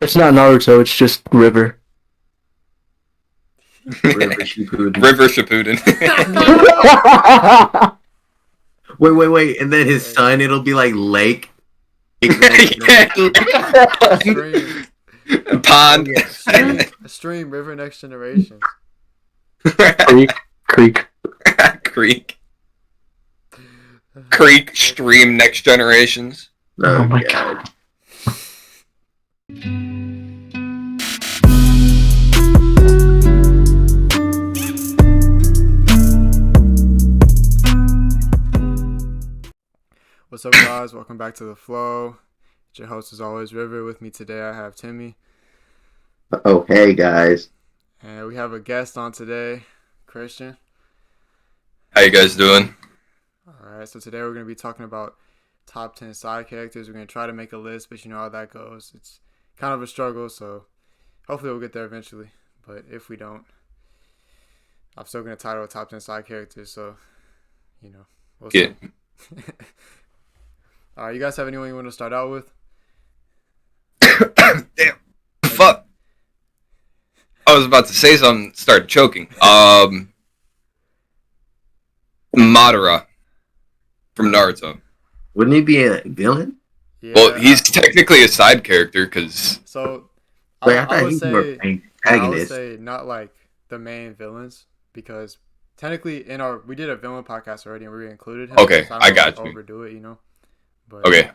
It's not Naruto. It's just River. River Shippuden. River Shippuden. Wait. And then his son, it'll be like Lake. Stream. Pond. Stream River Next Generation. Creek. Creek Stream Next Generations. Oh my god. What's up, guys? Welcome back to The Flow. It's your host, as always, River. With me today, I have Timmy. Oh, hey, guys. And we have a guest on today, Christian. How you guys doing? Alright, so today we're going to be talking about top 10 side characters. We're going to try to make a list, but you know how that goes. It's kind of a struggle, so hopefully we'll get there eventually. But if we don't, I'm still going to title it top 10 side characters, so, you know, we'll see. Alright, you guys have anyone you want to start out with? Damn. Fuck. I was about to say something, started choking. Madara from Naruto. Wouldn't he be a villain? Yeah, Well, he's technically a side character because So, Wait, I would say, I would antagonist. say not like the main villains, because technically we did a villain podcast already and we included him. Okay, so I I don't got wanna you. overdo it, you know. But, okay.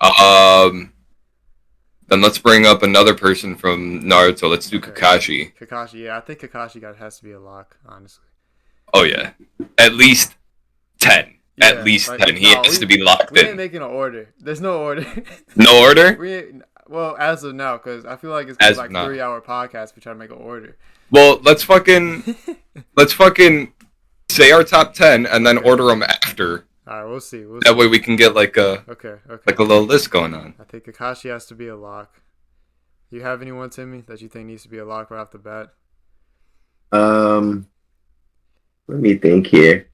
Then let's bring up another person from Naruto. Let's do Kakashi. Kakashi, yeah, I think Kakashi has to be a lock, honestly. Oh yeah, at least 10. Yeah, At least like, 10. He has to be locked We ain't in. making an order. There's no order. No order? We ain't, well, as of now, because I feel like it's As like of now. 3-hour podcast if we try to make an order. Well, let's fucking say our top 10 and then order them after. All right, we'll see. That way we can get like a Okay. little list going on. I think Kakashi has to be a lock. You have anyone, Timmy, that you think needs to be a lock right off the bat? Let me think here.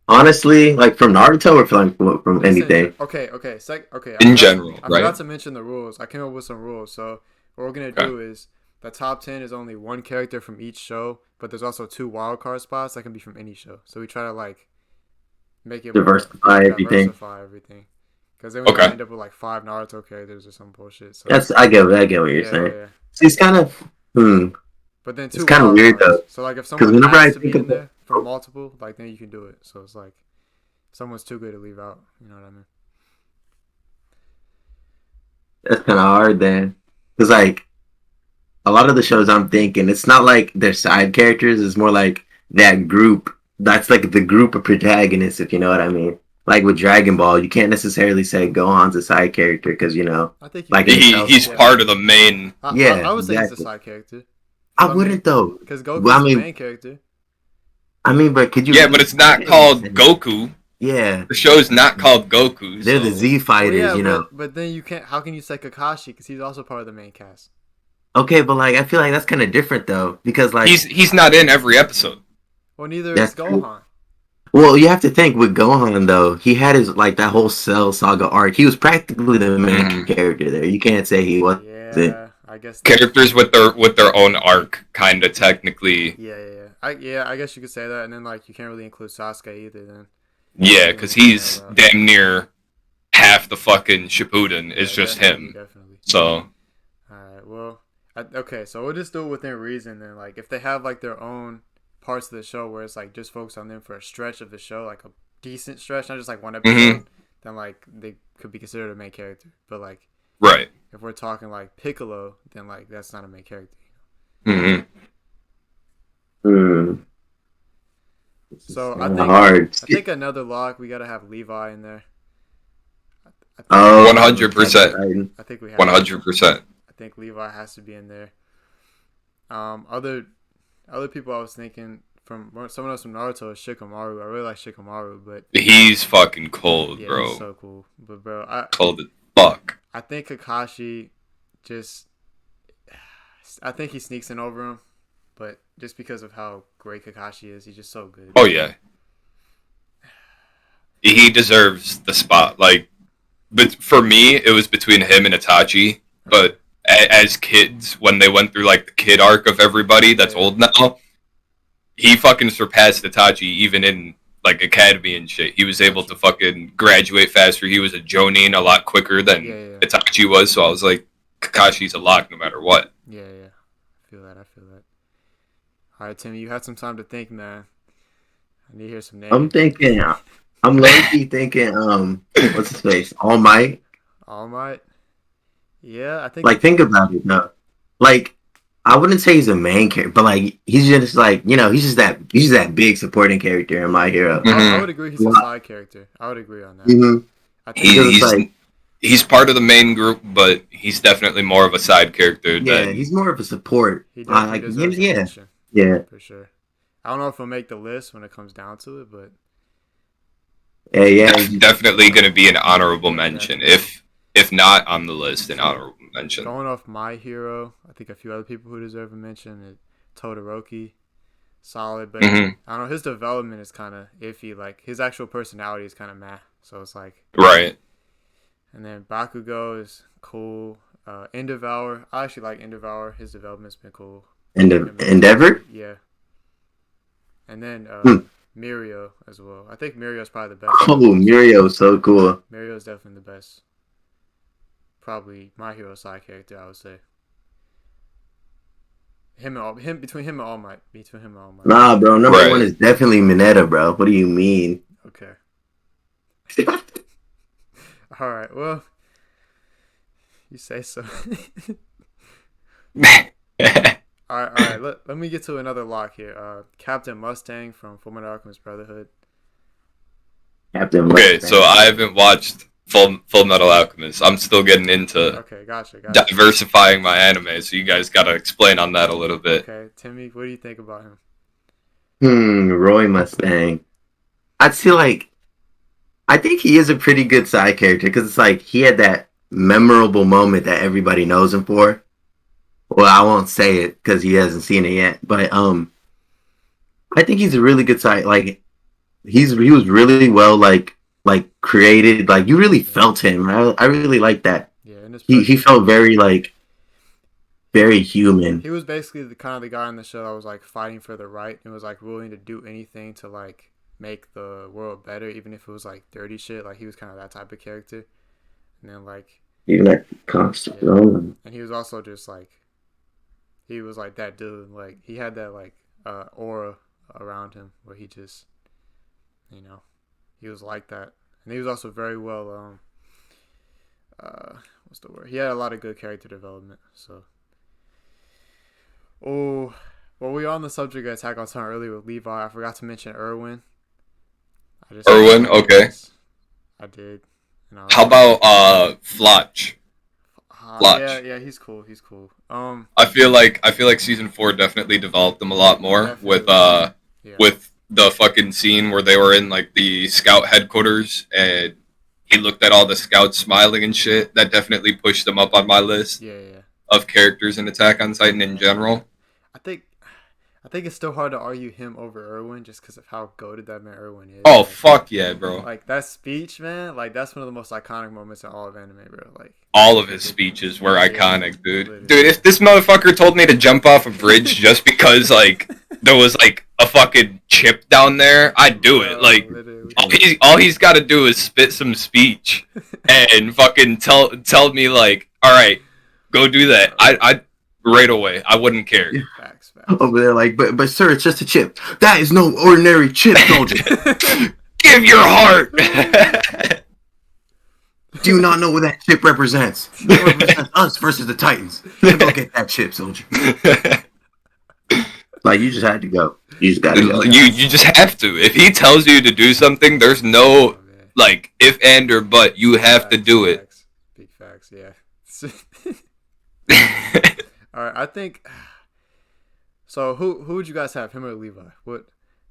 Honestly, like from Naruto or from anything? Okay. In general, I right? forgot to mention the rules. I came up with some rules. So what we're gonna do is the top 10 is only one character from each show, but there's also 2 wildcard spots that can be from any show. So we try to like make it Diversify everything. Because then we Okay. end up with like 5 Naruto characters or some bullshit. So I get what you're saying. yeah. So it's kind of But then 2 It's kinda wild weird, cards. though. So like if 'Cause someone whenever has I to be think in of there from multiple, like then you can do it. So it's like if someone's too good to leave out. You know what I mean? that's kind of hard then, because like a lot of the shows I'm thinking, it's not like they're side characters. It's more like that group. That's like the group of protagonists, if you know what I mean. Like with Dragon Ball, you can't necessarily say Gohan's a side character because I think like He's part of the main. I would say he's a exactly. side character. I wouldn't though. Because Goku's Well, I mean- the main character. But could you? Yeah, but it's not called Goku. Yeah, The show's not called Goku. they're the so- Z fighters, you know. But then you can't. How can you say Kakashi? Because he's also part of the main cast. Okay, but like I feel like that's kind of different though, because like He's not in every episode. Well, neither That's is Gohan. well, you have to think with Gohan though, he had his like that whole Cell Saga arc. He was practically the main character there. You can't say he wasn't. Yeah, I guess. Characters with their own arc, kind of technically. Yeah. I guess you could say that, and then like you can't really include Sasuke either. Then. Yeah, because he's damn near half the fucking Shippuden is just him. Definitely. So All right. Well. Okay. So we'll just do it within reason. Then, like, if they have like their own parts of the show where it's like just focus on them for a stretch of the show, like a decent stretch, not just like one episode, then like they could be considered a main character. But like, right. if we're talking like Piccolo, then like that's not a main character. Mm-hmm. So Hard. I think another lock, we gotta have Levi in there. Oh, 100%. I think we have 100%. I think Levi has to be in there. Other people I was thinking from someone else from Naruto is Shikamaru. I really like Shikamaru, but He's fucking cold, yeah, bro. he's so cool. But bro, Cold as fuck. I think Kakashi I think he sneaks in over him, but just because of how great Kakashi is, he's just so good. Oh yeah. He deserves the spot. Like but for me, it was between him and Itachi. But as kids, when they went through like the kid arc of everybody that's old now, he fucking surpassed Itachi even in like academy and shit. He was able to fucking graduate faster. He was a Jonin a lot quicker than Itachi was. So I was like, Kakashi's a lock no matter what. Yeah. I feel that. All right, Timmy, you had some time to think, man. I need to hear some names. I'm low-key thinking, what's his face? All Might. All Might? Yeah, I think... Like, think about it, no. Like, I wouldn't say he's a main character, but, like, he's just, like, you know, he's just that big supporting character in My Hero. I would agree he's a side character. I would agree on that. I think he's part of the main group, but he's definitely more of a side character. Yeah, he's more of a support. He deserves attention. Yeah. For sure. I don't know if he'll make the list when it comes down to it, but... Yeah. Definitely going to be an honorable mention. If not on the list, an honorable mention. Going off My Hero, I think a few other people who deserve a mention. Todoroki, solid, but I don't know, his development is kind of iffy. Like, his actual personality is kind of meh. So it's like... Right. And then Bakugo is cool. Endeavor, I actually like Endeavor. His development's been cool. Endeavor? Yeah. And then Mirio as well. I think Mirio's probably the best. Oh, Mirio's so cool. Mirio's definitely the best. Probably My Hero side character, I would say. Between him and All Might. Nah, bro. Number one is definitely Mineta, bro. What do you mean? Okay. All right. Well, you say so. All right. Let me get to another lock here. Captain Mustang from Fullmetal Alchemist Brotherhood. Captain Mustang. Okay, so I haven't watched Full Metal Alchemist. I'm still getting into gotcha. diversifying my anime, so you guys gotta explain on that a little bit. Okay, Timmy, what do you think about him? Roy Mustang. I think he is a pretty good side character because it's like he had that memorable moment that everybody knows him for. Well, I won't say it because he hasn't seen it yet, but I think he's a really good side. Like he was really well like created. Like you really felt him. I really like that. Yeah, and he felt very very human. He was basically the kind of the guy on the show that was like fighting for the right and was like willing to do anything to like make the world better, even if it was like dirty shit. Like he was kind of that type of character. And then like even that constant. And he was also just like he was like that dude. Like he had that like aura around him where he just, you know, he was like that. And he was also very well what's the word? He had a lot of good character development. So well, we were on the subject of Attack on Titan earlier with Levi. I forgot to mention Erwin. Erwin, okay. I did. How about Flotch? Yeah, he's cool. I feel like season 4 definitely developed him a lot more with the fucking scene where they were in like the scout headquarters and he looked at all the scouts smiling and shit. That definitely pushed them up on my list. Of characters in Attack on Titan in general. I think it's still hard to argue him over Erwin just because of how goated that man Erwin is. Oh, fuck yeah, bro. Like, that speech, man, like, that's one of the most iconic moments in all of anime, bro. Like, all of his speeches were iconic, dude. Literally. Dude, if this motherfucker told me to jump off a bridge just because, like, there was, like, a fucking chip down there, I'd do it. Like, all he's got to do is spit some speech and fucking tell me, like, all right, go do that. I right away. I wouldn't care. Facts. Over there, like, but sir, it's just a chip. That is no ordinary chip, soldier. Give your heart. Do you not know what that chip represents? It represents us versus the Titans. Go get that chip, soldier. Like, you just had to go. You just got to go. You just have to. If he tells you to do something, there's no like if and or but. You have to do it. Big facts, yeah. All right, I think. So who would you guys have, him or Levi? What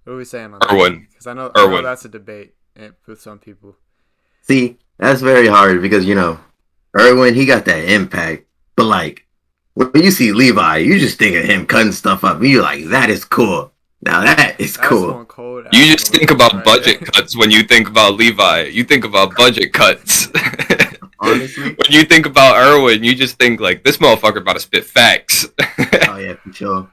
are we saying on that? Erwin. Because I know that's a debate with some people. See, that's very hard because, you know, Erwin, he got that impact. But, like, when you see Levi, you just think of him cutting stuff up. And you're like, that is cool. Now that is cool. You just think about budget cuts when you think about Levi. You think about budget cuts. Honestly. When you think about Erwin, you just think like this motherfucker about to spit facts. Oh yeah, for sure.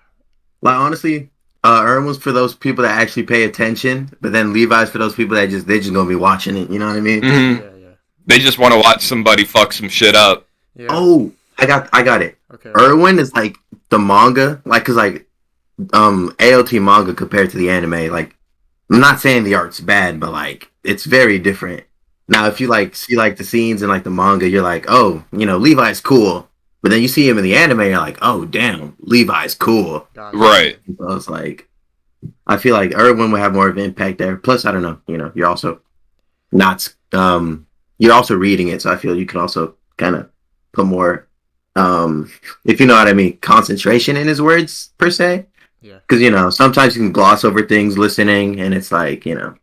Like honestly, Irwin's for those people that actually pay attention, but then Levi's for those people that they're just gonna be watching it. You know what I mean? Mm-hmm. Yeah. They just want to watch somebody fuck some shit up. Yeah. Oh, I got it. Okay. Irwin is like the manga, like cause like AOT manga compared to the anime. Like I'm not saying the art's bad, but like it's very different. Now, if you like see like the scenes in like the manga, you're like, oh, Levi's cool. But then you see him in the anime, you're like, oh, damn, Levi's cool. Gotcha. Right. So it's like, I feel like Irwin would have more of an impact there. Plus, I don't know, you're also not, you're also reading it, so I feel you can also kind of put more, if you know what I mean, concentration in his words per se. Yeah. Because sometimes you can gloss over things listening, and it's like Yeah.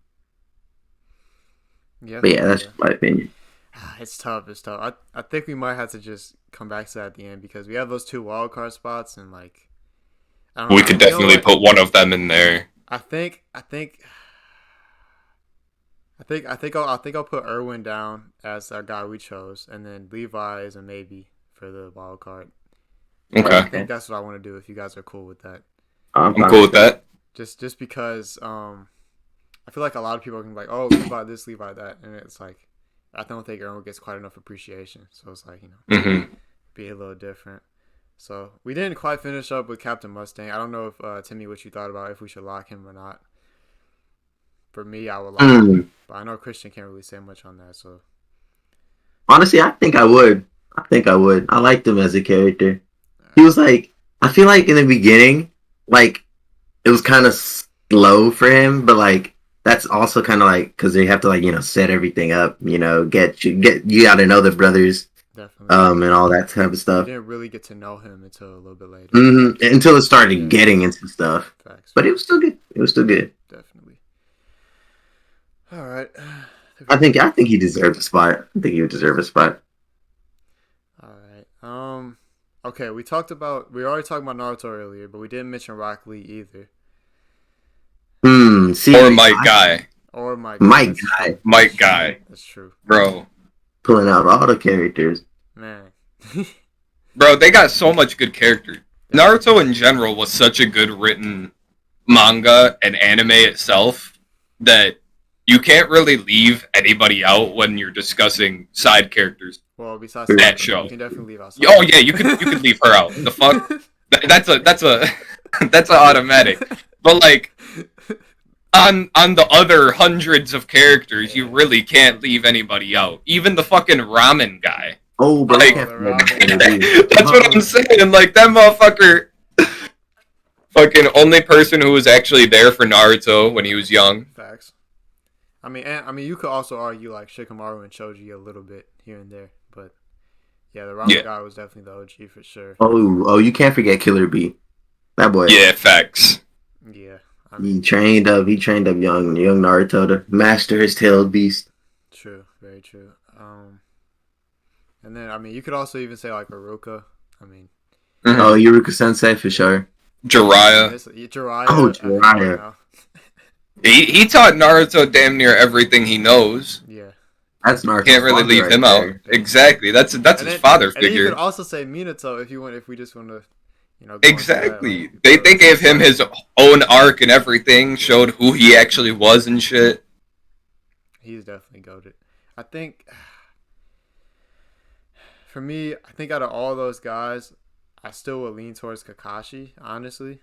But yeah, that's my opinion. It's tough. I think we might have to just come back to that at the end because we have those 2 wild card spots and like I don't know. We could definitely put one of them in there. I think I'll put Irwin down as our guy we chose, and then Levi is a maybe for the wild card. Okay. I think that's what I want to do. If you guys are cool with that, I'm cool with that. just because I feel like a lot of people are gonna be like, oh, Levi this, Levi that, and it's like I don't think Irwin gets quite enough appreciation. So it's like be a little different. So we didn't quite finish up with Captain Mustang. I don't know if Timmy, what you thought about if we should lock him or not. For me, I would lock him, but I know Christian can't really say much on that. So honestly, I think I would. I liked him as a character. He was like, I feel like in the beginning, like it was kind of slow for him, but like that's also kind of like because they have to like set everything up, you got to know the brothers. Definitely. And all that type of stuff. You didn't really get to know him until a little bit later. Until it started getting into stuff. Facts. But it was still good. Definitely. All right. I think he deserved a spot. I think he would deserve a spot. All right. Okay, we already talked about Naruto earlier, but we didn't mention Rock Lee either. See, or Mike Guy. Or Mike Guy. Mike Guy. That's true. Bro. Pulling out all the characters. Man. Bro, they got so much good character. Naruto in general was such a good written manga and anime itself that you can't really leave anybody out when you're discussing side characters. Well, besides that show, you can definitely leave out. Oh yeah, you could leave her out. The fuck? That's a automatic. But like on the other hundreds of characters, you really can't leave anybody out. Even the fucking ramen guy. Oh, bro. Like, that's what I'm saying. Like that motherfucker. Fucking only person who was actually there for Naruto when he was young. Facts. I mean, you could also argue like Shikamaru and Choji a little bit here and there, but yeah, the ramen guy was definitely the OG for sure. Oh, you can't forget Killer B. That boy. Yeah, facts. Yeah. He trained up young Naruto to master his tailed beast. True, very true. And then you could also even say like Aruka. Oh, Yuruka Sensei for sure. Jiraiya. Jiraiya. Oh, Jiraiya. He taught Naruto damn near everything he knows. Yeah. That's Naruto. Can't really leave him out. Exactly. That's his father figure. And you could also say Minato if we just want to. Exactly. They gave him his own arc and everything, showed who he actually was and shit. He's definitely goated. I think, for me, out of all those guys, I still would lean towards Kakashi, honestly.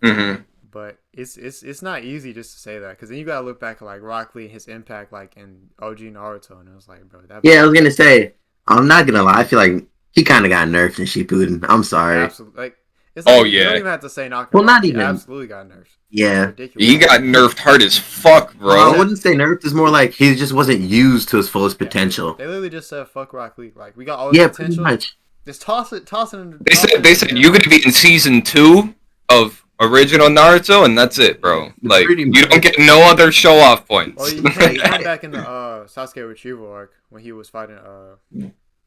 Mm-hmm. But it's not easy just to say that, because then you gotta look back at like Rock Lee, his impact like in OG Naruto, and it was like, bro, that. Yeah, I was gonna say, I'm not gonna lie, I feel like he kind of got nerfed in Shippuden. I'm sorry. Absolutely. Like, it's like, oh yeah. You don't even have to say knocked. Well, not even. He absolutely got nerfed. Yeah. He got nerfed hard as fuck, bro. No, I wouldn't say nerfed. It's more like he just wasn't used to his fullest potential. They literally just said fuck Rock Lee. Like, we got all the potential. Pretty much. Just toss it. They said you're gonna be in season 2 of original Naruto, and that's it, bro. Like, you don't get no other show off points. Well, you came back in the Sasuke retrieval arc when he was fighting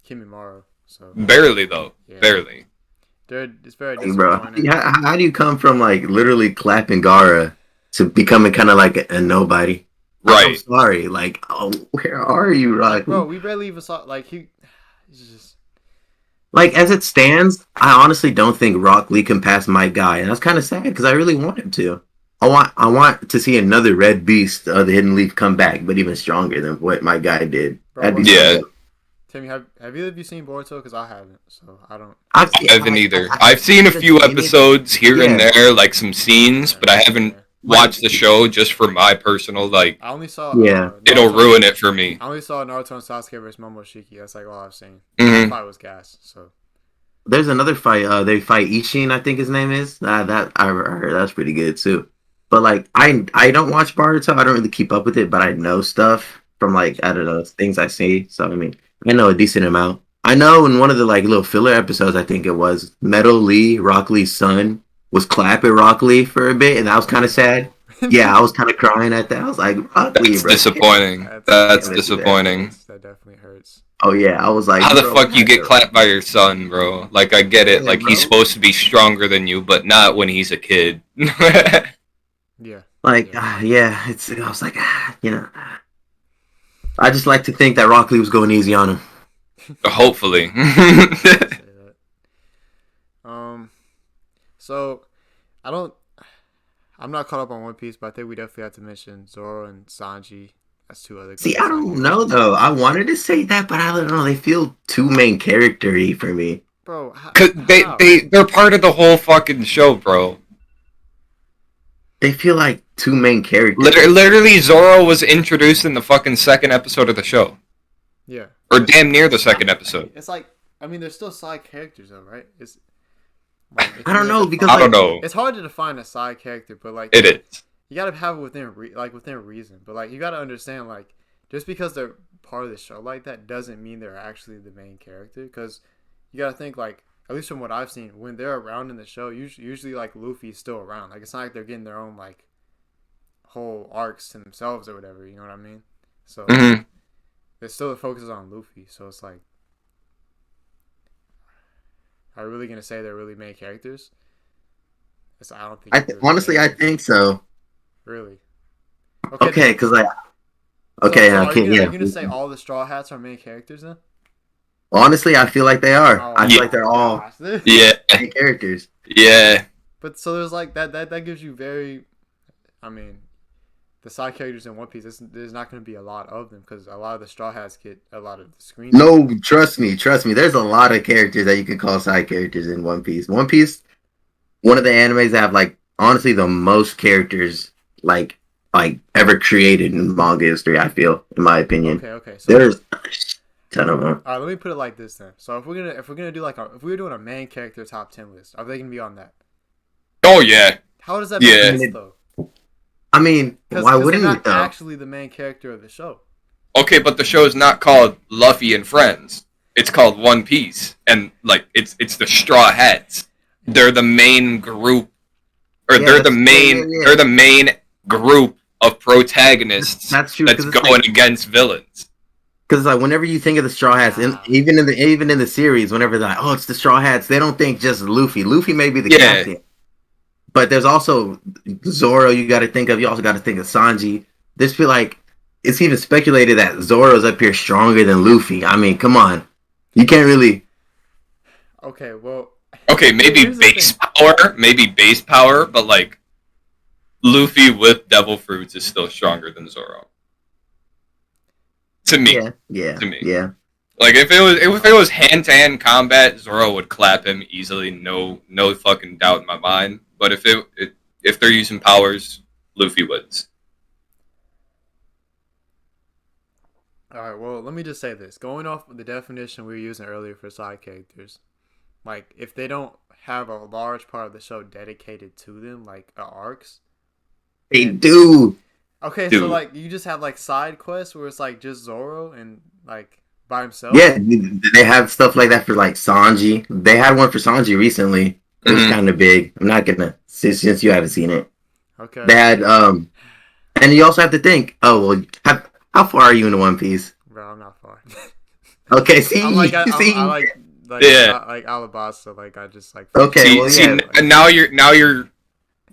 Kimimaro. So barely though, barely. It's very disappointing. Bro, how do you come from like literally clapping Gaara to becoming kind of like a nobody? I'm Right. sorry. Like, oh, where are you, Rock Like, bro, Lee? we barely even saw like he's just Like, as it stands, I honestly don't think Rock Lee can pass my guy, and that's kind of sad because I really want him to. I want to see another Red Beast of the Hidden Leaf come back, but even stronger than what my guy did. bro. That'd be What, so Yeah. dope. Timmy, have either of you seen Boruto? Because I haven't, so I don't. I haven't either. I've seen a few episodes here and there, like some scenes, but I haven't watched the show just for my personal, like, I only saw it'll Naruto. ruin it for me. I only saw Naruto and Sasuke versus Momoshiki. That's like all I've seen. Mhm. That fight was gas. So There's another fight. They fight Ishin, I think his name is. That I heard that's pretty good too. But like, I don't watch Boruto. I don't really keep up with it, but I know stuff from like I don't know things I see. So I mean, I know a decent amount. I know in one of the like little filler episodes, I think it was Metal Lee, Rock Lee's son, was clapping Rock Lee for a bit, and that was kind of sad. Yeah, I was kind of crying at that. I was like, Rock Lee, That's bro. disappointing. That's Yeah, disappointing. that definitely hurts. Oh yeah, I was like, How the bro, fuck you get clapped by your son, bro? Like, I get it. Yeah, Like, he's bro. supposed to be stronger than you, but not when he's a kid. Yeah. Like, yeah, it's. I was like, I just like to think that Rock Lee was going easy on him. Hopefully. Say that. So I'm not caught up on One Piece, but I think we definitely have to mention Zoro and Sanji as two other. See, great I don't side know characters. though. I wanted to say that, but I don't know. They feel too main character-y for me. Bro. Cause How? they're part of the whole fucking show, bro. They feel like two main characters. Literally, Zoro was introduced in the fucking second episode of the show. Yeah. Or damn near the second episode. It's like they're still side characters though, right? It's I don't know because I like, don't know. It's hard to define a side character, but like It is. you gotta have it within within reason. But like you gotta understand like just because they're part of the show like that doesn't mean they're actually the main character. Because you gotta think like at least from what I've seen when they're around in the show, usually like Luffy's still around. Like it's not like they're getting their own like whole arcs to themselves or whatever. You know what I mean? So Mhm. it still focuses on Luffy. So it's like, are we really gonna say they're really main characters? I don't think. honestly, I think so. Really. Okay, because like, okay, so I are can't. you Yeah, gonna say all the Straw Hats are main characters then? honestly, I feel like they are. Oh, I feel like they're all gosh. Yeah. main characters. Yeah. But so there's like that gives you very, I mean, the side characters in One Piece. There's not going to be a lot of them because a lot of the Straw Hats get a lot of the screen. No, trust me. There's a lot of characters that you can call side characters in One Piece. One Piece, one of the animes that have like honestly the most characters like ever created in manga history. I feel, in my opinion, Okay. So there's a ton of them. all right, let me put it like this then. So if we're gonna do like if we were doing a main character top 10 list, are they gonna be on that? Oh yeah. How does that make Yeah. sense though? I mean, why wouldn't they're you not though? actually the main character of the show? Okay, but the show is not called Luffy and Friends. It's called One Piece, and like it's the Straw Hats. They're the main group, or Yeah, they're the that's- main. yeah. They're the main group of protagonists. That's true, That's 'cause it's going like- against villains. Because like whenever you think of the Straw Hats, and even in the series, whenever they're like, oh, it's the Straw Hats, they don't think just Luffy. Luffy may be the captain, but there's also Zoro. You got to think of. You also got to think of Sanji. This feel like it's even speculated that Zoro's up here stronger than Luffy. I mean, come on, you can't really. Okay, well. Okay, maybe Here's the base thing. power, but like Luffy with Devil Fruits is still stronger than Zoro. To me. Yeah. To me. Yeah. Like if it was hand to hand combat, Zoro would clap him easily, no fucking doubt in my mind. But if they're using powers, Luffy wins. All right, well, let me just say this. Going off of the definition we were using earlier for side characters, like, if they don't have a large part of the show dedicated to them, like, arcs. They do. Okay, Dude. so, like, you just have, like, side quests where it's, like, just Zoro and, like, by himself? Yeah, they have stuff like that for like Sanji. They had one for Sanji recently. It was Mhm. kind of big. I'm not gonna since you haven't seen it. Okay. They had and you also have to think. Oh well, how far are you into One Piece? Bro, I'm not far. Okay, see, I'm like, see. I like Yeah. like Alabasta, like, I just, like... Okay, See, well, see, yeah. now you're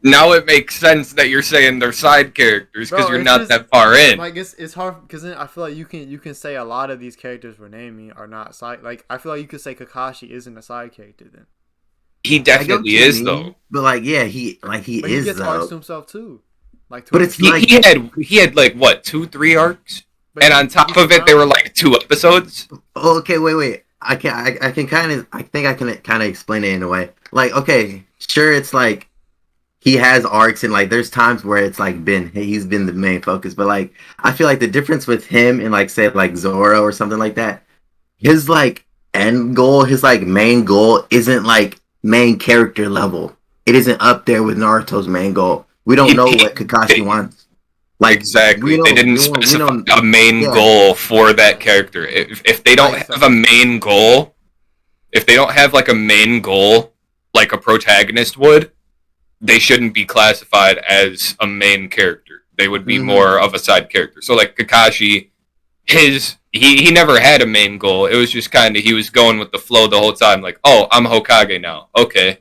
Now it makes sense that you're saying they're side characters because you're not that far in. Like it's hard because then I feel like you can say a lot of these characters we're naming are not side. Like I feel like you could say Kakashi isn't a side character then. He definitely is though. But like, yeah, he but is he gets though. arcs to himself too. Like, but it's he had like what 2-3 arcs, and on top of it, there were like 2 episodes. Okay, wait. I think I can kind of explain it in a way. Like, okay, sure, it's like he has arcs and like there's times where it's like he's been the main focus, but like I feel like the difference with him and like say like Zoro or something like that, his like end goal, his like main goal isn't like main character level. It isn't up there with Naruto's main goal. We don't know what Kakashi wants. Like exactly, they didn't specify a main goal for that character. If they don't have a main goal, if they don't have like a main goal, like a protagonist would, they shouldn't be classified as a main character. They would be more of a side character. So like Kakashi, he never had a main goal. It was just kind of he was going with the flow the whole time. Like, oh, I'm Hokage now. Okay,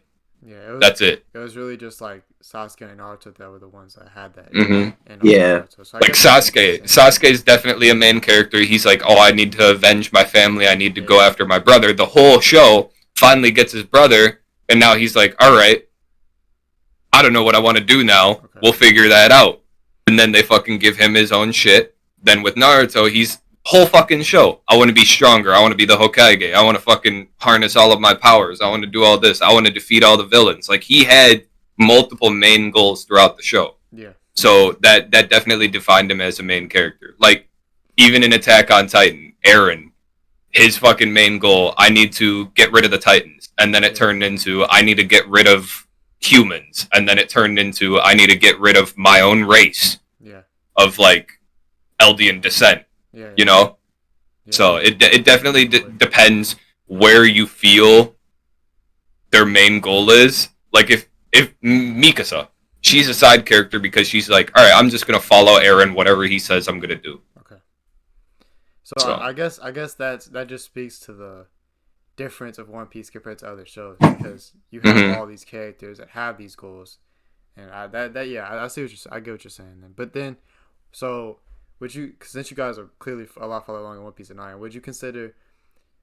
that's it. It was really just like Sasuke and Naruto that were the ones that had that. Yeah, so like Sasuke is definitely a main character. He's like, oh, I need to avenge my family. I need to go after my brother. The whole show finally gets his brother, and now he's like, all right, I don't know what I want to do now. Okay. We'll figure that out. And then they fucking give him his own shit. Then with Naruto, he's whole fucking show. I want to be stronger. I want to be the Hokage. I want to fucking harness all of my powers. I want to do all this. I want to defeat all the villains. Like, he had multiple main goals throughout the show. Yeah. So that definitely defined him as a main character. Like, even in Attack on Titan, Eren, his fucking main goal, I need to get rid of the Titans. And then it turned into, I need to get rid of humans. And then it turned into, I need to get rid of my own race. Yeah. Of, like, Eldian descent. Yeah. You know? Yeah. So it definitely depends where you feel their main goal is. Like, if Mikasa, she's a side character because she's like, all right, I'm just gonna follow Eren, whatever he says I'm gonna do. Okay. So I guess that just speaks to the difference of One Piece compared to other shows, because you have all these characters that have these goals, and I see what I get what you're saying then. But then, so would you, since you guys are clearly a lot farther along in One Piece than I am, would you consider,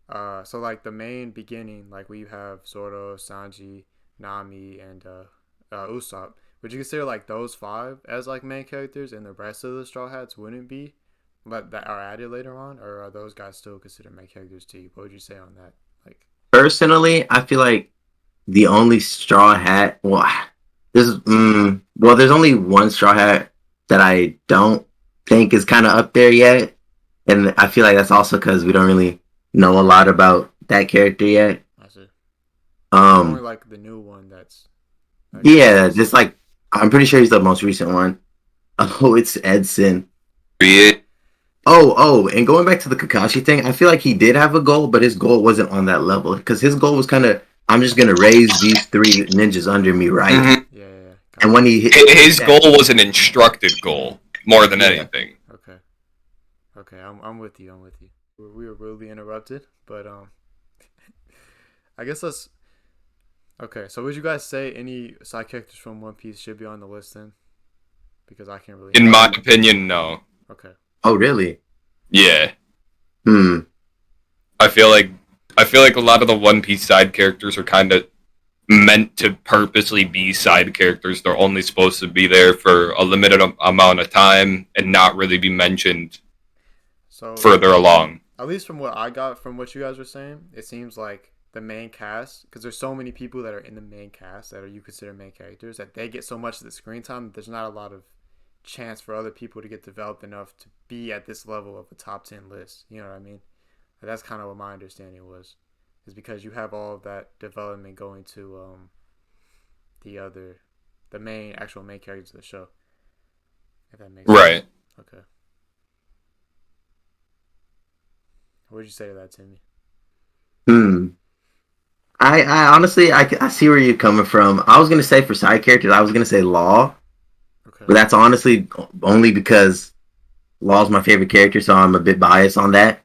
so like the main beginning, like where you have Zoro, Sanji, Nami, and Usopp, would you consider like those 5 as like main characters, and the rest of the Straw Hats wouldn't be, but that are added later on, or are those guys still considered main characters to you? What would you say on that? Like, personally, I feel like the only Straw Hat, there's only one Straw Hat that I don't think is kind of up there yet, and I feel like that's also because we don't really know a lot about that character yet. I see. Only like the new one that's. Yeah, just like I'm pretty sure he's the most recent one. Oh, it's Edson. Oh, and going back to the Kakashi thing, I feel like he did have a goal, but his goal wasn't on that level, because his goal was kind of, I'm just gonna raise these 3 ninjas under me, right? Mm-hmm. Yeah. And when he his goal was an instructed goal more than anything. Okay, I'm with you. We were rudely interrupted, but I guess let's. Okay, so would you guys say any side characters from One Piece should be on the list then? Because I can't really. In my opinion, no. Okay. Oh, really? Yeah. I feel like a lot of the One Piece side characters are kind of meant to purposely be side characters. They're only supposed to be there for a limited amount of time and not really be mentioned further along. At least from what I got from what you guys were saying, it seems like the main cast, because there's so many people that are in the main cast that you consider main characters, that they get so much of the screen time that there's not a lot of chance for other people to get developed enough to be at this level of a top 10 list. You know what I mean? That's kind of what my understanding was, is because you have all of that development going to the actual main characters of the show, if that makes sense. Right. Okay. What would you say to that, Timmy? I honestly, I see where you're coming from. I was gonna say for side characters, I was gonna say Law. Okay. But that's honestly only because Law's my favorite character, so I'm a bit biased on that.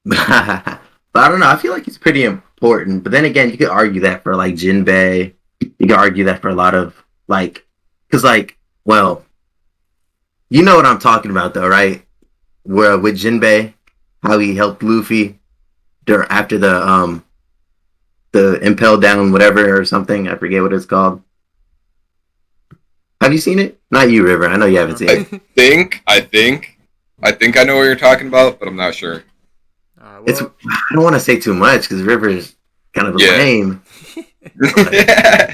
But I don't know. I feel like it's pretty important. But then again, you could argue that for like Jinbei. You could argue that for a lot of like Because like, well, you know what I'm talking about though, right? Where with Jinbei, how he helped Luffy after the impel down whatever or something. I forget what it's called. Have you seen it? Not you, River. I know you haven't seen it. I think I know what you're talking about, but I'm not sure. Well, It's I don't want to say too much because River's kind of a lame.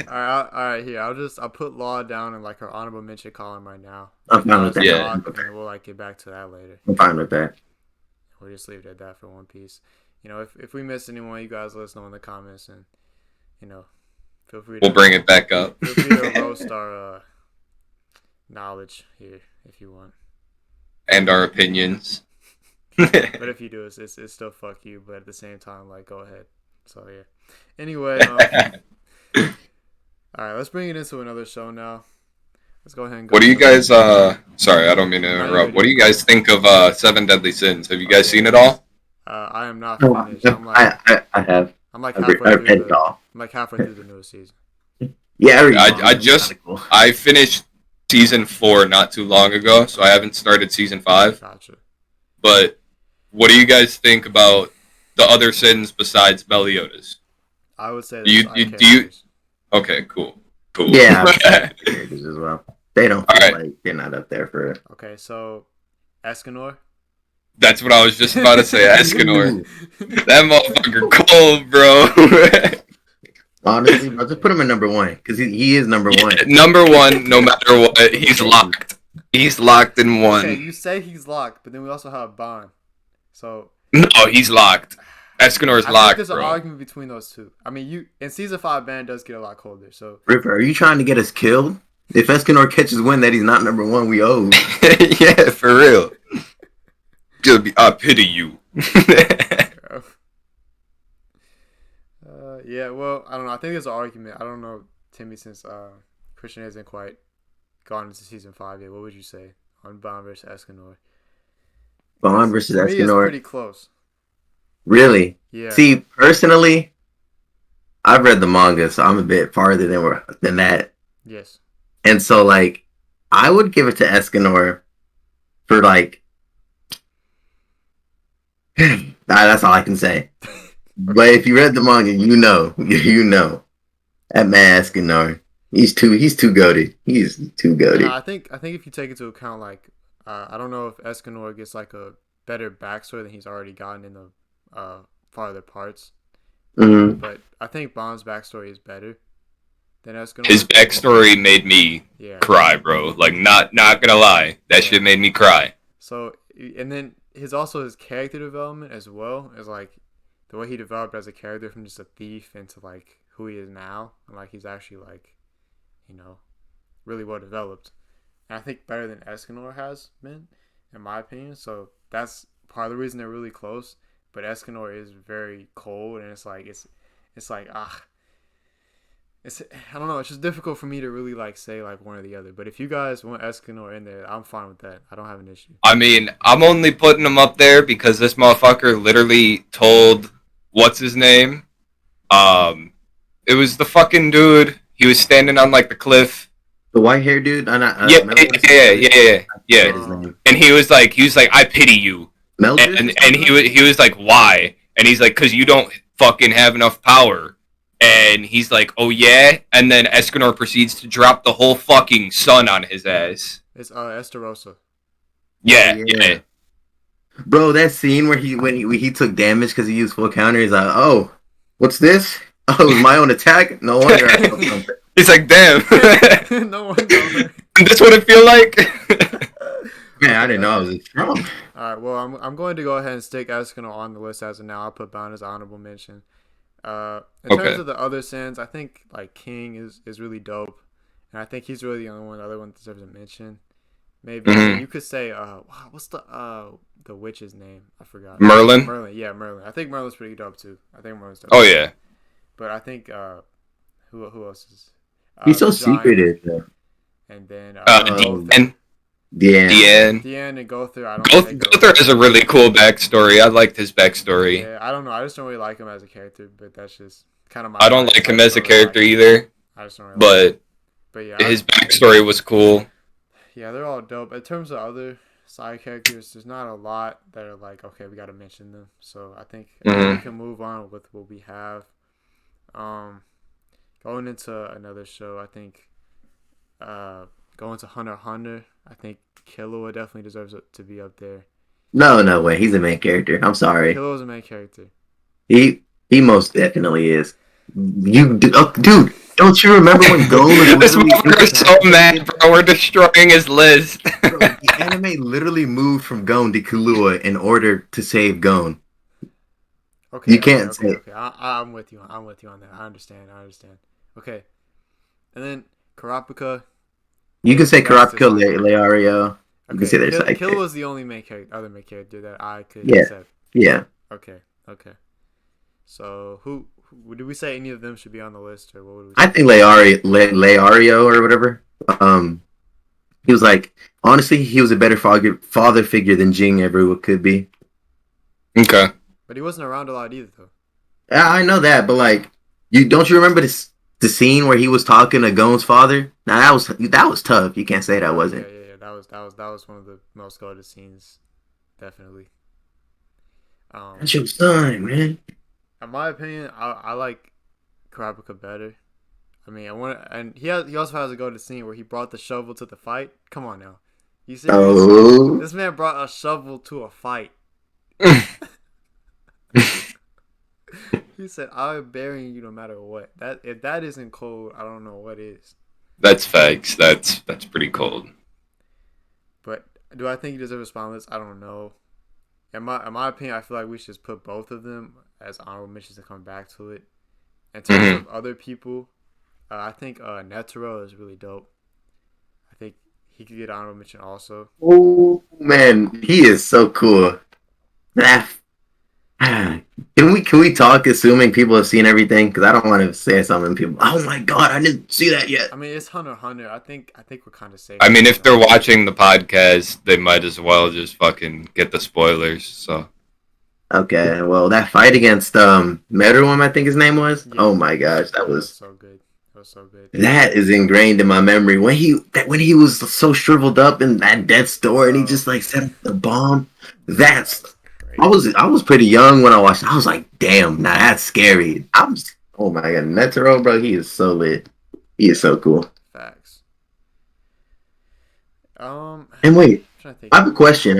all right. Here, I'll put Law down in like her honorable mention column right now. I'm fine with that. Yeah. And then we'll like get back to that later. I'm fine with that. We'll just leave it at that for One Piece. You know, if we miss anyone, you guys let us know in the comments, and you know, feel free to We'll bring it back up. Feel free to roast our knowledge here if you want, and our opinions. But if you do, it's still fuck you. But at the same time, like, go ahead. So yeah. Anyway, all right, let's bring it into another show now. Let's go ahead and go. What do you guys? Sorry, I don't mean to interrupt. What do you guys think of Seven Deadly Sins? Have you guys seen it all? I am not finished. I have. I'm like halfway through the newest season. Yeah, I finished season 4 not too long ago, so I haven't started season 5. Gotcha. But what do you guys think about the other sins besides Meliodas? I would say do you? Okay, cool. Yeah, characters as well. They don't feel like they're not up there for it. Okay, so Escanor. That's what I was just about to say, Escanor. That motherfucker cold, bro. Honestly, I'll just put him at number 1 because he is number 1. Number 1, no matter what, he's locked. He's locked in 1. Okay, you say he's locked, but then we also have Bond. So no, he's locked. Escanor's locked. I think there's an argument between those two. I mean, you in season 5, Band does get a lot colder. So Ripper, are you trying to get us killed? If Escanor catches wind that he's not number 1, we owe. Yeah, for real. I pity you. Yeah, well, I don't know. I think there's an argument. I don't know, Timmy, since Christian hasn't quite gone into season 5 yet. What would you say on Bond versus Escanor? Bond versus Escanor. It's pretty close. Really? Yeah. See, personally, I've read the manga, so I'm a bit farther than that. Yes. And so, like, I would give it to Escanor for, like, that's all I can say. But if you read the manga, you know. That man Escanor, he's too goated. He's too goated. I think if you take into account, like, I don't know if Escanor gets, like, a better backstory than he's already gotten in the farther parts. Mm-hmm. But I think Bond's backstory is better than Escanor. His backstory made me cry, bro. Like, not gonna lie. That shit made me cry. So, and then his character development as well is, like, the way he developed as a character from just a thief into, like, who he is now. And, like, he's actually, like, you know, really well developed. And I think better than Escanor has been, in my opinion. So that's part of the reason they're really close. But Escanor is very cold, and it's like I don't know. It's just difficult for me to really, like, say, like, one or the other. But if you guys want Escanor in there, I'm fine with that. I don't have an issue. I mean, I'm only putting him up there because this motherfucker literally told what's his name. It was the fucking dude. He was standing on, like, the cliff. The white hair dude. Yeah. And he was like, I pity you. And he was like, why? And he's like, because you don't fucking have enough power. And he's like, oh yeah? And then Escanor proceeds to drop the whole fucking sun on his ass. It's Esterosa. Yeah. Bro, that scene where he took damage because he used full counter, he's like, oh, what's this? Oh, it was my own attack? No wonder I felt something. He's like, damn. No wonder. That's what it feel like? Man, I didn't know I was this strong. Alright, well, I'm going to go ahead and stick Escanor on the list as of now. I'll put Bond as honorable mention. In terms of the other sins, I think, like, King is really dope. And I think he's really the only one. The other one deserves a mention. Maybe you could say, what's the witch's name? I forgot. Merlin? Yeah, Merlin. I think Merlin's pretty dope, too. I think Merlin's dope. Oh, yeah. But I think, who else is? He's so secretive, though. And then, Deanne and Gother. Gother has a really cool backstory. I liked his backstory. Yeah, I don't know. I just don't really like him as a character, but that's just kind of my. I don't like him as a character either. I just don't really. But But yeah, His backstory was cool. yeah, they're all dope. In terms of other side characters, there's not a lot that are like, okay, we got to mention them. So I think we can move on with what we have. Um, Going into another show, I think going to Hunter x Hunter, I think Killua definitely deserves to be up there. No way. He's a main character. I'm sorry. Killua's a main character. He most definitely is. Dude, don't you remember when Gon was This literally motherfucker's so mad, bro. We're destroying his list. Bro, the anime literally moved from Gon to Killua in order to save Gon. Okay, you can't say. Okay. I'm with you. I'm with you on that. I understand. Okay, and then Kurapika. You can say Kurapika, Leario. You can say their Killua sidekick. was the only other main character that I could Yeah. accept. Yeah. Okay. So who did we say any of them should be on the list, or what would we say? I think Leario or whatever. He was like, honestly, he was a better father figure than Jing ever could be. Okay. But he wasn't around a lot either, though. Yeah, I know that, but like, you remember the scene where he was talking to Gon's father? Now that was tough. You can't say that wasn't. Yeah. That was one of the most goated scenes, definitely. That's your son, man. In my opinion, I like Kurapika better. I mean, and he also has a goated scene where he brought the shovel to the fight. Come on now, you serious? Oh. This man brought a shovel to a fight. He said, "I'm burying you no matter what." If that isn't cold, I don't know what is. That's facts. That's pretty cold. But do I think he deserves a spot on this? I don't know. In my opinion, I feel like we should just put both of them as honorable mentions and come back to it. In terms of other people, I think Netero is really dope. I think he could get honorable mention also. Oh man, he is so cool. Can we talk assuming people have seen everything? Because I don't want to say something. People, oh my god, I didn't see that yet. I mean, it's Hunter x Hunter. I think we're kind of safe. I mean, if they're watching the podcast, they might as well just fucking get the spoilers. So. Okay, well, that fight against Meruem, I think his name was. Yeah. Oh my gosh, that was so good. That was so good. That is ingrained in my memory. When he was so shriveled up in that death's door and he just like set up the bomb. I was pretty young when I watched it. I was like, damn, now that's scary. Oh my god, Netero, bro, he is so lit. He is so cool. Facts. And wait, I have a question.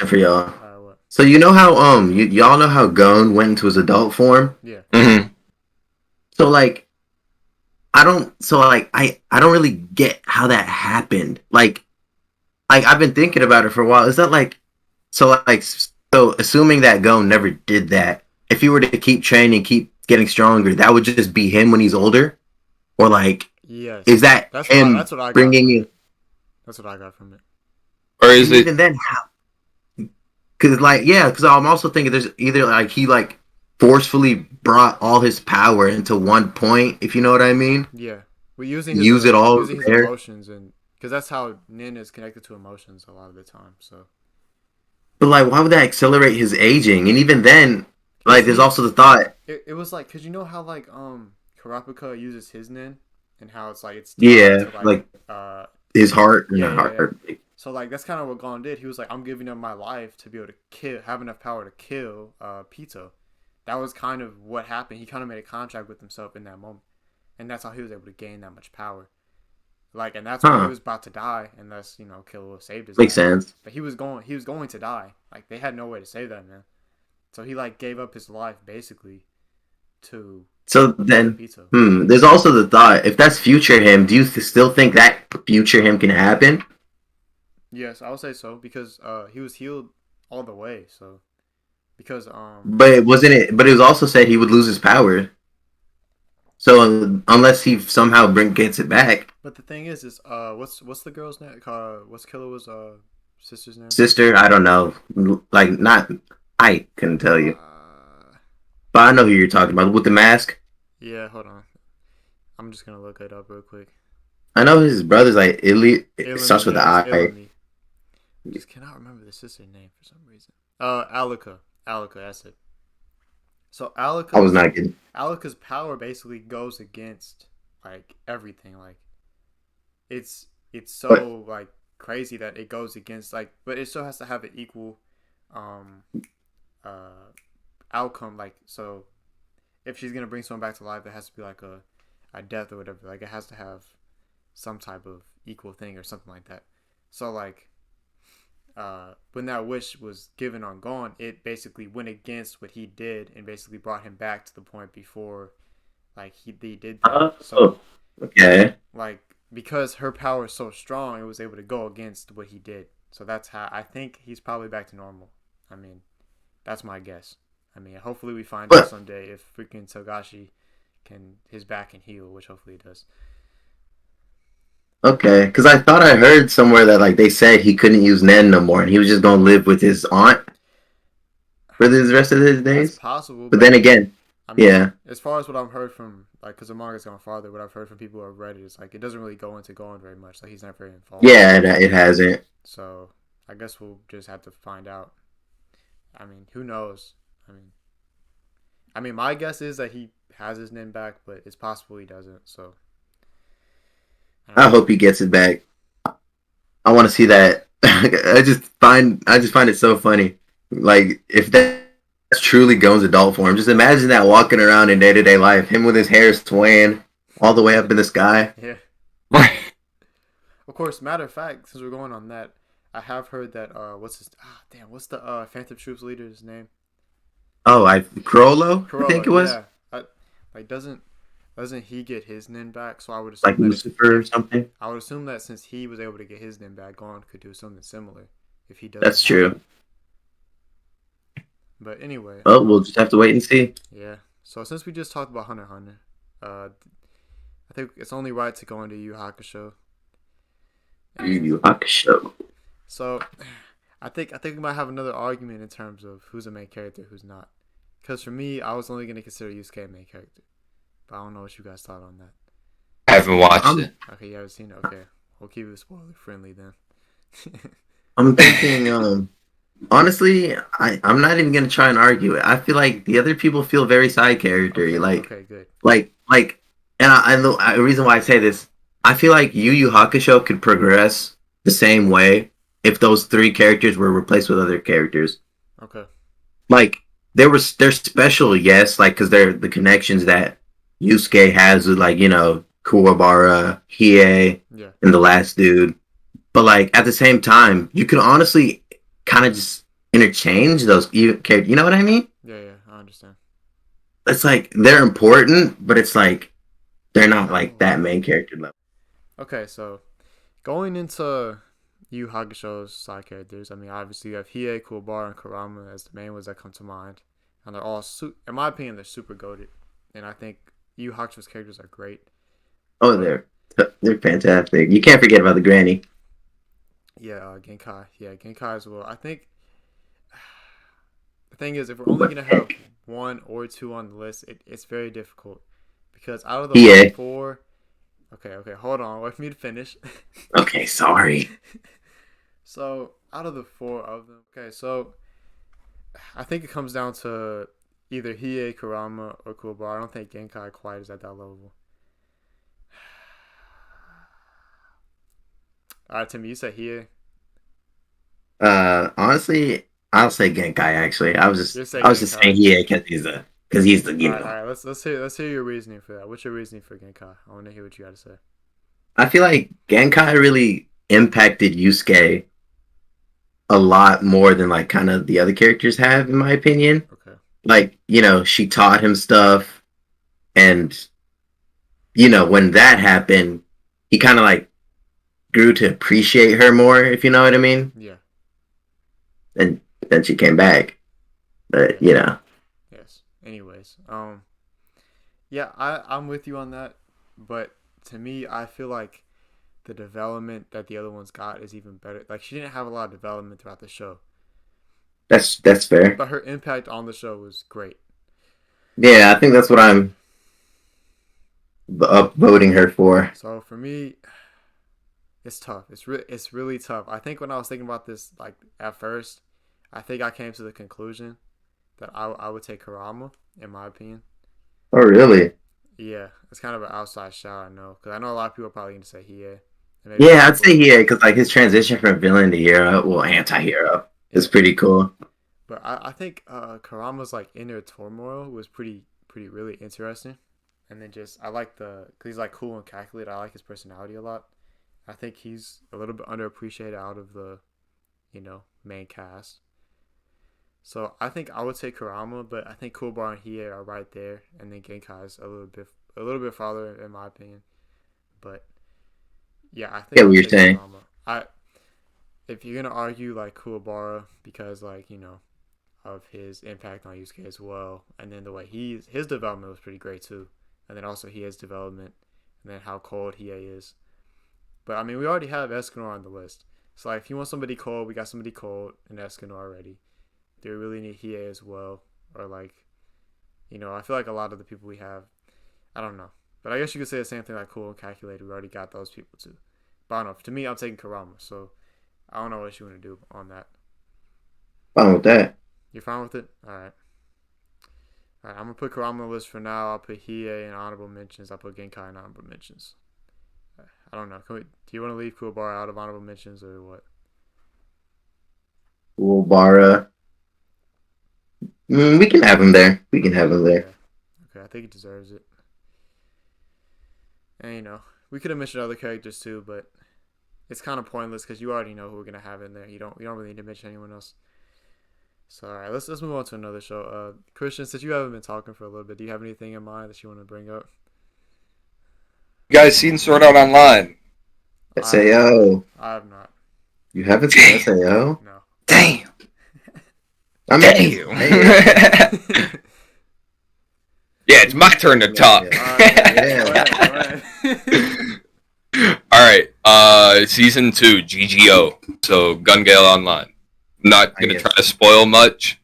for y'all. What? So you know how y'all know how Gon went into his adult form? Yeah. Mm-hmm. So like, I don't really get how that happened. Like I've been thinking about it for a while. Is that like, so assuming that Gon never did that, if he were to keep training, keep getting stronger, that would just be him when he's older? Or like, yes, is that that's him what I bringing you? That's what I got from it. Or is it? Even then, how? Because I'm also thinking there's either like he like forcefully brought all his power into one point, if you know what I mean. Yeah, we're his emotions, and because that's how Nin is connected to emotions a lot of the time. So, but like, why would that accelerate his aging? And even then, like, there's also the thought. It was like, cause you know how like Kurapika uses his Nin, and how it's like to, his heart and heart. Yeah. So like that's kind of what Gon did. He was like, I'm giving up my life to be able to have enough power to kill Pito. That was kind of what happened. He kind of made a contract with himself in that moment, and that's how he was able to gain that much power. Like, and that's when he was about to die, unless Killua saved his life. Makes sense. But he was going to die. Like they had no way to save that man, so he like gave up his life basically to. So then, there's also the thought: if that's future him, do you still think that future him can happen? Yes, I would say so because he was healed all the way. So because but it was also said he would lose his power. So unless he somehow gets it back. But the thing is what's the girl's name? What's Killua's sister's name? Sister, I don't know. Like I couldn't tell you. But I know who you're talking about with the mask. Yeah, hold on. I'm just gonna look it up real quick. I know his brother's like it starts with the I. I just cannot remember the sister's name for some reason. Alika, that's it. So Alika, I was not kidding. Alika's power basically goes against like everything. Like it's But so like crazy that it goes against like, but it still has to have an equal um uh outcome. Like, so if she's gonna bring someone back to life, there has to be like a death or whatever. Like, it has to have some type of equal thing or something like that. So like, when that wish was given on Gon, it basically went against what he did and basically brought him back to the point before like he did that. So oh, okay. like, because her power is so strong, it was able to go against what he did. So that's how I think he's probably back to normal. I mean, that's my guess. I mean, hopefully we find out But someday if freaking Togashi can his back can heal, which hopefully it does. okay, because I thought I heard somewhere that like they said he couldn't use Nen no more, and he was just gonna live with his aunt for the rest of his That's days. possible, But but then again, I mean, yeah, as far as what I've heard from like, because the manga's gone farther, what I've heard from people who have read it is like it doesn't really go into going very much. Like, he's not very involved. yeah, it hasn't. So I guess we'll just have to find out. I mean, who knows? I mean, my guess is that he has his nin back, but it's possible he doesn't. So I don't I know. hope he gets it back. I want to see that. I just find it so funny. Like if that's truly Gon's adult form, just imagine that walking around in day to day life, him with his hair swaying all the way up in the sky. Yeah. Of course, matter of fact, since we're going on that, I have heard that what's the Phantom Troops leader's name? Oh, I Crollo, I think Corolla, it was yeah. Like, doesn't he get his nin back? So I would like assume that Lucifer or if something. I would assume that since he was able to get his nin back, Gon could do something similar if he doesn't That's have true. it. But anyway, Well, we'll just have to wait and see. yeah. So since we just talked about Hunter x Hunter, I think it's only right to go into Yu Hakusho. Yu And Yu Hakusho. so I think we might have another argument in terms of who's a main character, who's not. Because for me, I was only going to consider Yusuke a main character. But I don't know what you guys thought on that. I haven't watched I'm it. Okay, you haven't seen it? Okay. We'll keep it spoiler friendly then. I'm thinking. Honestly, I'm not even gonna try and argue it. I feel like the other people feel very side character, Okay, like okay, good. like, and the reason why I say this, I feel like Yu Yu Hakusho could progress the same way if those three characters were replaced with other characters. Okay. Like they're special, yes, like because they're the connections that Yusuke has with like Kuwabara, Hiei, Yeah. and the last dude. But like at the same time, you can honestly kind of just interchange those even characters. You know what I mean? Yeah, yeah, I understand. It's like they're important, but it's like they're not like that Oh. main character level. Okay, so going into Yu Hakusho's side characters, I mean, obviously you have Hiei, Kuwabara, and Kurama as the main ones that come to mind. And they're all, in my opinion, they're super goated. And I think Yu Hakusho's characters are great. Oh, But they're fantastic. You can't forget about the granny. yeah, Genkai. Yeah, Genkai as well. I think the thing is, if we're only What going the to have heck? one or two on the list, it's very difficult. Because out of the Yeah. four. Okay, hold on. Wait for me to finish. Okay, sorry. So, out of the four of them, okay, so I think it comes down to either Hiei, Kurama, or Kuwabara. I don't think Genkai quite is at that level. Alright, Timmy, you said Hiei. Honestly, I'll say Genkai. Actually, You said I was just saying Genkai. yeah because he's the Alright. Let's hear your reasoning for that. What's your reasoning for Genkai? I want to hear what you got to say. I feel like Genkai really impacted Yusuke a lot more than like kind of the other characters have, in my opinion. Okay. Like, she taught him stuff, and when that happened, he kind of like grew to appreciate her more, if you know what I mean. Yeah. And then she came back, but Yes. Anyways, yeah, I'm with you on that, but to me, I feel like the development that the other ones got is even better. Like, she didn't have a lot of development throughout the show, that's fair. but her impact on the show was great. Yeah, I think that's what I'm upvoting her for. So for me, it's tough. It's really tough. I think when I was thinking about this, like at first, I think I came to the conclusion that I would take Kurama, in my opinion. Oh, really? Yeah, it's kind of an outside shot, I know, because I know a lot of people are probably going to say Hiei, Yeah, I'd say because like his transition from villain to hero, well, anti-hero, is pretty cool. But I think Kurama's like inner turmoil was pretty really interesting. And then just I like cause he's like cool and calculated. I like his personality a lot. I think he's a little bit underappreciated out of the, main cast. So I think I would say Kurama, but I think Kuwabara and Hiei are right there, and then Genkai's a little bit farther in my opinion. But yeah, I think Yeah, what you're saying. Kurama. If you're gonna argue like Kuwabara because like of his impact on Yusuke as well, and then the way his development was pretty great too, and then also Hiei's development, and then how cold Hiei is. But I mean, we already have Escanor on the list, so like if you want somebody cold, we got somebody cold in Escanor already. Do we really need Hiei as well, or like, I feel like a lot of the people we have, I don't know, but I guess you could say the same thing like cool and calculated. We already got those people too. But I don't know. To me, I'm taking Kurama, so I don't know what you want to do on that. Fine with that. You're fine with it? All right. All right, I'm going to put Kurama on the list for now. I'll put Hiei in honorable mentions. I'll put Genkai in honorable mentions. I don't know. Do you want to leave Kuwabara out of honorable mentions or what? Kuwabara. We can have him there. Okay, I think he deserves it. And, we could have mentioned other characters too, but it's kind of pointless because you already know who we're going to have in there. You don't really need to mention anyone else. So, all right, let's move on to another show. Christian, since you haven't been talking for a little bit, do you have anything in mind that you want to bring up? You guys seen Sword Art Online? SAO. I have not. You haven't seen SAO? No. Damn. I mean, Damn. Yeah, it's my turn to talk. Yeah. All right, season 2, GGO. So Gun Gale Online. I'm not gonna try to spoil much.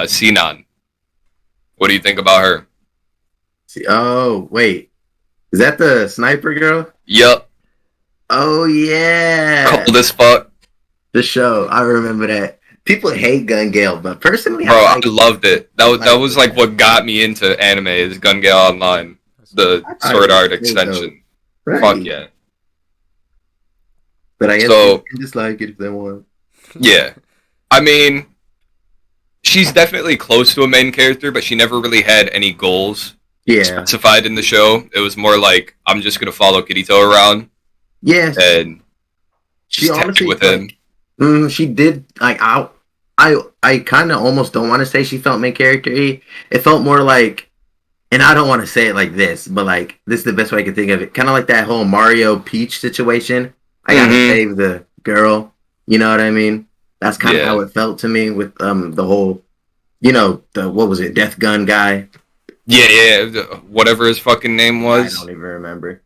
Sinan. What do you think about her? Oh, wait. Is that the sniper girl? Yup. Oh, yeah. Cold as fuck. The show. I remember that. People hate Gun Gale, but personally, bro, I loved it. That was like what got me into anime is Gun Gale Online, the Sword Art extension. Right. Fuck yeah. But I guess they can dislike it if they want. Yeah. I mean, she's definitely close to a main character, but she never really had any goals specified in the show. It was more like, I'm just going to follow Kirito around. Yes. And she honestly with him. She did, like, I kind of almost don't want to say she felt main character-y. It felt more like, and I don't want to say it like this, but like, this is the best way I can think of it. Kind of like that whole Mario Peach situation. I gotta save the girl. You know what I mean? That's kind of how it felt to me with the whole, what was it, Death Gun guy? Yeah, whatever his fucking name was. I don't even remember.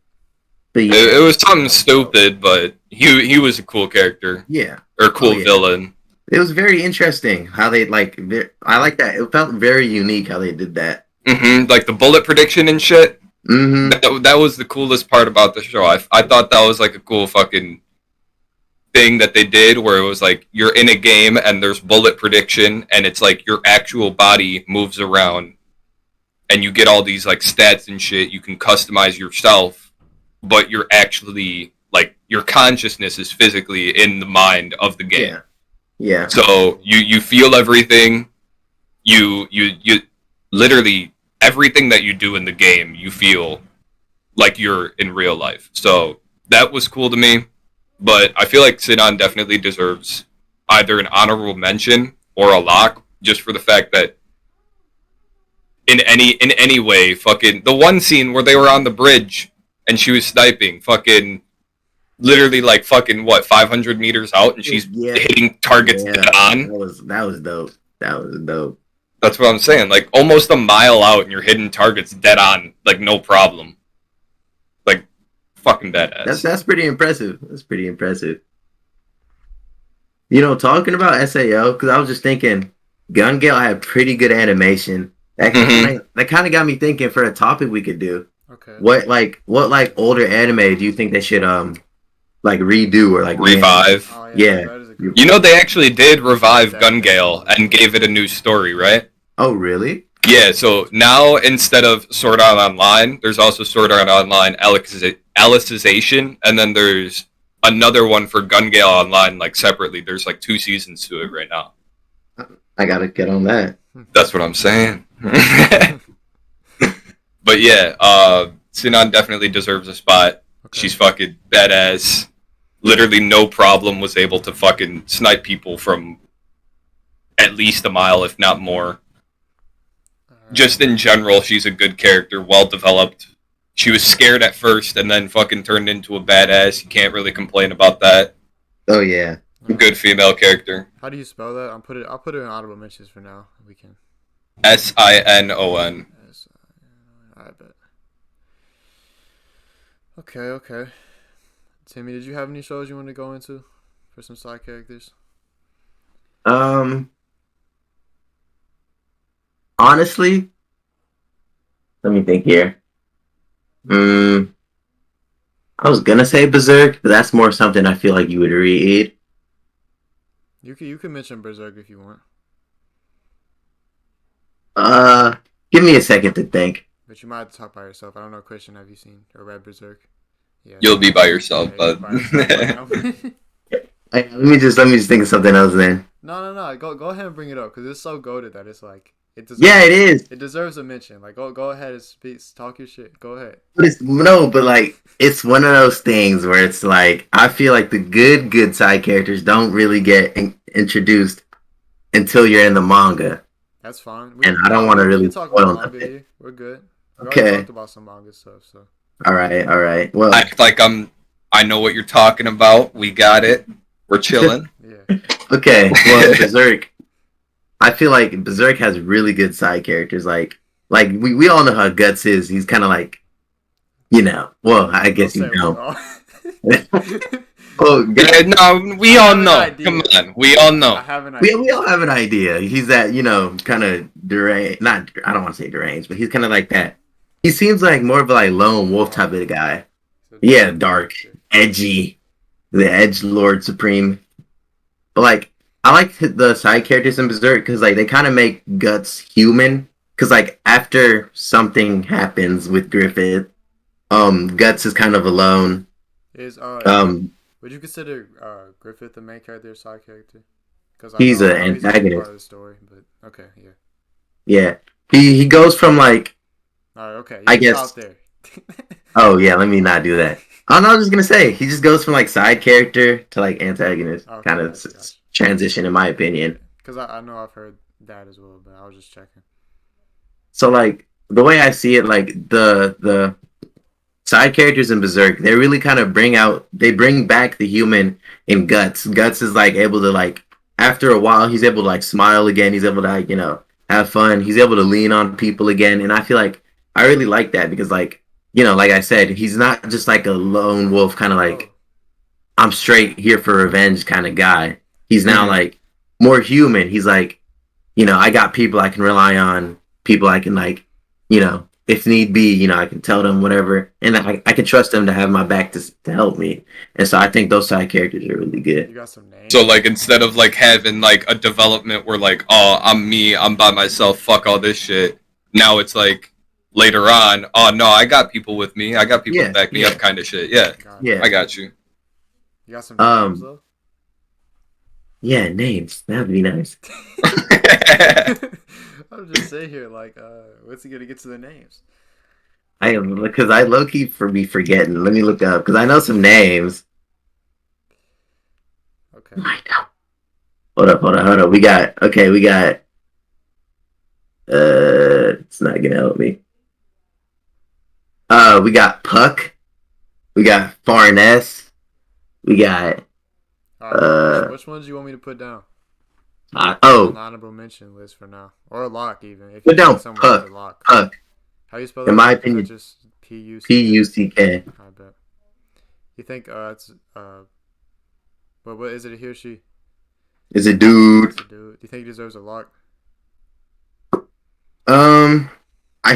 But yeah, it was something stupid, but he was a cool character. Yeah. Or cool villain. It was very interesting how they, I like that. It felt very unique how they did that. Like the bullet prediction and shit. That was the coolest part about the show. I thought that was like a cool fucking thing that they did where it was like you're in a game and there's bullet prediction and it's like your actual body moves around and you get all these like stats and shit. You can customize yourself, but you're actually like your consciousness is physically in the mind of the game. Yeah. So you feel everything. You literally everything that you do in the game, you feel like you're in real life. So that was cool to me. But I feel like Sinan definitely deserves either an honorable mention or a lock, just for the fact that in any way, fucking the one scene where they were on the bridge and she was sniping, fucking literally like fucking what 500 meters out, and she's hitting targets dead on. That was dope. That was dope. That's what I'm saying. Like almost a mile out, and you're hitting targets dead on, like no problem. Like fucking badass. That's pretty impressive. That's pretty impressive. Talking about SAO, because I was just thinking, Gun Gale had pretty good animation. That kind of got me thinking for a topic we could do. Okay. What older anime do you think they should redo or like revive? Oh, yeah. They actually did revive Gun Gale and gave it a new story, right? Oh, really? Yeah, so now instead of Sword Art Online, there's also Sword Art Online Alicization, and then there's another one for Gun Gale Online, like separately. There's like 2 seasons to it right now. I gotta get on that. That's what I'm saying. But yeah, Sinan definitely deserves a spot. Okay. She's fucking badass. Literally no problem was able to fucking snipe people from at least a mile, if not more. Just in general, she's a good character, well developed. She was scared at first and then fucking turned into a badass. You can't really complain about that. Oh yeah. Good female character. How do you spell that? I'll put it in honorable mentions for now. We can. Sinon. I bet. Okay. Timmy, did you have any shows you want to go into for some side characters? Honestly, let me think here. I was gonna say Berserk, but that's more something I feel like you would read. You can mention Berserk if you want. Give me a second to think. But you might have to talk by yourself. I don't know, Christian, have you seen or read Berserk? Yeah. You'll be by yourself, but let me just think of something else then. No. Go ahead and bring it up because it's so goated that it's like it deserves. Yeah, it is. It deserves a mention. Like go ahead and speak, talk your shit. Go ahead. But it's one of those things where it's like I feel like the good side characters don't really get introduced until you're in the manga. That's fine. And I don't want to really talk about manga here. We're good. We already talked about some manga stuff, so. All right. Well, act like I know what you're talking about. We got it. We're chilling. Yeah. Okay. Well, Berserk. I feel like Berserk has really good side characters. Like we all know how Guts is. He's kind of like, Well, I guess you know. Oh, yeah, no, we all know. Come on, we all know. We all have an idea. He's that kind of deranged. Not, I don't want to say deranged, but he's kind of like that. He seems like more of a lone wolf type of guy. Yeah, dark, edgy, the edge lord supreme. But I like the side characters in Berserk because they kind of make Guts human. Because after something happens with Griffith, Guts is kind of alone. Would you consider Griffith the main character or side character? Because he's an antagonist. Part of the story, but okay, yeah. Yeah, he goes from All right, okay. I guess. Out there. Oh yeah, let me not do that. Oh no, I was just gonna say he just goes from side character to antagonist, okay, kind of transition in my opinion. Because I know I've heard that as well, but I was just checking. So the way I see it, the side characters in Berserk, they really kind of bring back the human in Guts. Guts is able to after a while he's able to smile again. He's able to have fun. He's able to lean on people again, and I feel I really like that because like I said, he's not just a lone wolf kind of I'm straight here for revenge kind of guy. He's now more human. He's I got people I can rely on, people I can if need be, I can tell them whatever, and I can trust them to have my back to help me. And so I think those side characters are really good. You got some names? So instead of having a development where oh, I'm me, I'm by myself, fuck all this shit. Now it's later on, oh no, I got people with me, I got people to back me up, kind of shit. Yeah, I got you. You got some names though? Yeah, names. That'd be nice. I'm just sitting here what's he gonna get to the names? I am because I low key be forgetting. Let me look up because I know some names. Okay. I know. Hold up. We got. It's not gonna help me. We got Puck. We got Farness. We got. Which ones do you want me to put down? An honorable mention list for now, or a lock even. If put down Puck. Puck. How you spell that? In my opinion, just Puck. I bet. You think it's what is it? A he or she? Is it dude? It's a dude. Do you think he deserves a lock?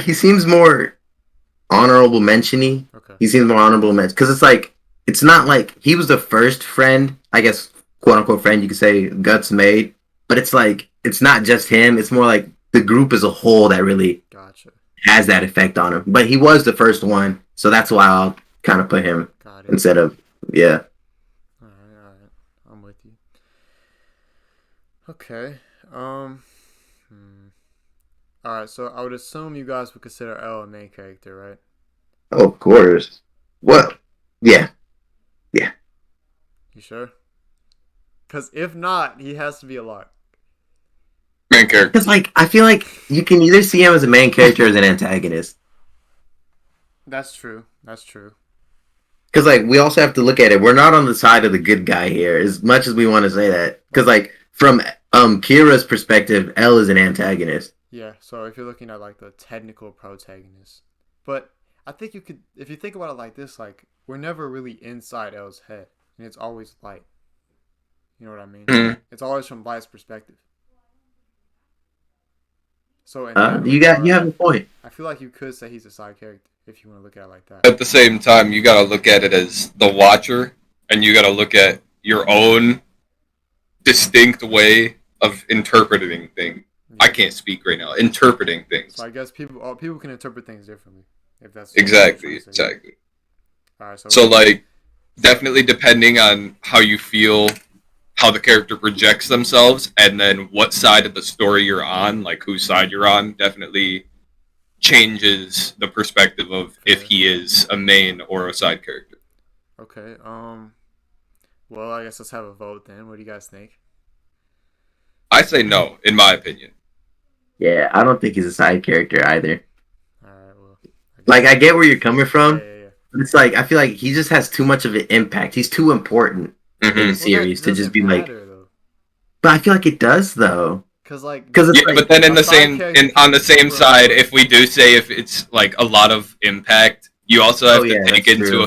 He seems more honorable mention-y. Okay. He seems more honorable mention because it's not he was the first friend, I guess, quote unquote friend you could say Guts made, but it's not just him. It's more the group as a whole that really has that effect on him. But he was the first one, so that's why I'll kind of put him instead of Okay. All right. So I would assume you guys would consider L a main character, right? Oh, of course. Well, yeah, yeah. You sure? Because if not, he has to be a lot. Main character. Because like I feel like you can either see him as a main character or as an antagonist. That's true. That's true. Because like we also have to look at it. We're not on the side of the good guy here, as much as we want to say that. Because like from Kira's perspective, L is an antagonist. Yeah. So if you're looking at like the technical protagonist, but I think you could, if you think about it like this, like we're never really inside L's head, and it's always light. You know what I mean? Mhm. It's always from Light's perspective. So in You have a point. I feel like you could say he's a side character if you want to look at it like that. At the same time, you gotta look at it as the watcher, and you gotta look at your own distinct way of interpreting things. Yeah. I can't speak right now. Interpreting things. So I guess people can interpret things differently. If that's Exactly. All right. So like, definitely depending on how you feel, how the character projects themselves, and then what side of the story you're on, like whose side you're on, definitely changes the perspective of if he is a main or a side character. Okay. Well, I guess let's have a vote then. What do you guys think? I say no, in my opinion. Yeah, I don't think he's a side character either. All right. Well. Like I get where you're coming from, Yeah. but it's like I feel like he just has too much of an impact. He's too important in the series to just be like. Though. But I feel like it does though. Because like. Yeah, but then on the same side, if we do say if it's like a lot of impact, you also have to take into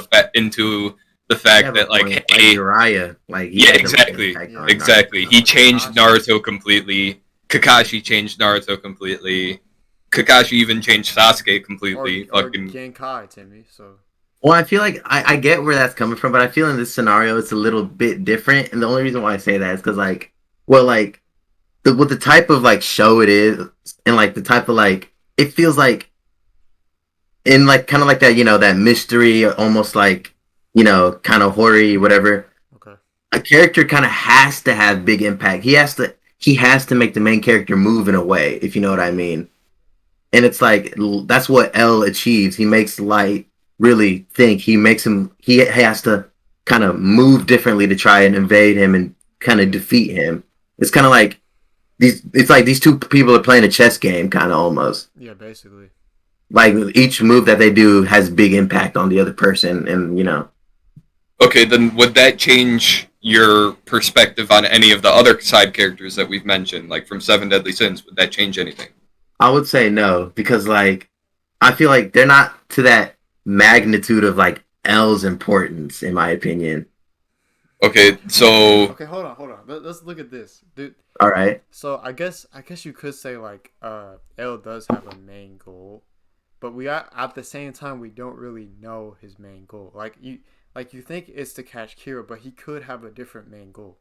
the fact that like hey, Jiraiya, like exactly. He changed Naruto completely. Kakashi changed Naruto completely. Kakashi even changed Sasuke completely. Or Genkai, Timmy. So. Well, I feel like I get where that's coming from, but I feel in this scenario it's a little bit different, and the only reason why I say that is because like, well, like. With the type of like show it is, and like the type of like it feels like, in like kind of like that that mystery, almost like kind of horror whatever. Okay. A character kind of has to have big impact. He has to make the main character move in a way, if you know what I mean. And it's like that's what L achieves. He makes Light really think. He has to kind of move differently to try and invade him and kind of defeat him. It's kind of like. It's like these two people are playing a chess game, kind of almost. Yeah, basically. Like each move that they do has big impact on the other person, and. Okay, then would that change your perspective on any of the other side characters that we've mentioned, like from Seven Deadly Sins? Would that change anything? I would say no, because like I feel like they're not to that magnitude of like L's importance, in my opinion. Okay, so. Okay, hold on. Let's look at this, dude. All right. So I guess you could say like L does have a main goal, but we at the same time we don't really know his main goal. Like you think it's to catch Kira, but he could have a different main goal.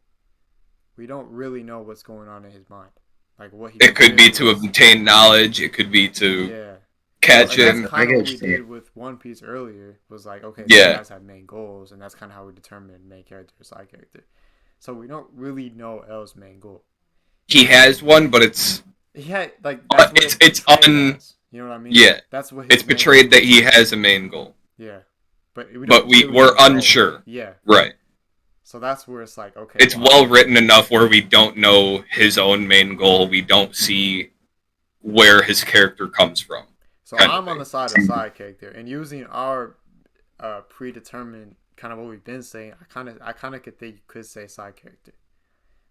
We don't really know what's going on in his mind, like what he. It could be to obtain knowledge. It could be to catch him. That's kind of what we did with One Piece earlier. Was like these guys have main goals, and that's kind of how we determine main character or side character. So we don't really know L's main goal. He has one, but it's. He had like. It's you know what I mean? Yeah. That's what. It's betrayed that he has a main goal. Yeah, but we're unsure. Yeah. Right. So that's where it's like okay. It's well written enough where we don't know his own main goal. We don't see where his character comes from. So I'm on the side of side character, and using our predetermined kind of what we've been saying, I kind of could think you could say side character.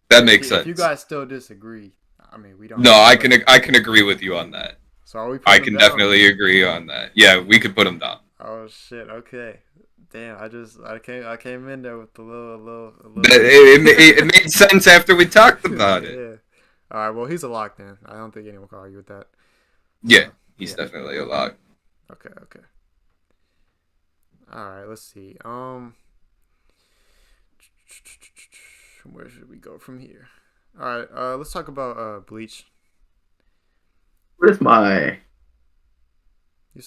That makes sense. If you guys still disagree, I mean we don't. No, I can agree with you on that. So are we? I can definitely agree on that. Yeah, we could put him down. Oh shit! Okay, damn. I came in there with a little. It made sense after we talked about it. Yeah. All right. Well, he's a lock then. I don't think anyone can argue with that. Yeah, he's definitely a lock. Okay. All right. Let's see. Where should we go from here? All right. Let's talk about Bleach. Where's my?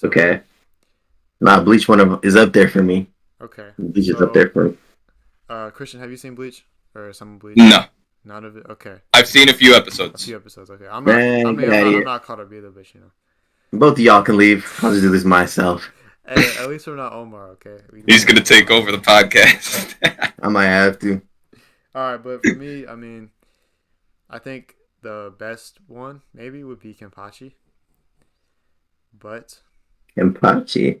Okay. Nah, Bleach is up there for me. Okay. Bleach is up there for me. Christian, have you seen Bleach or some Bleach? No. None of it. Okay. I've seen a few A episodes. few episodes. Okay. Man, I'm not caught up either, but you know. both of y'all can leave. I'll just do this myself. Hey, at least we're not Omar. Okay. He's gonna take over the podcast. I might have to. All right, but for me, I mean, I think the best one maybe would be Kenpachi. But Kenpachi.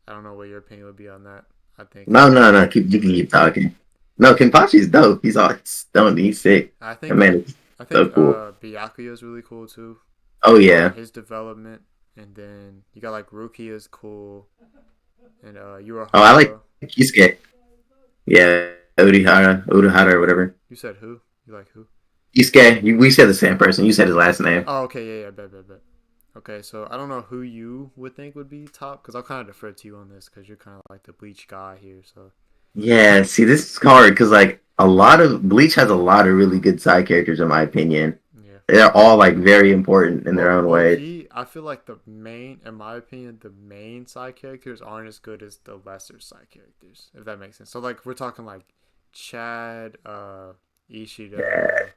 I don't know what your opinion would be on that. I think No. You can keep talking. No, Kenpachi's dope. He's all stoned. He's sick. I think That man is so cool. Byakuya is really cool too. Oh yeah. His development, and then you got like Rukia is cool, and Urahara. Oh, I like Kisuke. Yeah, Urahara or whatever. You said who? You like who? Kisuke. We said the same person. You said his last name. Oh, okay, yeah, bet. Okay, so I don't know who you would think would be top, because I'll kind of defer to you on this, because you're kind of like the Bleach guy here, so. Yeah, see, this is hard, because, like, a lot of... Bleach has a lot of really good side characters, in my opinion. Yeah. They're all, like, very important in their own way. I feel like in my opinion, the main side characters aren't as good as the lesser side characters, if that makes sense. So, like, we're talking, like, Chad, Ishida... Yeah.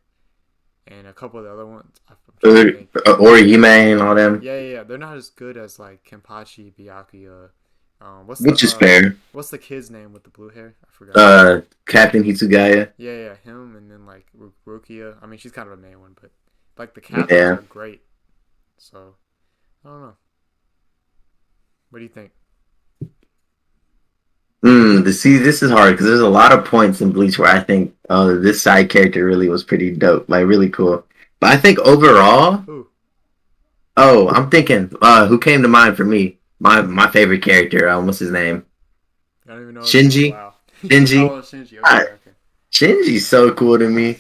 And a couple of the other ones. Orihime and all them. Yeah. They're not as good as like Kenpachi, Byakuya. Which is fair. What's the kid's name with the blue hair? I forgot. Captain Hitsugaya. Yeah, him, and then like Rukia. I mean, she's kind of a main one, but like the captains are great. So I don't know. What do you think? See, this is hard because there's a lot of points in Bleach where I think, oh, this side character really was pretty dope, like really cool. But I think overall, I'm thinking, who came to mind for me? My favorite character, what's his name? I don't even know. Shinji. Wow. Shinji. Oh, Shinji. Okay. Shinji's so cool to me.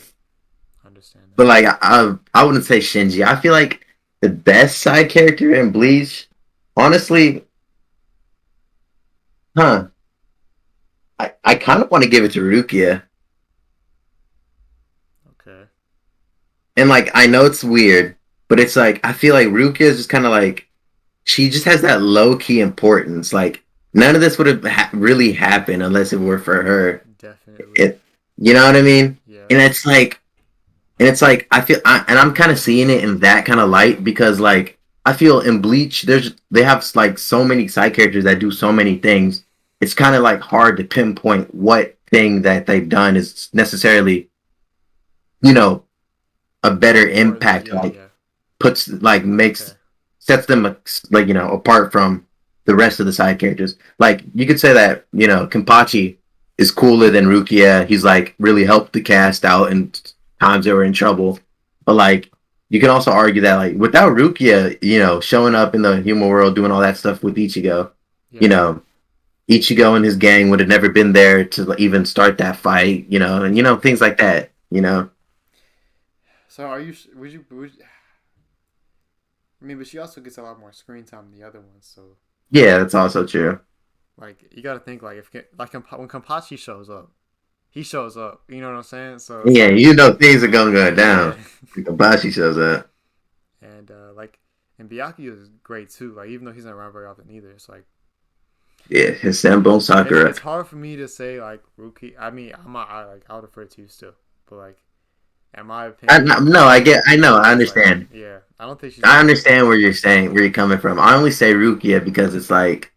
I understand that. But like, I wouldn't say Shinji. I feel like the best side character in Bleach, honestly, I kind of want to give it to Rukia. Okay. And like, I know it's weird, but it's like, I feel like Rukia is just kind of like, she just has that low key importance. Like, none of this would have really happened unless it were for her. Definitely. You know what I mean? Yeah. And it's like, I feel, and I'm kind of seeing it in that kind of light because like, I feel in Bleach, they have like so many side characters that do so many things. It's kind of like hard to pinpoint what thing that they've done is necessarily, a better impact. Sets them like, apart from the rest of the side characters. Like you could say that, Kenpachi is cooler than Rukia. He's like really helped the cast out in times they were in trouble. But like you can also argue that like without Rukia, showing up in the human world doing all that stuff with Ichigo, Ichigo and his gang would have never been there to even start that fight, and things like that, So would you I mean, but she also gets a lot more screen time than the other ones, so. Yeah, that's also true. Like you got to think like when Kenpachi shows up, he shows up. You know what I'm saying? So. Yeah, things are gonna go down. When Kenpachi shows up. And and Byakuya is great too. Like even though he's not around very often either, it's like. Yeah, his Sanbone Sakura. It's hard for me to say like Ruki. I mean, I'll defer to you still, but like, in my opinion. I understand. Like, yeah, I don't think she's. I understand where you're coming from. I only say Rukia because it's like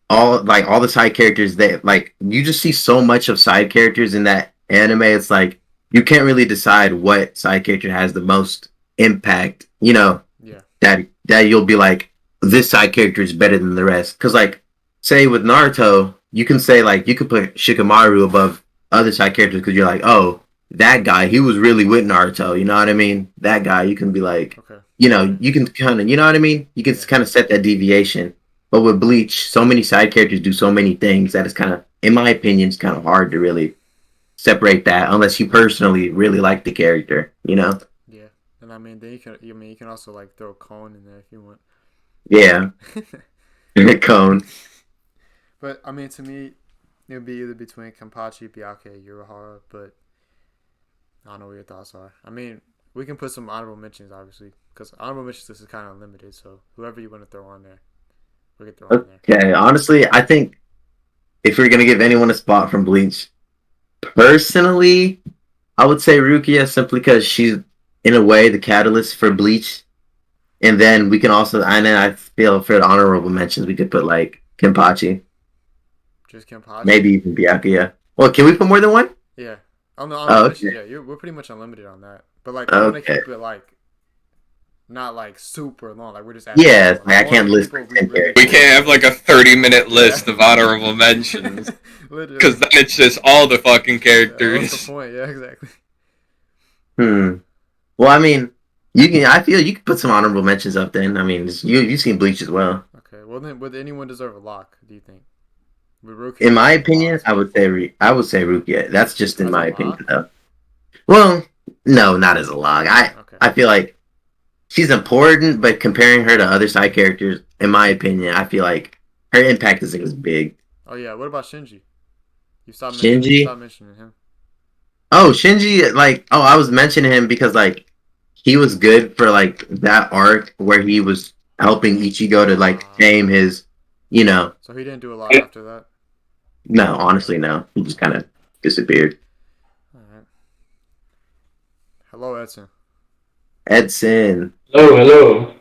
all the side characters that like you just see so much of side characters in that anime. It's like you can't really decide what side character has the most impact. Yeah. That you'll be like, this side character is better than the rest. Because like, say with Naruto, you can say like you could put Shikamaru above other side characters because you're like, oh, that guy, he was really with Naruto. You know what I mean? That guy, you can be like, okay. You can kind of, you know what I mean? You can kind of set that deviation. But with Bleach, so many side characters do so many things that it's kind of, in my opinion, it's kind of hard to really separate that unless you personally really like the character. Yeah, and I mean, then you can also like throw Cone in there if you want. Yeah. Cone. But I mean, to me, it would be either between Kenpachi, Byakuya, and Urahara, but I don't know what your thoughts are. I mean, we can put some honorable mentions, obviously, because honorable mentions is kind of unlimited, so whoever you want to throw on there, we can throw on there. Okay, honestly, I think if we're going to give anyone a spot from Bleach, personally, I would say Rukia simply because she's in a way the catalyst for Bleach, and then we can also I feel for the honorable mentions we could put like Kenpachi, Just Kenpachi? maybe even Byakuya. Well, can we put more than one? Yeah. On the Okay. yeah, we're pretty much unlimited on that. But like, I want to Okay. keep it like not like super long. Like we're just asking Yeah, people. like, I can't list people 10 characters. We can't have like a 30-minute list of honorable mentions. Literally. Because then it's just all the fucking Yeah, characters. what's the point? Yeah, exactly. Well, I mean, you can. I feel you could put some honorable mentions up. Then I mean, you've seen Bleach as well. Okay. Well then, would anyone deserve a lock? Do you think? In my opinion, I would say Rukia. That's just in my opinion, though. Well, no, not as a log. I feel like she's important, but comparing her to other side characters, in my opinion, I feel like her impact isn't as big. Oh yeah. What about Shinji? You stopped mentioning him. Oh, Shinji, I was mentioning him because he was good for that arc where he was helping Ichigo to tame his, So he didn't do a lot after that. No, honestly, no. He just kind of disappeared. All right. Hello, Edson. Edson. Hello.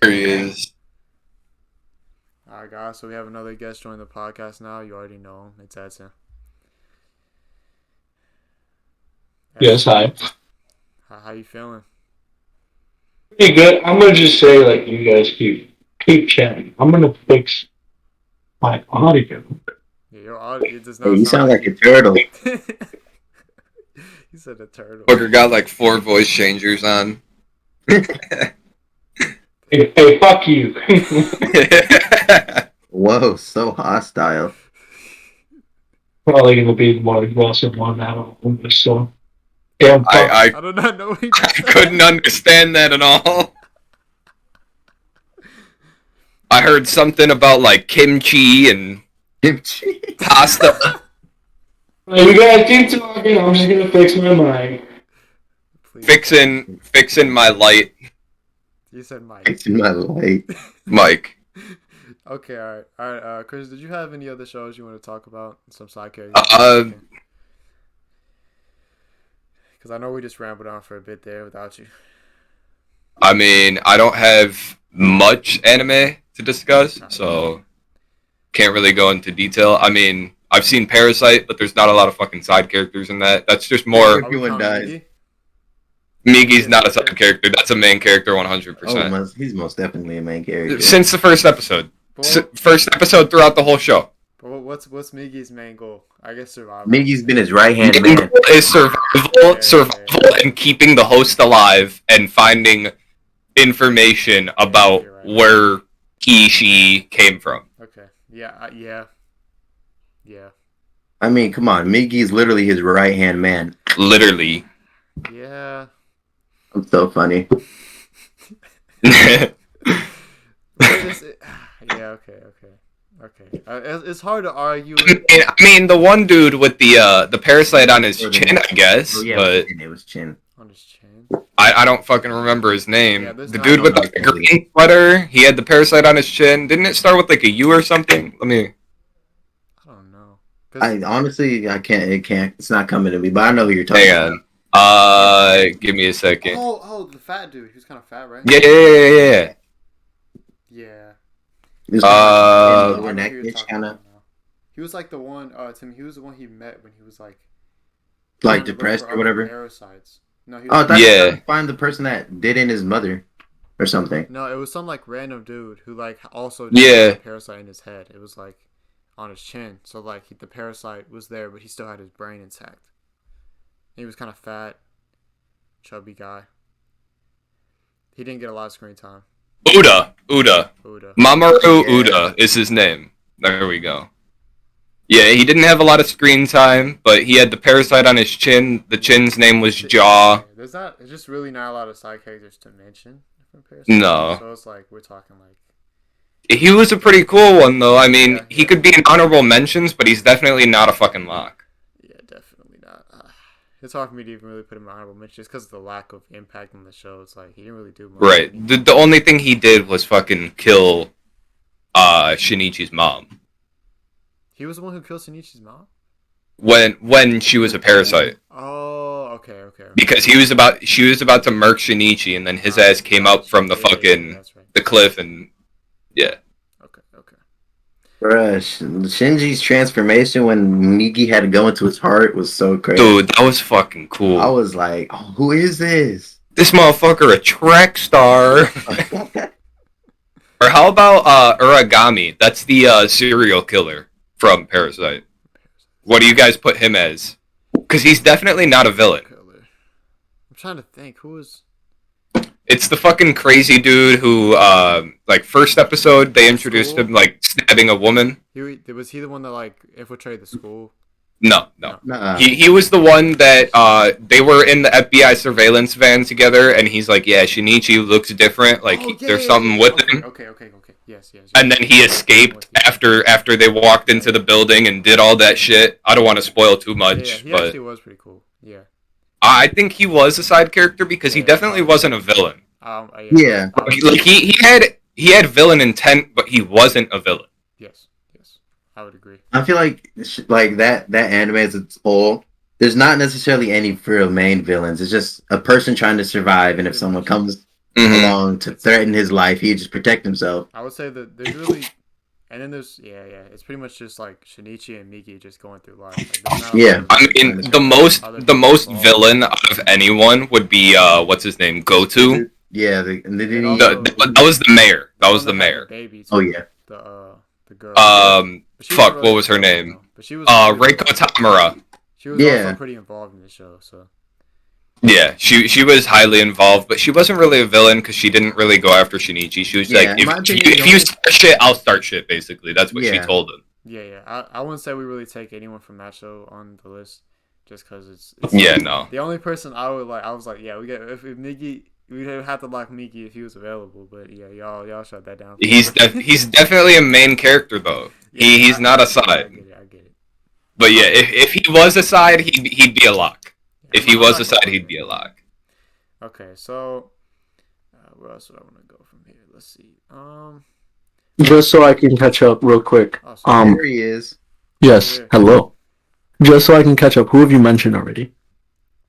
Here he is. All right, guys. So we have another guest joining the podcast now. You already know him. It's Edson. Yes, hi. How you feeling? Pretty good. I'm gonna just say, you guys keep chatting. I'm gonna fix my audio. Yeah, your audio does not. Hey, you sound like a turtle. He said a turtle. Booker got 4 voice changers on. Hey, fuck you. Whoa, so hostile. Probably gonna be more aggressive one now. So, damn. I do not know. I couldn't understand that at all. I heard something about kimchi and Kimchi. pasta. You guys keep talking. I'm just gonna fix my mic. Please. Fixing my light. You said Mike. Fixing my light. Mike. Okay, all right. Chris, did you have any other shows you want to talk about? Some side characters? Because I know we just rambled on for a bit there without you. I mean, I don't have much anime to discuss, so can't really go into detail. I mean, I've seen Parasite, but there's not a lot of fucking side characters in that. That's just more... Everyone dies. Migi's not a side character. That's a main character 100%. Oh, he's most definitely a main character. Since the first episode. First episode throughout the whole show. But what's Migi's main goal? I guess survival. Migi's been his right-hand man. Is survival, and keeping the host alive and finding information about where she came from. Okay. Yeah. I mean, come on. Migi's literally his right-hand man. Literally. Yeah. I'm so funny. Yeah, okay. It's hard to argue. I mean, the one dude with the parasite on his chin, I guess, but it was chin. On his chin? I don't fucking remember his name. Yeah, the dude with the green sweater, he had the parasite on his chin. Didn't it start with a U or something? I don't know. I can't. It's not coming to me, but I know who you're talking about. Give me a second. Oh, the fat dude. He was kind of fat, right? Yeah. Lower neck-ish, kind of. He was the one. Tim. He was the one he met when he was depressed or whatever. Parasites. No, he was, to find the person that did in his mother, or something. No, it was some random dude who also had a parasite in his head. It was on his chin, so the parasite was there, but he still had his brain intact. He was kind of fat, chubby guy. He didn't get a lot of screen time. Uda. Mamoru Uda is his name. There we go. Yeah, he didn't have a lot of screen time, but he had the parasite on his chin. The chin's name was Jaw. There's just really not a lot of side characters to mention from Parasite. No. So it's we're talking He was a pretty cool one, though. I mean, he could be in honorable mentions, but he's definitely not a fucking lock. Yeah, definitely not. It's hard for me to even really put him in honorable mentions just because of the lack of impact on the show. It's he didn't really do much. Right. The only thing he did was fucking kill Shinichi's mom. He was the one who killed Shinichi's mom? When she was a parasite. Oh, okay. Because she was about to murk Shinichi, and then his ass came up from the fucking that's right. the cliff, and yeah. Okay. Bruh, Shinji's transformation when Migi had to go into his heart was so crazy. Dude, that was fucking cool. I was like, oh, who is this? This motherfucker a track star. Or how about Uragami? That's the serial killer from Parasite. What do you guys put him as? Because he's definitely not a villain. I'm trying to think who is. It's the fucking crazy dude who, like, first episode they introduced him like stabbing a woman. Was he the one that like infiltrated the school? No. Nuh-uh. He was the one that they were in the FBI surveillance van together, and he's like, yeah, Shinichi looks different. Like there's something with him. Okay. Yes. And then he escaped after they walked into the building and did all that shit. I don't want to spoil too much, he but actually was pretty cool. Yeah. I think he was a side character because he definitely wasn't a villain. Yeah. Like he had villain intent, but he wasn't a villain. Yes, I would agree. I feel like that anime as a whole, there's not necessarily any real main villains. It's just a person trying to survive, and if someone comes along to threaten his life, he just protect himself. I would say that there's really, and then there's it's pretty much just like Shinichi and Miki just going through life. Like, Yeah. I mean, the most villain out of anyone would be what's his name, Goto. Yeah, that was the mayor. That was the mayor. Oh yeah. The girl. Fuck, what was her name? But she was Reiko Tamura. She was also pretty involved in the show, so. Yeah, she was highly involved, but she wasn't really a villain because she didn't really go after Shinichi. She was like, if you start shit, I'll start shit, basically. That's what she told him. Yeah. I wouldn't say we really take anyone from that show on the list, just because it's no. The only person I would like, I was like, yeah, we get if Miki, we'd have to lock Miki if he was available, but yeah, y'all shut that down. He's definitely a main character though. He's not a side. I get it. But yeah, if he was a side, he'd be a lock. If he was a side, he'd be a lock. Okay, so where else would I want to go from here? Let's see. Just so I can catch up real quick. There he is. Yes. Hello. Just so I can catch up. Who have you mentioned already?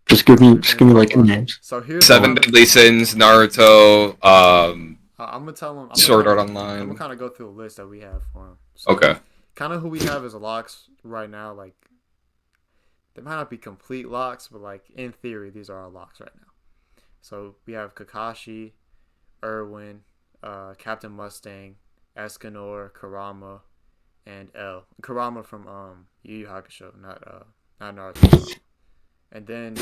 Just give me like names. So here's Seven Deadly Sins, Naruto. I'm gonna tell him. Sword Art Online. I'm gonna kind of go through the list that we have for him. So, okay. Kind of who we have as locks right now. Like, they might not be complete locks, but like in theory, these are our locks right now. So we have Kakashi, Erwin, Captain Mustang, Escanor, Kurama, and L. Kurama from Yu Yu Hakusho, not Naruto. And then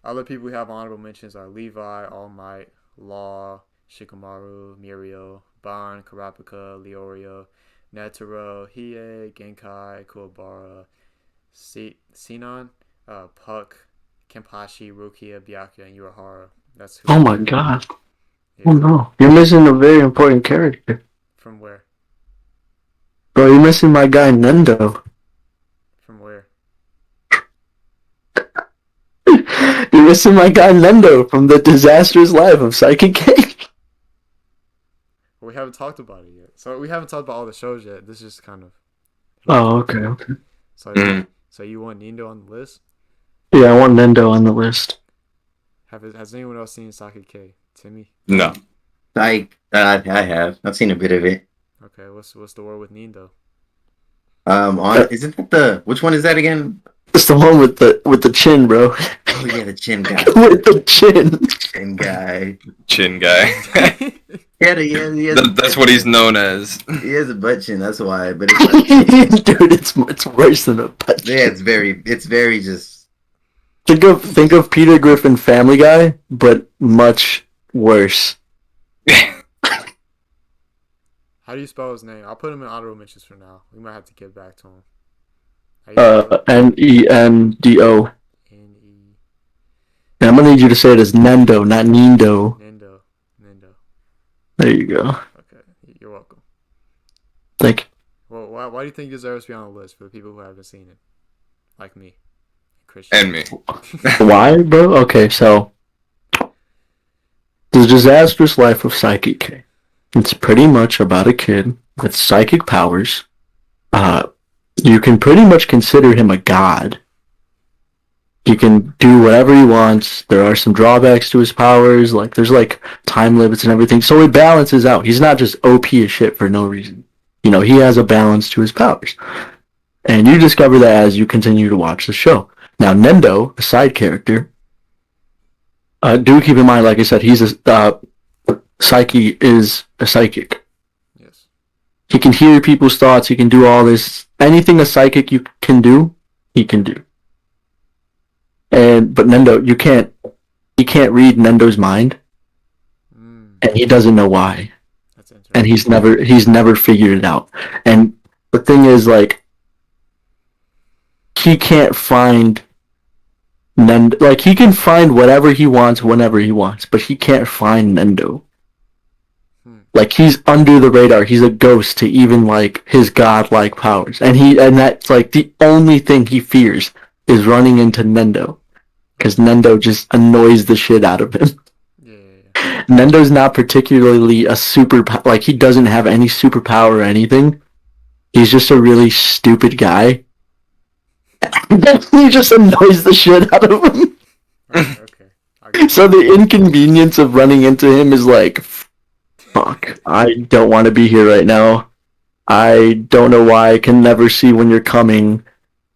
other people we have honorable mentions are Levi, All Might, Law, Shikamaru, Mirio, Ban, Kurapika, Leorio, Netero, Hiei, Genkai, Kuwabara, Sinon, Puck, Kenpachi, Rukia, Byakuya, and Urahara. That's who. Oh my god. Yeah. Oh no. You're missing a very important character. From where? Bro, you're missing my guy Nendo. From where? You're missing my guy Nendo from the Disastrous Life of Psychic King. Well, we haven't talked about it yet. So we haven't talked about all the shows yet. This is just kind of. Oh, okay. So you want Nindo on the list? Yeah, I want Nendo on the list. Has anyone else seen Saki K? Timmy? No. I have. I've seen a bit of it. Okay, what's the word with Nindo? Isn't that which one is that again? It's the one with the chin, bro. Oh yeah, the chin guy. With the chin. Chin guy. Chin guy. Yeah, that's what he's known as. He has a butt chin, that's why. But it's like, dude, it's worse than a butt chin. Yeah, it's very just. Think of Peter Griffin Family Guy, but much worse. How do you spell his name? I'll put him in honorable mentions for now. We might have to get back to him. Nendo. N-E. Yeah, I'm gonna need you to say it as Nendo, not Nindo. Nendo. There you go. Okay, you're welcome. Thank you. Well, why do you think he deserves to be on the list for the people who haven't seen it? Like me. Christian. And me. Why, bro? Okay, so The Disastrous Life of Psychic K. It's pretty much about a kid with psychic powers. You can pretty much consider him a god. He can do whatever he wants. There are some drawbacks to his powers. Like there's like time limits and everything. So it balances out. He's not just OP as shit for no reason. You know, he has a balance to his powers. And you discover that as you continue to watch the show. Now, Nendo, a side character, do keep in mind, like I said, he's a Psyche is a psychic. Yes. He can hear people's thoughts. He can do all this. Anything a psychic you can do, he can do. But Nendo, you can't read Nendo's mind, and he doesn't know why. That's interesting. And he's never figured it out. And the thing is, like, he can't find Nendo. Like, he can find whatever he wants whenever he wants, but he can't find Nendo. Like, he's under the radar. He's a ghost to even, like, his godlike powers. And that's, like, the only thing he fears is running into Nendo. Because Nendo just annoys the shit out of him. Yeah. Nendo's not particularly a super... Like, he doesn't have any superpower or anything. He's just a really stupid guy. He just annoys the shit out of him. Okay. So the inconvenience of running into him is like... Fuck, I don't want to be here right now. I don't know why. I can never see when you're coming.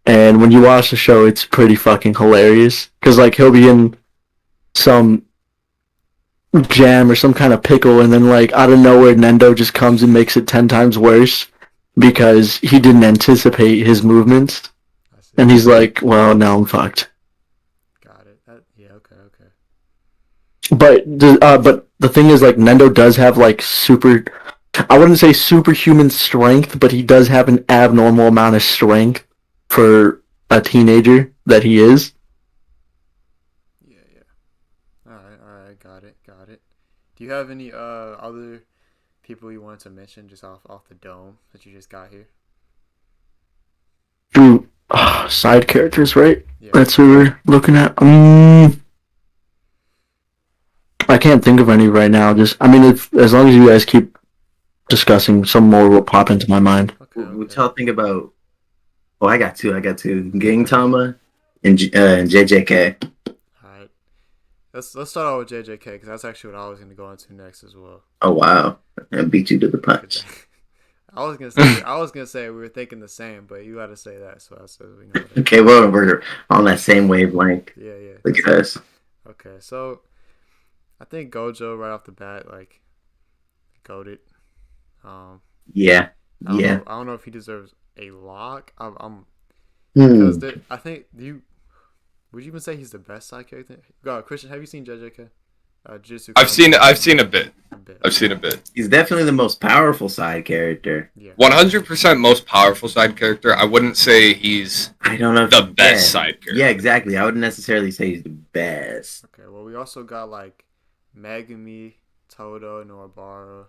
And when you watch the show, it's pretty fucking hilarious. Because, like, he'll be in some jam or some kind of pickle, and then, like, out of nowhere, Nendo just comes and makes it 10 times worse because he didn't anticipate his movements. And he's like, well, now I'm fucked. Got it. Okay. But the thing is, like, Nendo does have, like, super... I wouldn't say superhuman strength, but he does have an abnormal amount of strength for a teenager that he is. Yeah. Alright, got it. Do you have any other people you wanted to mention just off the dome that you just got here? Through side characters, right? Yeah. That's what we're looking at. I can't think of any right now. As long as you guys keep discussing, some more will pop into my mind. Okay. What y'all think about? Oh, I got two. Gintama and JJK. Alright. Let's start out with JJK because that's actually what I was going to go into next as well. Oh wow! I beat you to the punch. I was gonna say we were thinking the same, but you got to say that, so I said we know that. Okay, well we're on that same wavelength. Yeah. Look at us. Okay, so I think Gojo right off the bat, like, goated. Yeah. I don't know if he deserves a lock. Because I think would you even say he's the best side character? Christian, have you seen JJK? I've seen a bit. I've seen a bit. He's definitely the most powerful side character. Yeah. 100% most powerful side character. I wouldn't say he's I don't know if the best side character. Yeah, exactly. I wouldn't necessarily say he's the best. Okay, well, we also got, like, Megumi, Todo, and Norabara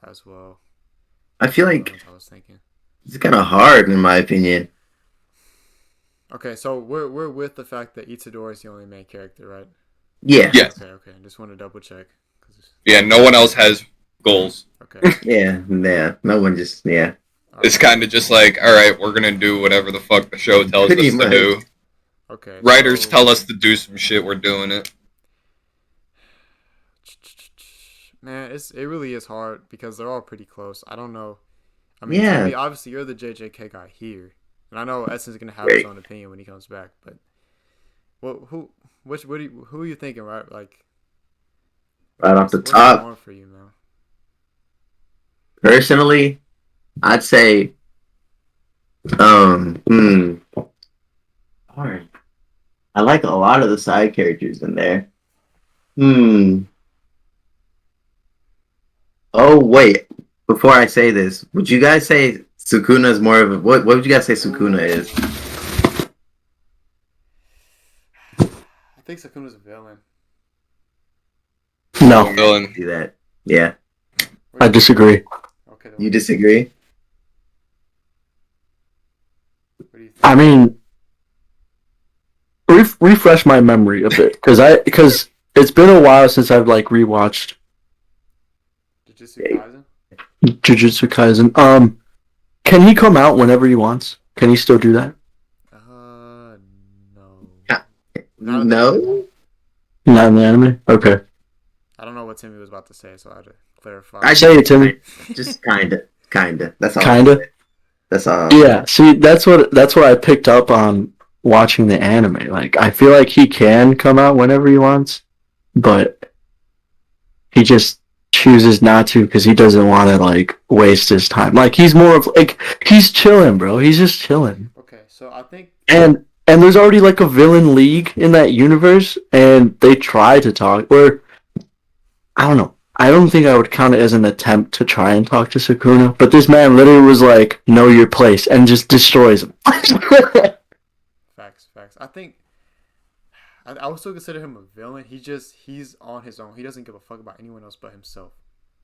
as well. I feel like I was thinking. it's kind of hard in my opinion. Okay, so we're with the fact that Itadori is the only main character, right? Yeah. Yes. Okay. Just want to double check. Yeah, no one else has goals. Okay. Yeah. No one just It's kind of just like, all right, we're gonna do whatever the fuck the show tells Pretty us much. to do. Okay. Writers tell us to do some shit, we're doing it. Man, it really is hard because they're all pretty close. I don't know. I mean, Yeah. Timmy, obviously you're the JJK guy here, and I know Essence is gonna have his own opinion when he comes back. But who are you thinking? Right, like right off the what's top. going on for you, man? Personally, I'd say, hard. I like a lot of the side characters in there. Oh wait, before I say this, would you guys say Sukuna is more of a what would you guys say Sukuna is? I think Sukuna's a villain. No, Villain. Do that. Yeah. I disagree. Okay. You disagree? What do you think? I mean, refresh my memory a bit, because it's been a while since I've like rewatched Jujutsu Kaisen? Jujutsu Kaisen. Can he come out whenever he wants? Can he still do that? No. No. Not in the anime? Okay. I don't know what Timmy was about to say, so I had to clarify. I Say it, Timmy. Just kinda. That's all. Kinda? That's all. Yeah, see, that's what I picked up on watching the anime. Like, I feel like he can come out whenever he wants, but he just chooses not to because he doesn't want to, like, waste his time. Like, he's more of, like, he's chilling, bro. He's just chilling. Okay, so I think... And there's already, like, a villain league in that universe, and they try to talk, or, I don't know. I don't think I would count it as an attempt to try and talk to Sukuna, but this man literally was like, know your place, and just destroys him. Facts. I think... I would still consider him a villain. He's on his own. He doesn't give a fuck about anyone else but himself.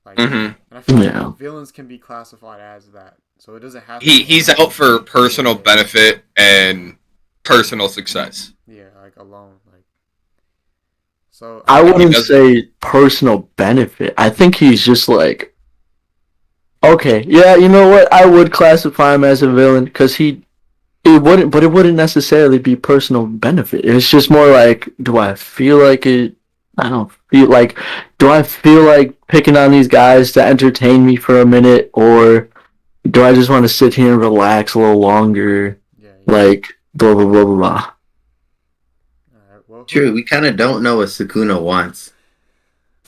Like, and I feel like villains can be classified as that. So it doesn't have to He's out for personal benefit and personal success. Yeah, like alone. Like, so I wouldn't say personal benefit. I think he's just like, okay, yeah, you know what? I would classify him as a villain because it wouldn't necessarily be personal benefit. It's just more like, do I feel like it? I don't feel like, do I feel like picking on these guys to entertain me for a minute, or do I just want to sit here and relax a little longer? Yeah. Like, blah, blah, blah, blah, blah. Well, True, we kind of don't know what Sukuna wants.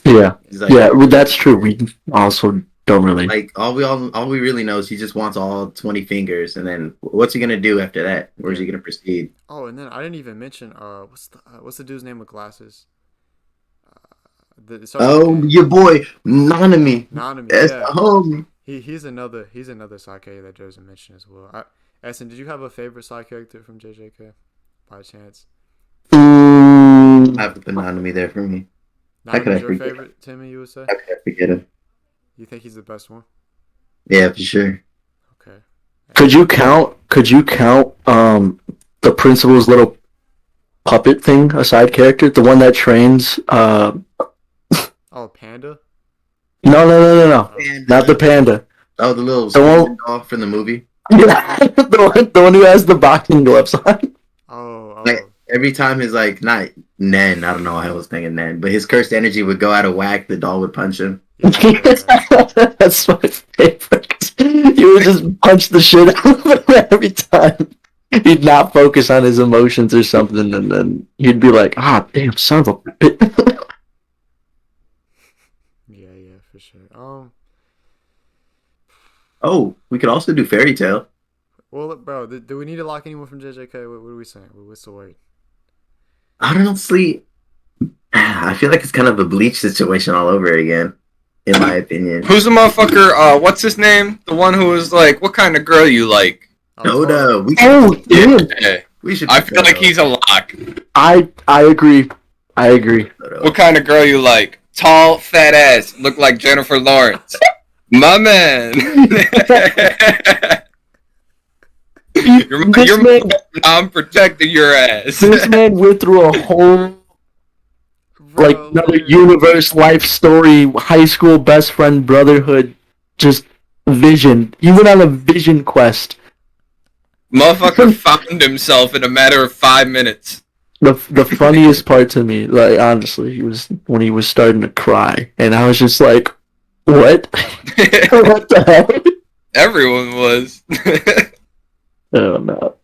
Yeah. Like, Yeah, well, that's true. We also don't really. Like, all we really know is he just wants all 20 fingers, and then what's he gonna do after that? Where's he gonna proceed? Oh, and then I didn't even mention what's the dude's name with glasses? Your boy Nanami. That's the homie. He's another side character that doesn't mention as well. Essen, did you have a favorite side character from JJK by chance? I have to put Nanami there for me. Nanami's your favorite, Timmy, you would say? How could I forget him? You think he's the best one? Yeah, for sure. Okay. Could you count the principal's little puppet thing, a side character, the one that trains Oh, Panda? No. Panda. Not the panda. Oh, the little doll from the movie. Yeah, the one who has the boxing gloves on. Oh. Like, every time his not Nen, I don't know why I was thinking Nen, but his cursed energy would go out of whack, the doll would punch him. Yeah. That's my favorite. He would just punch the shit out of him every time. He'd not focus on his emotions or something, and then he'd be like, damn, son of a bitch. Yeah, for sure. Oh, we could also do Fairy Tail. Well, bro, do we need to lock anyone from JJK? What are we saying? What's the word? Honestly, I feel like it's kind of a Bleach situation all over again, in my opinion. Who's the motherfucker? What's his name? The one who was like, "What kind of girl you like?" Noda. We should. I feel like he's a lock. I agree. What kind of girl you like? Tall, fat ass, look like Jennifer Lawrence. My man. I'm protecting your ass. This man went through a whole another universe, life story, high school best friend brotherhood, just vision. He went on a vision quest. Motherfucker found himself in a matter of 5 minutes. The funniest part to me, like honestly, was when he was starting to cry, and I was just like, "What? What the hell?" Everyone was. Oh no!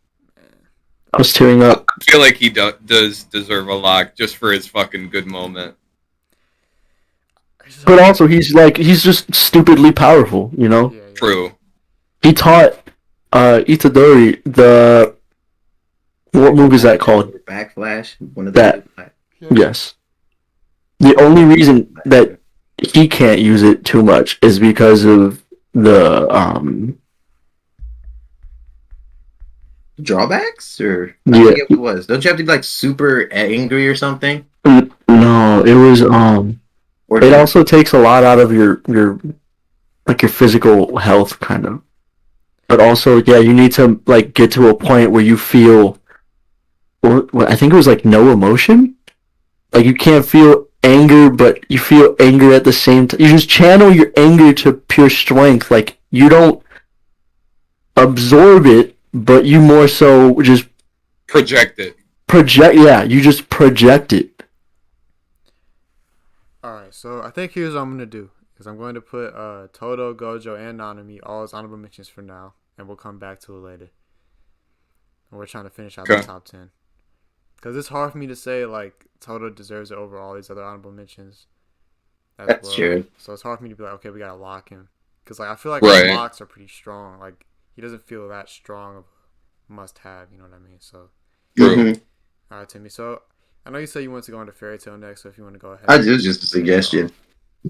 I was tearing up. I feel like he does deserve a lock just for his fucking good moment. But also, he's just stupidly powerful, you know. Yeah. True. He taught Itadori what move is that called? Backflash. One of that. Yeah. Yes. The only reason that he can't use it too much is because of the drawbacks, or I yeah. forget what it was. Don't you have to be like super angry or something? No, it was Or it also takes a lot out of your physical health, kind of. But also, yeah, you need to like get to a point where you feel. I think it was like no emotion. Like you can't feel anger, but you feel anger at the same time. You just channel your anger to pure strength. Like you don't absorb it, but you more so just project it. project. Yeah, you just project it. Alright, so I think here's what I'm gonna do. Because I'm going to put Todo, Gojo, and Nanami all as honorable mentions for now. And we'll come back to it later. And we're trying to finish out the top 10. Because it's hard for me to say, like, Todo deserves it over all these other honorable mentions. That's true. So it's hard for me to be like, okay, we gotta lock him. Because, like, I feel like the locks are pretty strong. Like, he doesn't feel that strong of a must-have, you know what I mean? So, alright, Timmy. So, I know you said you want to go into Fairy Tail next, so if you want to go ahead. I just a suggestion.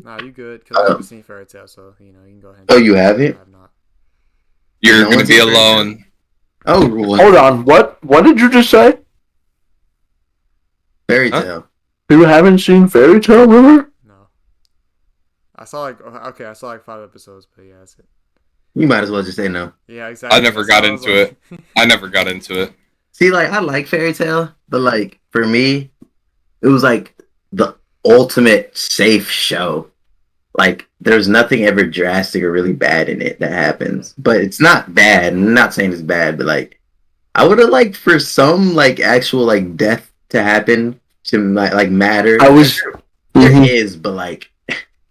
Nah, you good. Because I haven't seen Fairy Tail, so, you know, you can go ahead. Oh, you haven't? I have not. You're going to be alone. Oh, hold on. What did you just say? Fairy Tail. You haven't seen Fairy Tail, River? No. I saw like 5 episodes, but yeah, that's it. You might as well just say no. Yeah, exactly. I never got into it. I never got into it. See, like, I like Fairy Tail, but, like, for me, it was, like, the ultimate safe show. Like, there's nothing ever drastic or really bad in it that happens. But it's not bad. I'm not saying it's bad, but, like, I would have liked for some, like, actual, like, death to happen to, like matter. There is, but, like,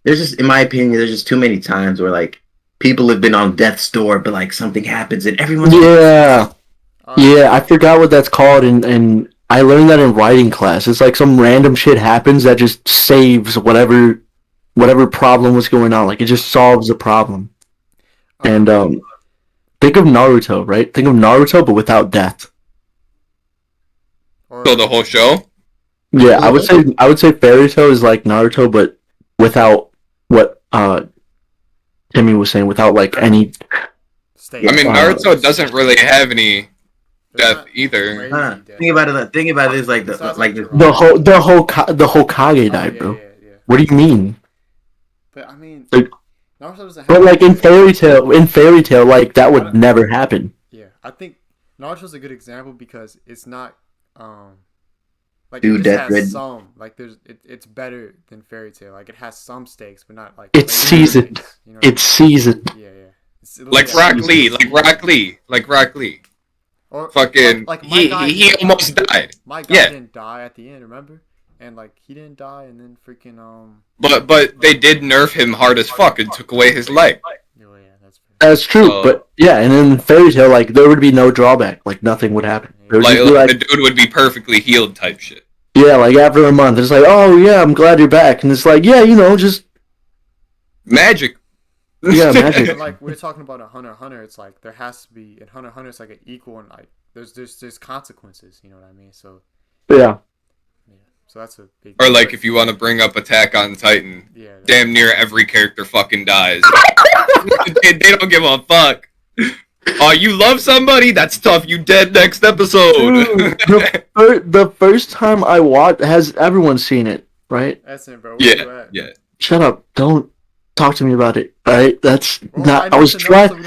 there's just, in my opinion, there's just too many times where, like, people have been on death's door, but, like, something happens and everyone's... Yeah. Yeah, I forgot what that's called, and I learned that in writing class. It's like some random shit happens that just saves whatever problem was going on. Like, it just solves the problem. And think of Naruto, right? Think of Naruto, but without death. So the whole show? Yeah, I would say Fairy Tail is like Naruto, but without what Timmy was saying, without like any. I mean, Naruto doesn't really have any death either. Think about it is like the Hokage died, bro. Yeah. What do you mean? But I mean, Naruto doesn't have. But like in Fairy Tail, like that would never happen. Yeah, I think Naruto's a good example because it's not like Dude, it just has some like it's better than Fairy Tail. Like it has some stakes, but not like it's seasoned. You know it's seasoned. Yeah. Like Rock Lee. Or fucking like he almost died. My guy didn't die at the end, remember? And like he didn't die, and then freaking But they did nerf him hard as fuck and took away his leg. Oh yeah, that's true. But yeah, and in Fairy Tail, like there would be no drawback. Like nothing would happen. Like the dude would be perfectly healed type shit. Yeah, like after a month, it's like, oh yeah, I'm glad you're back, and it's like, yeah, you know, just magic. Yeah, magic. Like we're talking about a Hunter x Hunter, it's like there has to be in Hunter x Hunter, it's like an equal and like there's consequences. You know what I mean? So yeah. So that's a big. Or like if you want to bring up Attack on Titan, damn near every character fucking dies. they don't give a fuck. Oh, you love somebody? That's tough. You dead next episode. Dude, the first time I watched, has everyone seen it? Right? That's it, bro. Yeah. Shut up! Don't talk to me about it. All right? That's not. I was trying.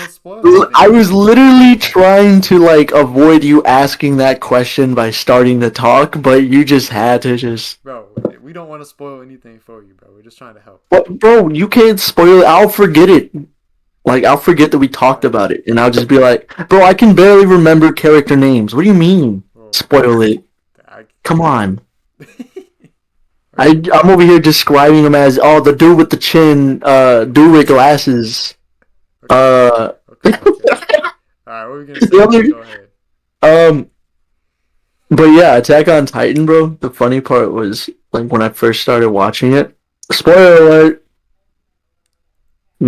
I was literally trying to like avoid you asking that question by starting the talk, but you just had to just. Bro, we don't want to spoil anything for you, bro. We're just trying to help. But bro, you can't spoil it. I'll forget it. Like, I'll forget that we talked about it, and I'll just be like, bro, I can barely remember character names. What do you mean? Spoil it. Come on. I'm over here describing him as, the dude with the chin, dude with glasses. Okay. Alright, what were we gonna say? Go ahead. But yeah, Attack on Titan, bro, the funny part was, like, when I first started watching it, spoiler alert,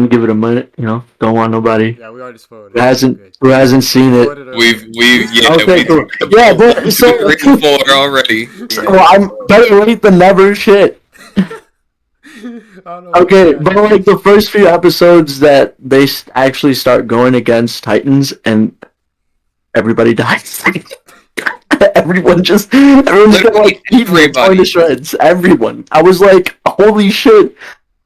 give it a minute, you know. Don't want nobody. Yeah, we already spoiled it. Who hasn't seen it? Cool. Yeah, but so 3 and 4 already. Well, I'm better late than never. Shit. Okay, but like the first few episodes that they actually start going against Titans and everybody dies. Everyone's gonna like torn to shreds. Everyone. I was like, holy shit.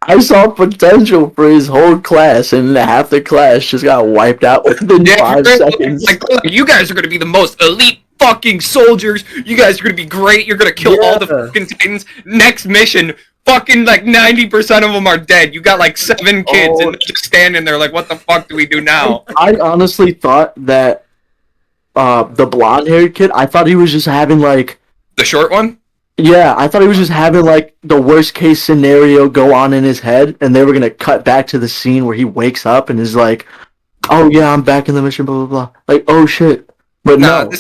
I saw potential for his whole class, and half the class just got wiped out within 5 seconds. Like, you guys are going to be the most elite fucking soldiers. You guys are going to be great. You're going to kill all the fucking Titans. Next mission, fucking like 90% of them are dead. You got like 7 kids, and they're just standing there like, what the fuck do we do now? I honestly thought that the blonde-haired kid, I thought he was just having like The short one? Yeah, I thought he was just having like the worst case scenario go on in his head, and they were gonna cut back to the scene where he wakes up and is like, "Oh yeah, I'm back in the mission." Blah blah blah. Like, oh shit. But Nah, no,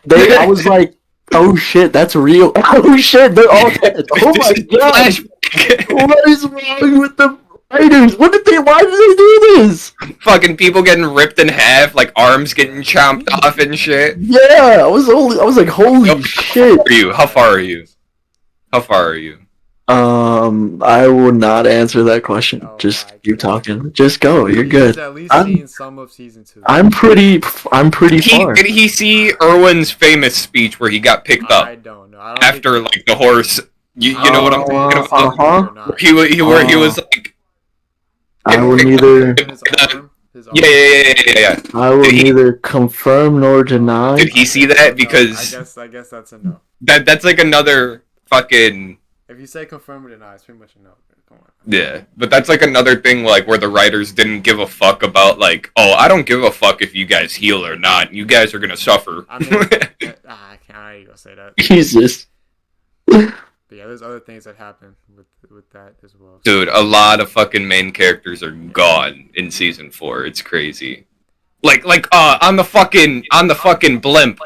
they. I was like, oh shit, that's real. Oh shit, they're all dead. Oh my god, what is wrong with the writers? Why did they do this? Fucking people getting ripped in half, like arms getting chomped off and shit. Yeah, I was like, holy shit. How far are you? How far are you? I will not answer that question. Oh Just my keep God. talking. Just go. You're good. He's at least I'm- seen some of season 2. I'm pretty far. Did he see Erwin's famous speech where he got picked I up don't know. I don't after think, like the horse? You know what I'm talking about? Uh-huh. He was like, I will neither. His arm. yeah. I will neither confirm nor deny. Did he see that? Because I guess that's a no. that's like another fucking If you say confirm or deny, it's pretty much a no. Come on. yeah. But that's like another thing like where the writers didn't give a fuck about like, oh, I don't give a fuck if you guys heal or not. You guys are gonna suffer. I mean, I can't even say that. Jesus. But yeah, there's other things that happen with that as well. Dude, a lot of fucking main characters are gone in season 4. It's crazy. Like on the fucking blimp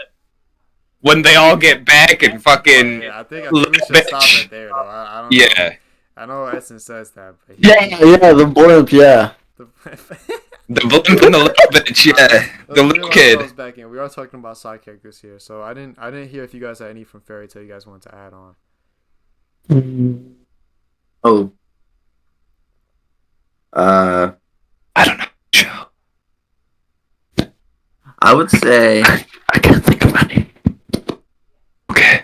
when they all get back and fucking Yeah, I think we should stop it there though. I don't know. yeah. I know Essence says that, but Yeah, the blimp, yeah. The blimp and the little bitch, yeah. The little kid. Back in. We are talking about side characters here, so I didn't hear if you guys had any from Fairy Tail you guys wanted to add on. Oh. I don't know. I would say I can't think of any. Okay.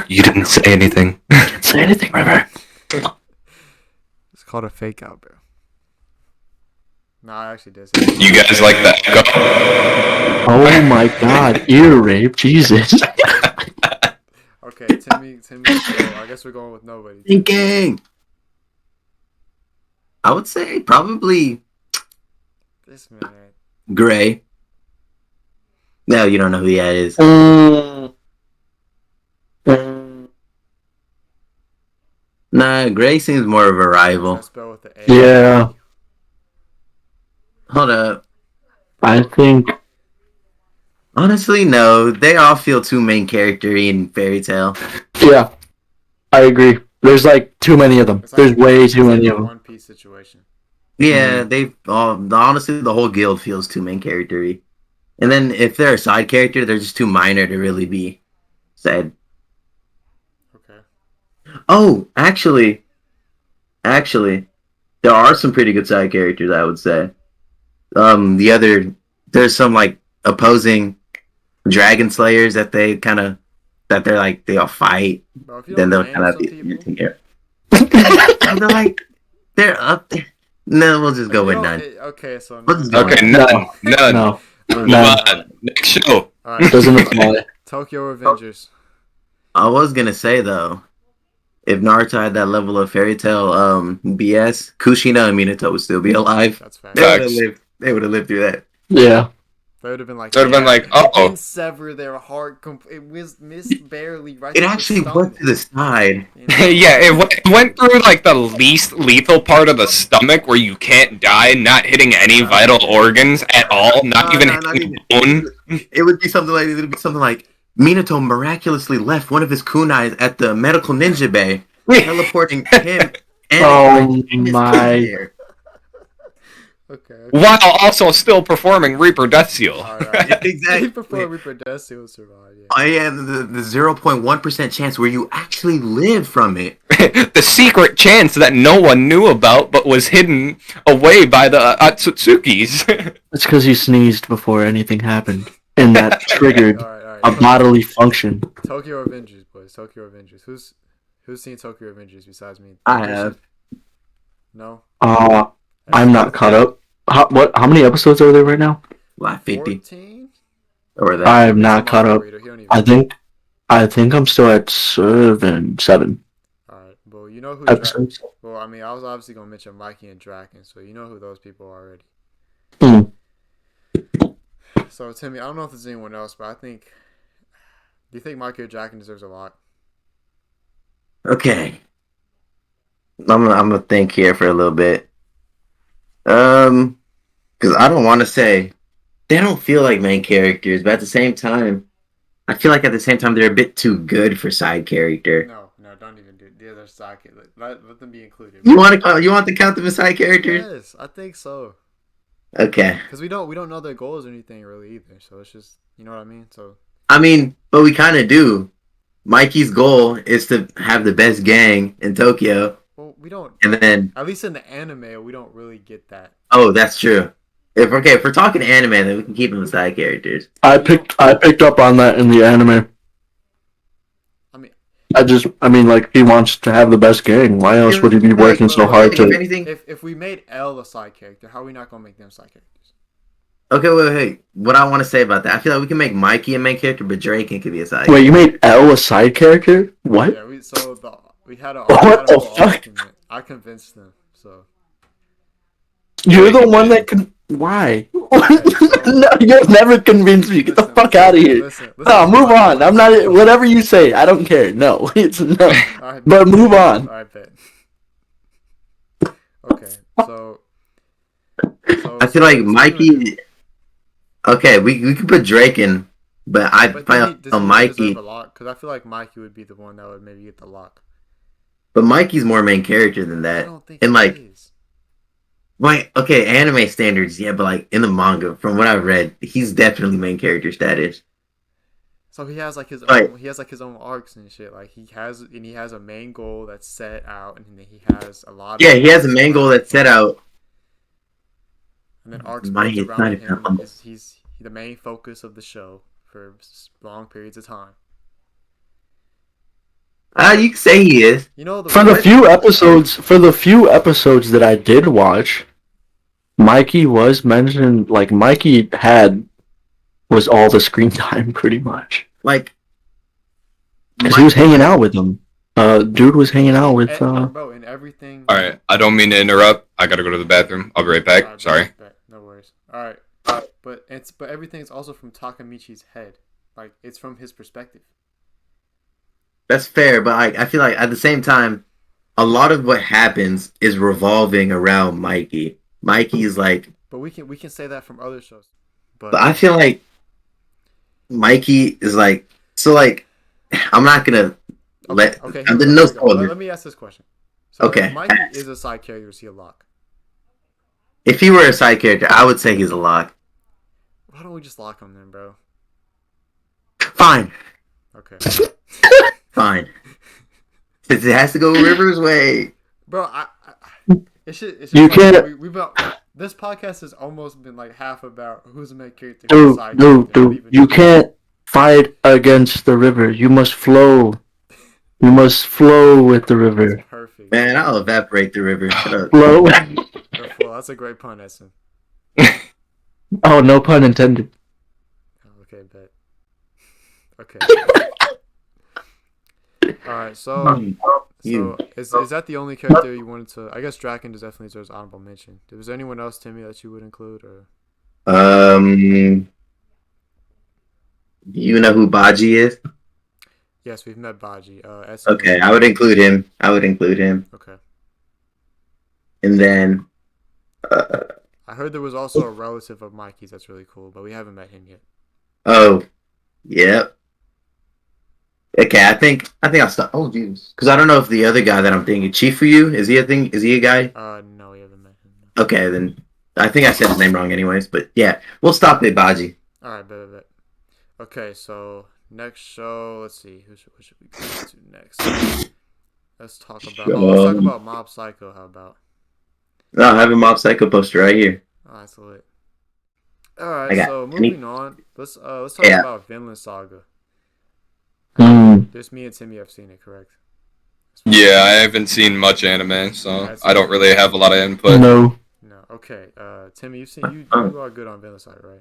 You didn't say anything. Say anything, River. It's called a fake out, bro. No, I actually did. Say You guys like that? Go. Oh my god, ear rape, Jesus. Okay, Timmy. So I guess we're going with nobody. thinking. I would say probably This man. Gray. No, you don't know who that is. Nah, Gray seems more of a rival. That's spelled with the A. Yeah, Hold up. I think. Honestly, no. They all feel too main character in Fairy Tail. Yeah, I agree. There's like too many of them. It's like- There's way it's too like many a of them. One Piece situation. Yeah, they honestly the whole guild feels too main character-y. And then if they're a side character, they're just too minor to really be said. Okay. Oh, actually, there are some pretty good side characters, I would say. There's some like opposing dragon slayers that they all fight. Bro, if you Then don't they'll name kind of some be people, they're like they're up there. No, we'll just go if with you none. don't- Okay, so We'll just none. go Okay, with none. No, Move no. on. Next show. All right. Doesn't apply. Tokyo Revengers. I was gonna say though, if Naruto had that level of fairy tale BS, Kushina and Minato would still be alive. That's fact. Facts. They would have lived through that. Yeah. They would have been like. They would've been like, it uh-oh. didn't sever their heart. It was missed barely right. It through the actually stomach, went to the side. you know? Yeah, it went through like the least lethal part of the stomach where you can't die, not hitting any vital organs at all, not even hitting bone. It would be something like Minato miraculously left one of his kunais at the medical ninja bay, teleporting him and Oh his my. kid there. Okay. While also still performing Reaper Death Seal. All right. Exactly. Before Reaper Death Seal survive. Yeah. I am the 0.1% chance where you actually live from it. The secret chance that no one knew about but was hidden away by the Atsutsukis. It's because you sneezed before anything happened, and that triggered All right. a bodily function. Tokyo Revengers, boys. Tokyo Revengers. Who's seen Tokyo Revengers besides me? I have. No. I'm not caught up. How many episodes are there right now? Like 50 14? or that. I'm not caught up. I think I'm still at seven Alright, well, you know who. episodes. Well, I mean, I was obviously gonna mention Mikey and Draken, so you know who those people are already. Hmm. So Timmy, I don't know if there's anyone else, but I think. Do you think Michael Jackson deserves a lock? Okay. I'm gonna think here for a little bit. Because I don't want to say they don't feel like main characters, but at the same time, I feel like at the same time they're a bit too good for side character. No, don't even do it. The other sidekick. Let them be included. You want to count them as side characters? Yes, I think so. Okay. Because we don't know their goals or anything really either. So it's just you know what I mean. So I mean, but we kind of do. Mikey's goal is to have the best gang in Tokyo, well, we don't. and then At least in the anime, we don't really get that. oh, that's true. If we're talking anime, then we can keep them as side characters. I picked up on that in the anime. I mean, like, he wants to have the best gang. Why else would he be working so hard to? If anything, if we made L a side character, how are we not gonna make them side characters? okay, wait. What I want to say about that, I feel like we can make Mikey a main character, but Draken could be a side. Wait, you made L a side character? What? Yeah, we had a What the whole fuck? argument. I convinced them. So You're the one that can. Why? No, you'll never convince me. Get the Listen, fuck out of here. No, move on. I'm not. Whatever you say, I don't care. No, it's no. Alright, But move on. I bet. Okay, so I feel like Mikey. Okay, we could put Draken, but I But find does he Mikey. deserve a lock? Because I feel like Mikey would be the one that would maybe get the lock. But Mikey's more main character than I that. don't think And he like, is. wait, okay, anime standards, yeah, but like in the manga, from what I've read, he's definitely main character status. So he has like his Right. own. He has like his own arcs and shit. Like he has a main goal that's set out, and then he has a lot. Yeah, of he has a arcs main goal around that's set out. and then arcs Mine built is not around even him. humble. He's the main focus of the show for long periods of time. You can say he is. You know the For the few episodes that I did watch, Mikey was mentioned. Like Mikey was all the screen time pretty much Like, because he was hanging out with them. Dude was hanging out with. bro, and everything. All right, I don't mean to interrupt. I gotta go to the bathroom. I'll be right back. Alright, Sorry. no worries. All right, but everything's also from Takamichi's head. Like it's from his perspective. that's fair, but I feel like at the same time, a lot of what happens is revolving around Mikey. Mikey's like, But we can say that from other shows. but I feel like Mikey is like, so like, I'm not gonna Okay. I'm here no we go. spoiler. Let me ask this question. So Okay. if Mikey is a side character, is he a lock? If he were a side character, I would say he's a lock. Why don't we just lock him then, bro? Fine, Okay. fine. Since it has to go River's way. Bro, it should You like, can't- we about this podcast has almost been like half about who's the main character, who's the Dude, side character. Not even- you can't fight against the river. You must flow. You must flow with the river. That's perfect. Man, I'll evaporate the river. Shut up. Flow. Well, that's a great pun, Essen. Oh, no pun intended. Okay, bet. Okay. Alright, so is that the only character you wanted to? I guess Draken definitely deserves honorable mention. Was there anyone else, Timmy, that you would include, or? You know who Baji is? Yes, we've met Baji. Okay, I would include him. Okay. And then, I heard there was also a relative of Mikey's that's really cool, but we haven't met him yet. oh, yep. Okay, I think I'll stop. Oh, jeez. Because I don't know if the other guy that I'm thinking, Chief for you, is he a thing? Is he a guy? No, we haven't met him. No. Okay, then I think I said his name wrong, anyways. But yeah, we'll stop at Baji. All right, bet. Okay, so next show, let's see, what should we go to next? Let's talk about Mob Psycho. How about? No, I have a Mob Psycho poster right here. Oh, that's lit. All right, so moving on, let's talk about Vinland Saga. Just me and Timmy have seen it, correct? Yeah, I haven't seen much anime, so I don't really have a lot of input. No. Okay. Timmy, you are good on Vinland Saga, right?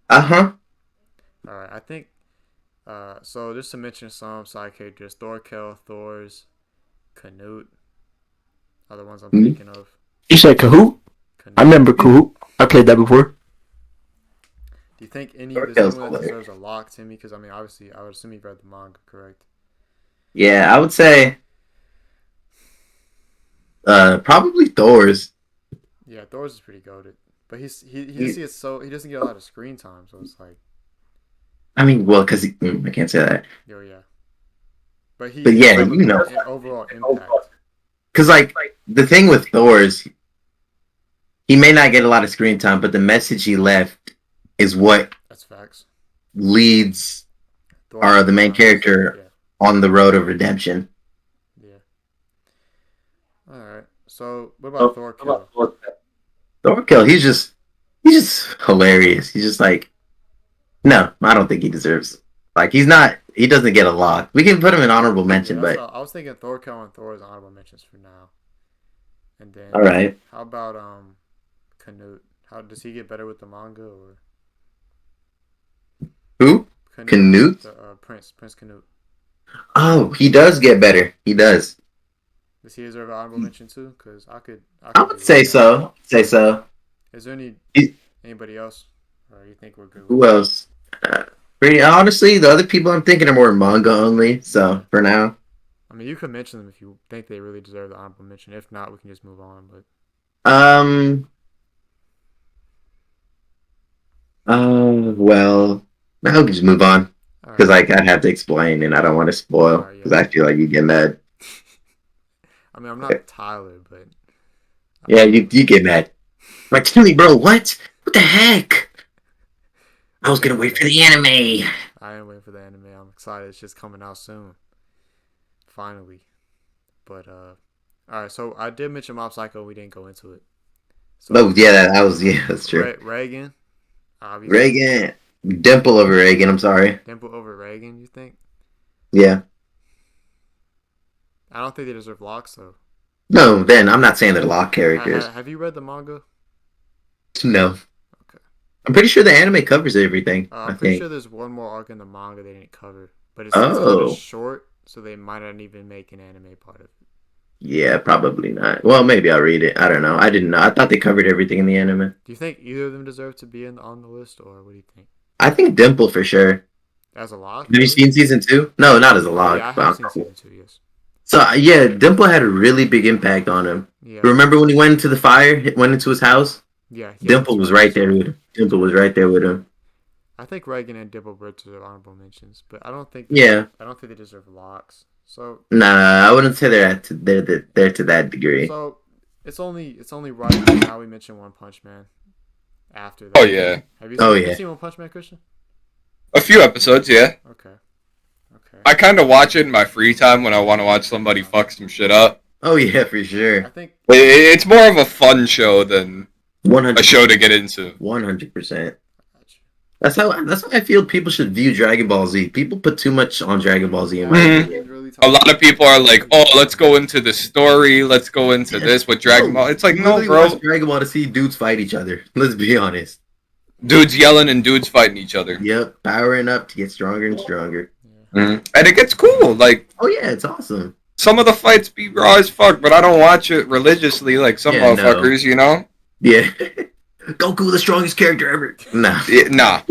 Uh-huh. All right. I think. So just to mention some side characters: Thorkel, Thors, Canute are the ones I'm thinking of. You said Kahoot? Canute. I remember Kahoot. I played that before. Do you think there's Thorkel's anyone that hilarious. deserves a lock, Timmy? Because I mean, obviously, I would assume you've read the manga, correct? Yeah, I would say probably Thor's. Yeah, Thor's is pretty goated, but he doesn't get a lot of screen time, so it's like, I mean, well, because I can't say that. yeah. But he But does yeah, have you know, an overall impact. because like the thing with Thor's, he may not get a lot of screen time, but the message he left is what That's facts. leads Thor the main character Yeah. on the road of redemption. Yeah. All right. So what about Thorkill? Thorkel, he's just hilarious. He's just like, no, I don't think he deserves. Like, he doesn't get a lock. We can put him in honorable mention, Yeah, but I was thinking Thorkill and Thor as honorable mentions for now. And then all right. how about Canute? How does he get better with the manga or Who? Canute? Prince Canute. Oh, he does get better. He does. Does he deserve an honorable mention too? Because I I would say so. Say so. Is there anybody else, or you think we're good? Who else? Pretty honestly, the other people I'm thinking are more manga only. So for now, I mean, you could mention them if you think they really deserve the honorable mention. If not, we can just move on. But well, I hope we just move on all because right. like I'd have to explain, and I don't want to spoil Alright, yeah. because I feel like you get mad. I mean, I'm not Tyler, but Yeah, you get mad. Like, Timmy, bro, what? What the heck? I was gonna wait for the anime. I am waiting for the anime. I'm excited. It's just coming out soon. Finally. But all right. So I did mention Mob Psycho. We didn't go into it. So Oh yeah, that's true. Reagan. Obviously. Reagan, Dimple over Reagan. I'm sorry. Dimple over Reagan. You think? Yeah. I don't think they deserve locks though. No, then I'm not saying they're lock characters. Have you read the manga? No. Okay. I'm pretty sure the anime covers everything. I'm I pretty think. sure there's one more arc in the manga they didn't cover, but it's kind of short, so they might not even make an anime part of it. Yeah, probably not. Well, maybe I'll read it. I don't know. I didn't know. I thought they covered everything in the anime. Do you think either of them deserve to be on the list, or what do you think? I think Dimple for sure. As a lock? Have you seen season 2? No, not as a lock. Yeah, I have seen season 2, yes. So yeah, Dimple had a really big impact on him. Yeah. Remember when he went into the fire, went into his house? Yeah. Dimple was right there with him. Dimple was right there with him. I think Reagan and Dimple both deserve honorable mentions, but I don't think. Yeah. I don't think they deserve locks. So. Nah, I wouldn't say they're to that degree. So it's only right now we mention One Punch Man. After that. Oh yeah. Have you seen One Punch Man, Christian? A few episodes, yeah. Okay. I kind of watch it in my free time when I want to watch somebody fuck some shit up. Oh yeah, for sure. I think it's more of a fun show than 100%. a show to get into. 100%. That's how I feel people should view Dragon Ball Z. People put too much on Dragon Ball Z in my opinion. A lot of people are like, "Oh, let's go into the story. Let's go into this with Dragon Ball." It's like, no, bro. Watch Dragon Ball to see dudes fight each other. Let's be honest. Dudes yelling and dudes fighting each other. Yep, powering up to get stronger and stronger. And it gets cool. Like, oh yeah, it's awesome. Some of the fights be raw as fuck, but I don't watch it religiously like some motherfuckers, you know? Yeah. Goku, the strongest character ever. Nah. Nah.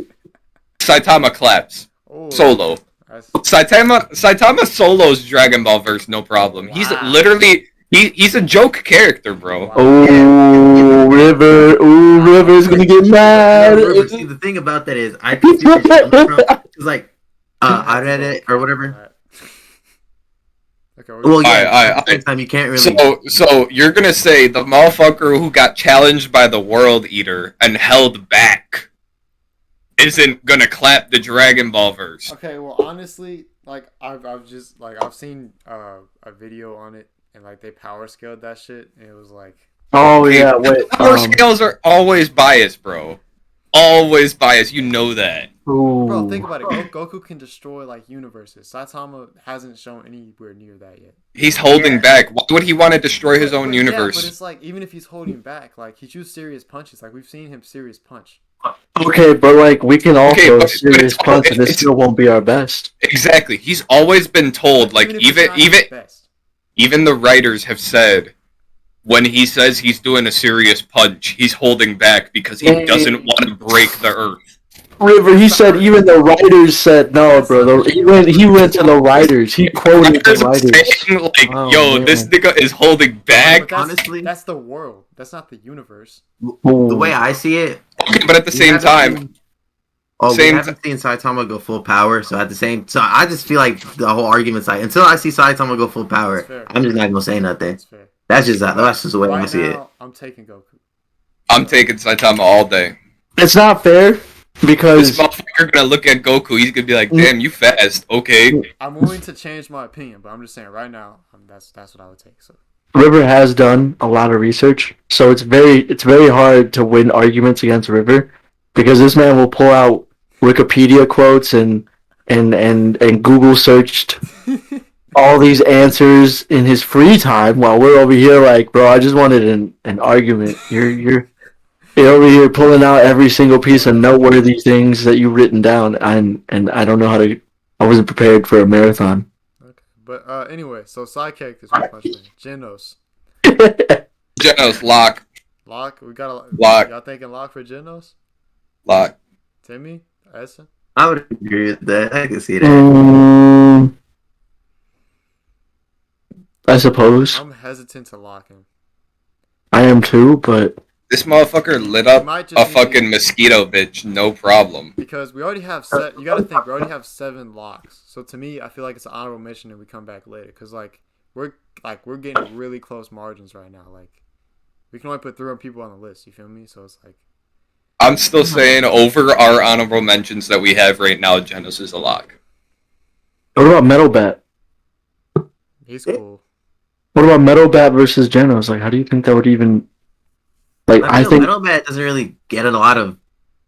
Saitama claps. Oh, Solo. Saitama solo's Dragon Ball verse, no problem. Wow. He's literally he's a joke character, bro. Wow. Oh, River. Oh, River's gonna get mad. See, the thing about that is, I think it's like, I read it or whatever. Okay, well, yeah, at the same time, you can't really. So you're gonna say the motherfucker who got challenged by the World Eater and held back isn't gonna clap the Dragon Ball verse? Okay, well, honestly, like I've seen a video on it, and like they power scaled that shit, and it was like. Oh yeah, wait. Power scales are always biased, bro. Always biased. You know that. Ooh. Bro, think about it. Goku can destroy like universes. Saitama hasn't shown anywhere near that yet. He's holding back. Why would he want to destroy his own universe? Yeah, but it's like even if he's holding back, like he shoots serious punches. Like we've seen him serious punch. Okay, but like we can also serious punch, and it still won't be our best. Exactly. He's always been told, like even the writers have said, when he says he's doing a serious punch, he's holding back because he doesn't want to break the earth. River, he said even the writers said no, bro. He went to the writers. He quoted the Writers are writers. saying, like, Oh, yo, man. this nigga is holding But back. Honestly, that's the world. That's not the universe. the way I see it, Okay, but at the we same haven't time, seen- we same haven't seen Saitama go full power. So at the same, so I just feel like the whole argument's like until I see Saitama go full power, That's fair. I'm just not gonna say nothing. That's fair. That's just the way I Right see it. now, I'm taking Goku. I'm taking Saitama all day. It's not fair This because motherfucker gonna look at Goku. He's gonna be like, "Damn, you fast." Okay. I'm willing to change my opinion, but I'm just saying right now, that's what I would take. So River has done a lot of research, so it's very hard to win arguments against River because this man will pull out Wikipedia quotes and Google searched all these answers in his free time while we're over here like, bro, I just wanted an argument. You're over here pulling out every single piece of noteworthy things that you've written down, and I don't know how to. I wasn't prepared for a marathon. okay, but anyway, so side characters, One Punch Man, Genos, Genos, lock. We got a Lock. Y'all thinking lock for Genos? Lock. Timmy, Essen? I would agree with that. I can see that. I suppose I'm hesitant to lock him. I am too, but This motherfucker lit It up might a just be fucking mosquito bitch, no problem. because we already have you got to think we already have 7 locks. So to me, I feel like it's an honorable mention, and we come back later because we're getting really close margins right now. Like we can only put 3 people on the list. You feel me? So it's like I'm still saying over our honorable mentions that we have right now, Genos is a lock. what about Metal Bat? he's cool. What about Metal Bat versus Genos? Like, how do you think that would even? Like, I think Metal Bat doesn't really get a lot of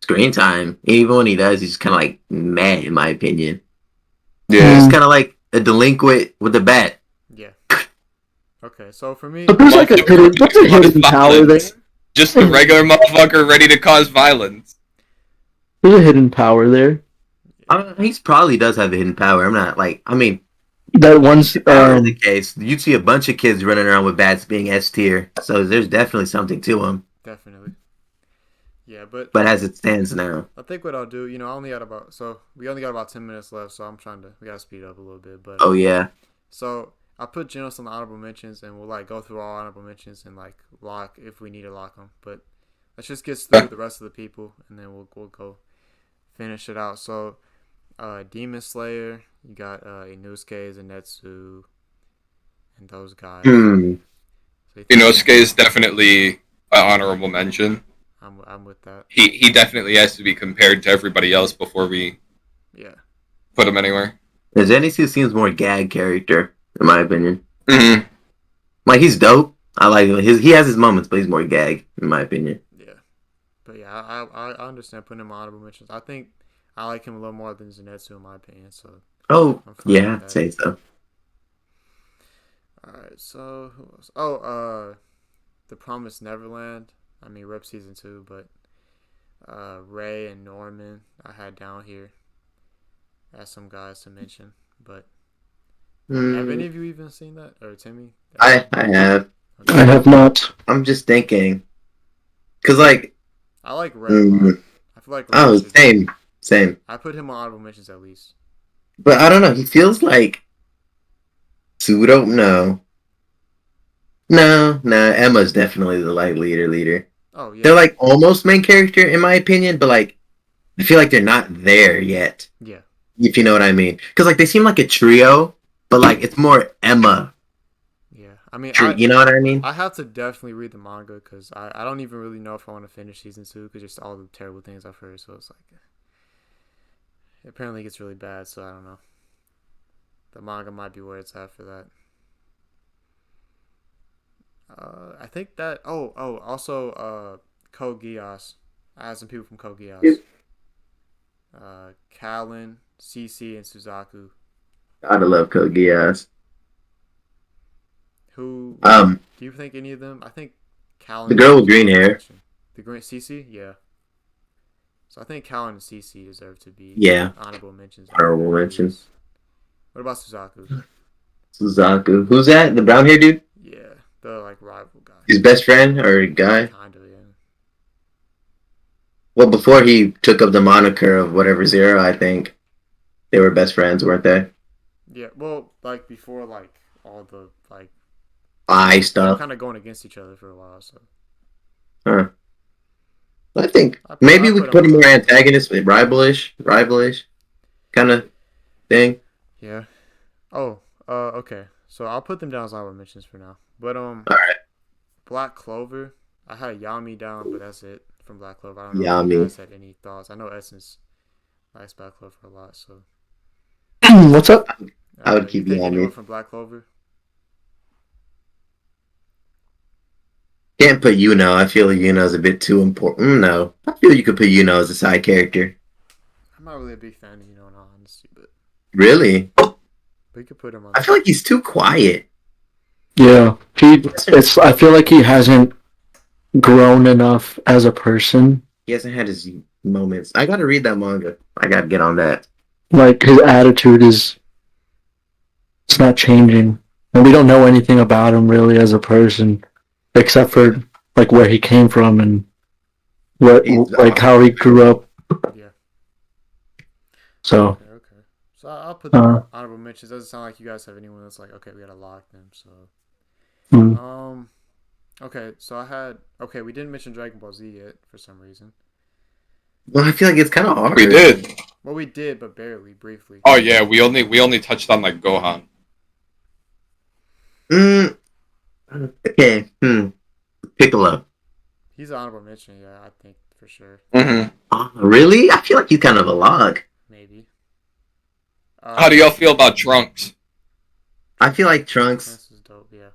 screen time. Even when he does, he's kind of like meh, in my opinion. Yeah. He's kind of like a delinquent with a bat. Yeah. Okay, so for me, but there's like a hidden power there. Just a regular motherfucker ready to cause violence. There's a hidden power there. He probably does have a hidden power. I'm not like, I mean, That one's if that were the case, you'd see a bunch of kids running around with bats being S tier. So there's definitely something to him. definitely. Yeah, but as it stands now, I think what I'll do, I only got we only got about 10 minutes left, so we gotta speed up a little bit. But oh yeah, so I'll put Genos on the honorable mentions, and we'll go through all honorable mentions and lock if we need to lock them. But let's just get through the rest of the people, and then we'll go finish it out. So, Demon Slayer, you got Inosuke, Zenitsu, and those guys. So Inosuke is definitely an honorable mention. I'm with that. He definitely has to be compared to everybody else before we put him anywhere. Zenitsu seems more gag character in my opinion. Mm-hmm. Like he's dope. I like him. He has his moments, but he's more gag in my opinion. Yeah, but yeah, I understand putting him on honorable mentions. I think I like him a little more than Zenitsu in my opinion. So Yeah, I'd say so. All right, so who else? Oh, the Promise Neverland. I mean, Rep Season 2, but Ray and Norman I had down here as some guys to mention. But have any of you even seen that? Or Timmy? I have. Okay. I have not. I'm just thinking. Because, like... I like Ray a lot. I feel like Ray same. I put him on honorable mentions at least. But I don't know. He feels like... Pseudo? No, Emma's definitely the, leader. Oh, yeah. They're, almost main character, in my opinion, but, I feel like they're not there yet. Yeah. If you know what I mean. Because, they seem like a trio, but, it's more Emma. Yeah. I mean, You know what I mean? I have to definitely read the manga because I don't even really know if I want to finish Season 2 because just all the terrible things I've heard. So it's apparently it gets really bad, so I don't know. The manga might be where it's at for that. I think that... also, Code Geass. I had some people from Code Geass. Yep. Callan, CC, and Suzaku. Gotta love Code Geass. Who... Do you think any of them... I think Callan... The girl with green hair. The green... CC? Yeah. So I think Callan and CC deserve to be honorable mentions. Honorable mentions. What about Suzaku? Suzaku. Who's that? The brown hair dude? Yeah, the rival guy. His best friend or guy? Kind of, yeah. Well, before he took up the moniker of whatever Zero, I think they were best friends, weren't they? Yeah, well, like before, like all the like I they were stuff. kind of going against each other for a while. So Huh. I think I maybe we put could them put him more around. antagonist, rivalish kind of thing. Yeah. Oh. Okay. So I'll put them down as honorable mentions for now. But All right, Black Clover. I had Yami down, but that's it from Black Clover. I don't know if you Yami. guys had any thoughts. I know Essence likes Black Clover a lot. So, What's up? I would you keep think anyone Yami. from Black Clover? Can't put Yuno. I feel like Yuno's a bit too important. No, I feel you could put Yuno as a side character. I'm not really a big fan of in all honesty, but Really, we could put him on I feel there. like he's too quiet. Yeah, it's. I feel like he hasn't grown enough as a person. He hasn't had his moments. I gotta read that manga. I gotta get on that. Like his attitude is, it's not changing, and we don't know anything about him really as a person, except for like where he came from and what He's like how he grew up. Yeah. So Okay. So I'll put them on honorable mentions. Doesn't sound like you guys have anyone that's like, okay, we gotta lock them. So, mm. okay. So I had okay. We didn't mention Dragon Ball Z yet for some reason. Well, I feel like it's kind of hard. We did. Well, we did, but barely, briefly. Oh yeah, we only touched on like Gohan. Okay. Piccolo. He's an honorable mention. Yeah, I think for sure. Mm-hmm. Oh, really? I feel like he's kind of a log. Maybe. How do y'all feel about Trunks? I feel like Trunks. This is dope. Yeah.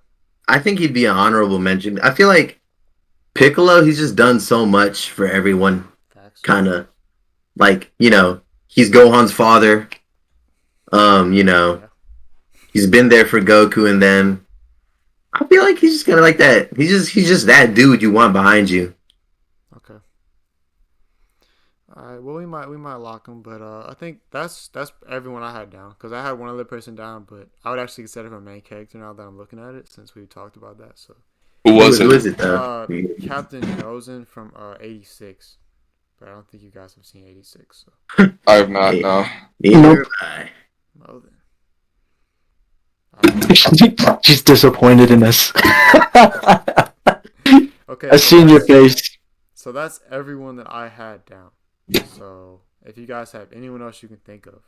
I think he'd be an honorable mention. I feel like Piccolo, he's just done so much for everyone. Facts. Kind of like, he's Gohan's father. Yeah. He's been there for Goku and them. I feel like he's just kind of like that. He's just that dude you want behind you. Okay. All right. Well, we might lock him, but I think that's everyone I had down because I had one other person down, but I would actually consider him a main character now that I'm looking at it since we talked about that. So. Who was Who it? is it though? Captain Yozen from 86. But I don't think you guys have seen 86. So. I have not. No. Neither have I. Well then. She's disappointed in us. Okay. I seen your face. So that's everyone that I had down. So if you guys have anyone else you can think of,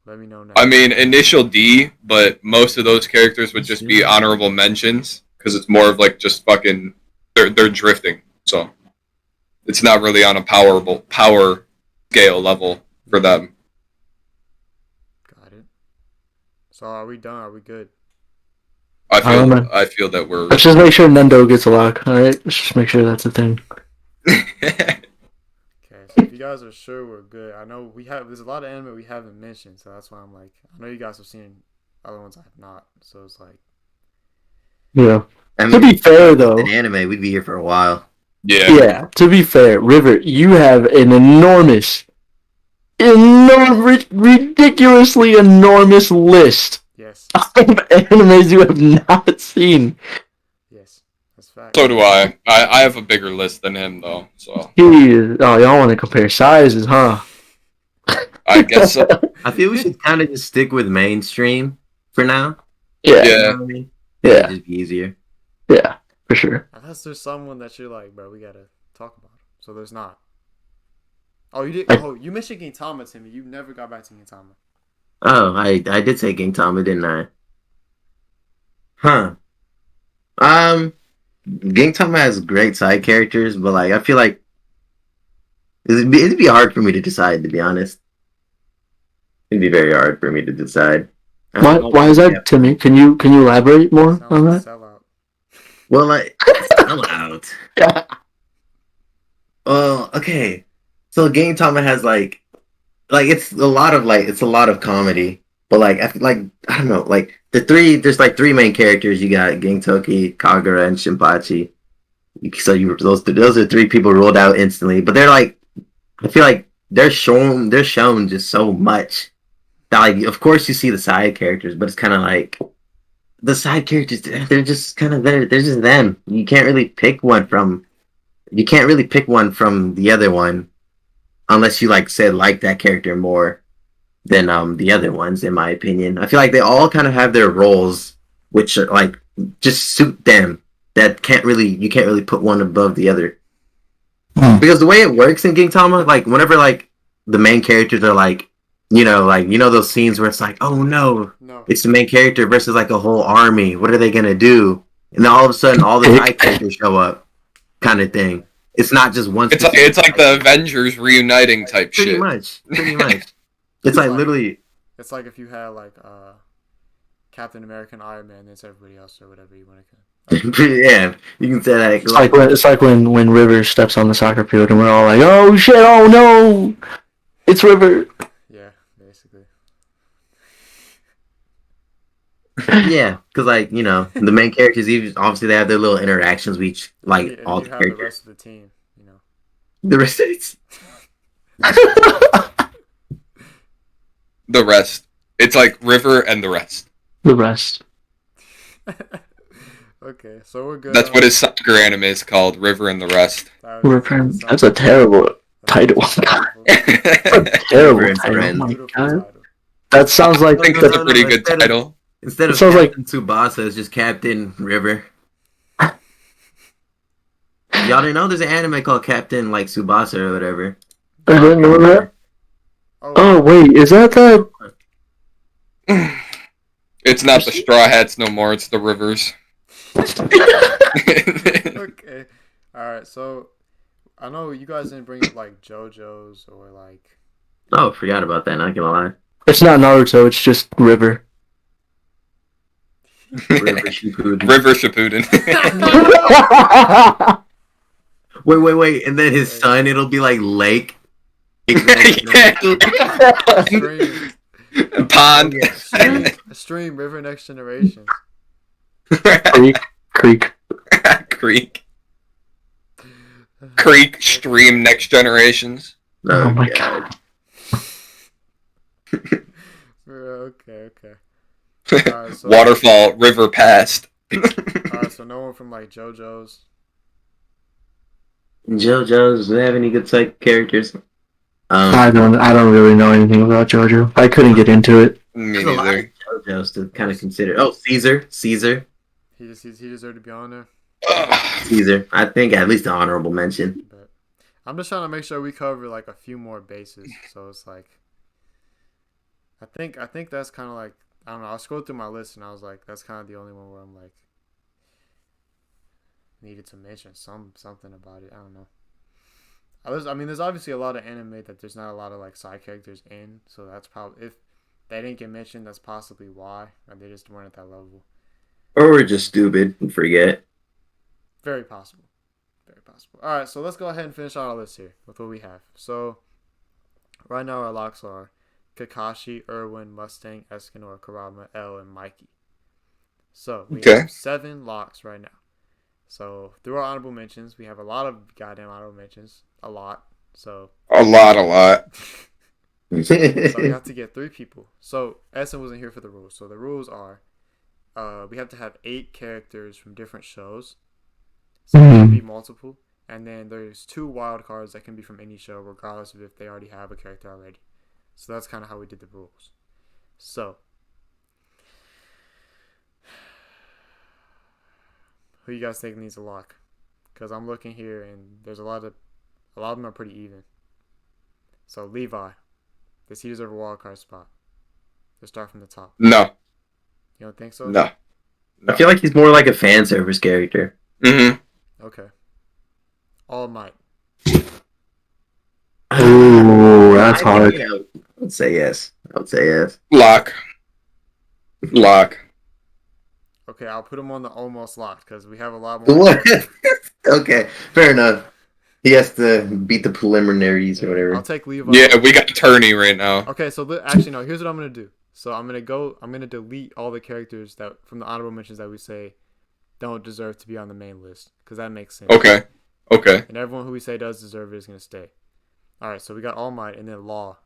let me know now. I mean, initial D, but most of those characters would just be honorable mentions because it's more of like just fucking they're drifting. So it's not really on a power scale level for them. Got it. So are we done? Are we good? I feel that we're. Let's just make sure Nendo gets a lock. All right, let's just make sure that's a thing. Okay. So if you guys are sure we're good, I know there's a lot of anime we haven't mentioned, so that's why I'm like, I know you guys have seen other ones I have not, so it's like. Yeah. I mean, to be fair, though, in anime, we'd be here for a while. Yeah. Yeah. To be fair, River, you have an ridiculously enormous list Yes. of animes you have not seen. Yes. That's fact. So do I. I have a bigger list than him though. So. Y'all want to compare sizes, huh? I guess so. I feel we should kind of just stick with mainstream for now. Yeah. You know what I mean? Yeah. It'd just be easier. Yeah. For sure. Unless there's someone that you're like, bro, we gotta talk about him. So there's not. Oh, you did. Oh, you mentioned Gintama, Timmy. You never got back to Gintama. Oh, I did say Gintama, didn't I? Huh. Gintama has great side characters, but like I feel like it'd be hard for me to decide, to be honest. It'd be very hard for me to decide. Why is that, Timmy? Can you elaborate more Sounds on like that? a sellout. Well, like, I'm out. Well, okay. So Gintama has like it's a lot of comedy, but like I don't know, like there's like three main characters. You got Gintoki, Kagura, and Shinpachi. So those are three people ruled out instantly, but they're like, I feel like they're shown just so much that like of course you see the side characters, but it's kind of like the side characters they're just kind of there. They're just them. You can't really pick one from you can't really pick one from the other one unless you like said like that character more than the other ones. In my opinion, I feel like they all kind of have their roles, which are like just suit them. That you can't really put one above the other. Because the way it works in Gintama, like whenever like the main characters are like, those scenes where it's like, oh no, it's the main character versus like a whole army. What are they gonna do? And then all of a sudden, all the side characters show up, kind of thing. It's not just one. It's like the Avengers reuniting type pretty shit. Pretty much. It's like literally. It's like if you had like Captain America and Iron Man, and it's everybody else or whatever you want to. Yeah, you can say that. It's like when River steps on the soccer field and we're all like, "Oh shit! Oh no! It's River." Yeah, basically. Yeah, because like the main characters, obviously they have their little interactions with each, like and all you the have characters. The rest of the team, The rest of it. The rest. It's like River and the rest. The rest. Okay, so we're good. That's what his soccer anime is called, River and the Rest. That's a terrible title. Terrible title. Oh my God. That sounds like I think that's a pretty good title. Instead of Captain Tsubasa, it's just Captain River. Y'all didn't know there's an anime called Captain like Tsubasa or whatever. I didn't know that. Oh wait, is that the? It's not the Straw Hats no more. It's the Rivers. Okay, all right. So I know you guys didn't bring up like JoJo's or like. Oh, forgot about that. Not gonna lie. It's not Naruto. It's just River. River Shippuden. River Shippuden. Wait, and then his son, it'll be like Lake. Pond. Stream River Next Generation. Creek. Stream Next Generations. Oh my God. Okay. So, Waterfall, River Past. Alright, so no one from like JoJo's. JoJo's, do they have any good side characters? I don't really know anything about JoJo. I couldn't get into it. Me neither. JoJo's to kind of consider. Oh, Caesar. He deserved to be on there. Caesar, I think at least an honorable mention. But I'm just trying to make sure we cover like a few more bases. So it's like, I think that's kind of like, I don't know. I scrolled through my list and I was like, that's kind of the only one where I'm like, needed to mention something about it. I don't know. There's obviously a lot of anime that there's not a lot of like side characters in, so that's probably, if they didn't get mentioned, that's possibly why, or they just weren't at that level. Or we're just stupid and forget. Very possible. All right, so let's go ahead and finish out our list here with what we have. So right now our locks are Kakashi, Irwin, Mustang, Escanor, Kurama, L, and Mikey. So we have 7 locks right now. So through our honorable mentions, we have a lot of goddamn honorable mentions. A lot. So a lot. So we have to get 3 people. So Essen wasn't here for the rules. So the rules are, we have to have 8 characters from different shows. So it can be multiple. And then there's 2 wild cards that can be from any show, regardless of if they already have a character already. So that's kind of how we did the rules. So who you guys think needs a lock? Because I'm looking here and there's a lot of them are pretty even. So Levi, does he deserve a wild card spot? Let's start from the top. No. You don't think so? No. I feel like he's more like a fan service character. Mm-hmm. Okay. All Might. Ooh, that's hard. I would say yes. Lock. Okay, I'll put him on the almost locked because we have a lot more. What? Okay, fair enough. He has to beat the preliminaries or whatever. I'll take Levi. Yeah, we got attorney right now. Okay, so actually no. Here's what I'm gonna do. So I'm gonna delete all the characters that from the honorable mentions that we say don't deserve to be on the main list because that makes sense. Okay. And everyone who we say does deserve it is gonna stay. All right, so we got All Might and then Law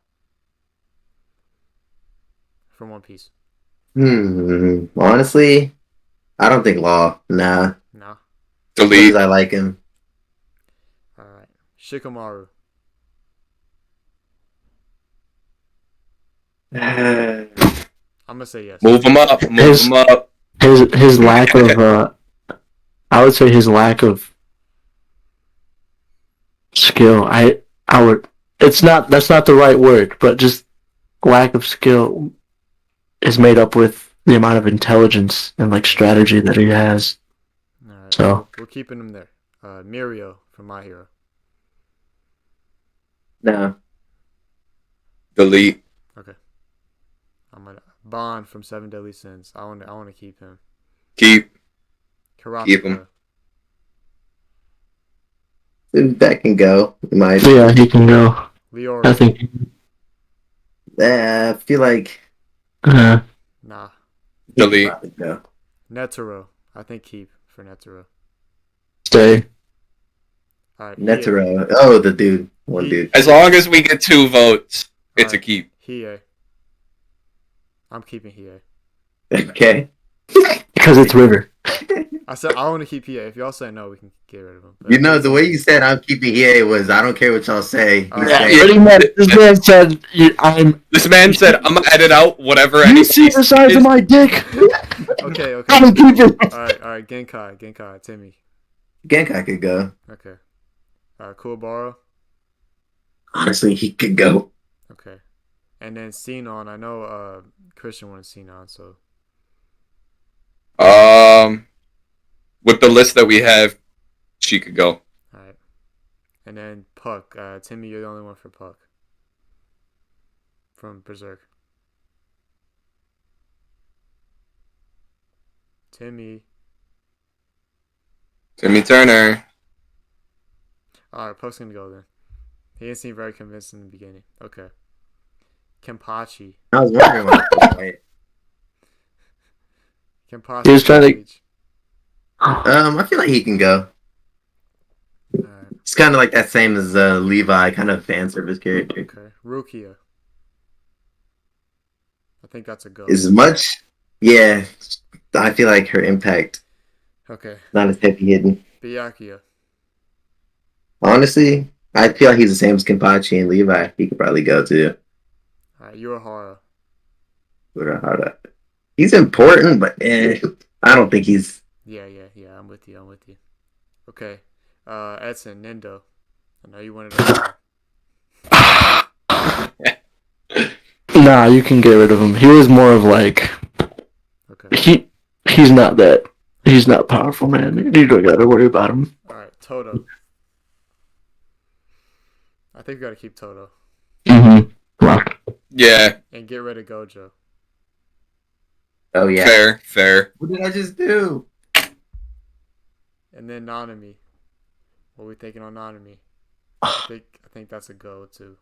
from One Piece. Honestly, I don't think Law. Nah. No. Delete. I like him. right. Shikamaru. I'm gonna say yes. Move him up. Move him up. His lack of I would say his lack of skill. I would. It's not. That's not the right word, but just lack of skill is made up with the amount of intelligence and like strategy that he has. All right. So We're keeping him there. Mirio from My Hero. No. Delete. Okay. I'm gonna Bond from Seven Deadly Sins. I want to keep him. Keep. Kurapika. Keep him. That can go. yeah, he can go. Leora. I think. I feel like Uh, Nah. he could Delete. probably go. Netero. I think keep for Netero. stay. All right. Netero. Oh, the dude. One dude. As long as we get 2 votes, it's a Alright. keep. Hiei. I'm keeping Hiei. Okay. Because it's River. I said I want to keep Hiei. If y'all say no, we can get rid of him. But You know, the way you said I'm keeping EA was I don't care what y'all say. You Yeah, say- Pretty much. This man said, "I'm." This man said, "I'm gonna edit out whatever." You see the size of my dick? Okay. I'm keeping. All right. Genkai. Timmy. Genkai could go. Okay. Kuwabara. Honestly, he could go. Okay. And then Sinon. I know Christian wanted Sinon, so With the list that we have, she could go. all right. And then Puck. Timmy, you're the only one for Puck. From Berserk. Timmy. Timmy Turner. Alright, Puck's gonna go then. He didn't seem very convinced in the beginning. Okay. Kenpachi. I was wondering what I was Kenpachi. He was trying to- Bleach. I feel like he can go. Alright, It's kind of like that same as Levi, kind of fan service character. okay. Rukia. I think that's a go. As much, yeah, I feel like her impact Okay. not as heavy hitting. Byakuya. Honestly, I feel like he's the same as Kenpachi and Levi. He could probably go too. Alright, Urahara. He's important, but I don't think he's. Yeah. I'm with you. Okay. Edson, Nindo. I know you wanted to. Nah, you can get rid of him. He was more of like Okay. he's not that. He's not powerful, man. You don't gotta worry about him. Alright, Toto. I think we gotta keep Toto. Rock. Yeah, And get rid of Gojo. Oh yeah. fair. What did I just do? And then Nanami. What are we thinking on Nanami? I think that's a go too.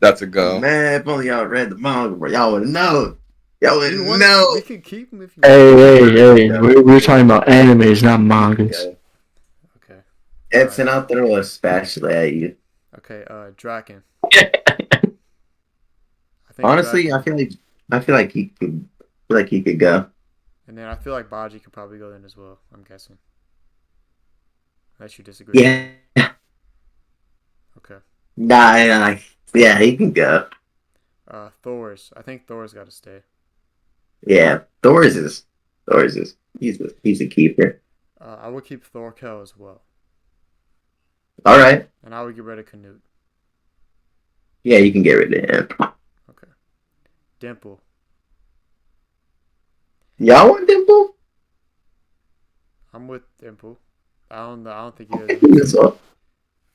That's a go. Man, if only y'all read the manga, bro, y'all would know. Y'all would You want- know. We can keep him if you Hey. We're talking about animes, not mangas. Okay. Edson, I'll throw a spatula at you. Okay, Draken. I think Honestly, Draken, I feel like he could go. and then I feel like Baji could probably go then as well. I'm guessing. Unless you disagree. Yeah. Okay. Nah, yeah, he can go. Thor's. I think Thor's got to stay. Yeah, Thor's is he's a keeper. I would keep Thorkel as well, All right. and I would get rid of Canute. Yeah, you can get rid of him. Okay. Dimple. Y'all want Dimple? I'm with Dimple. I don't think he does. That's all.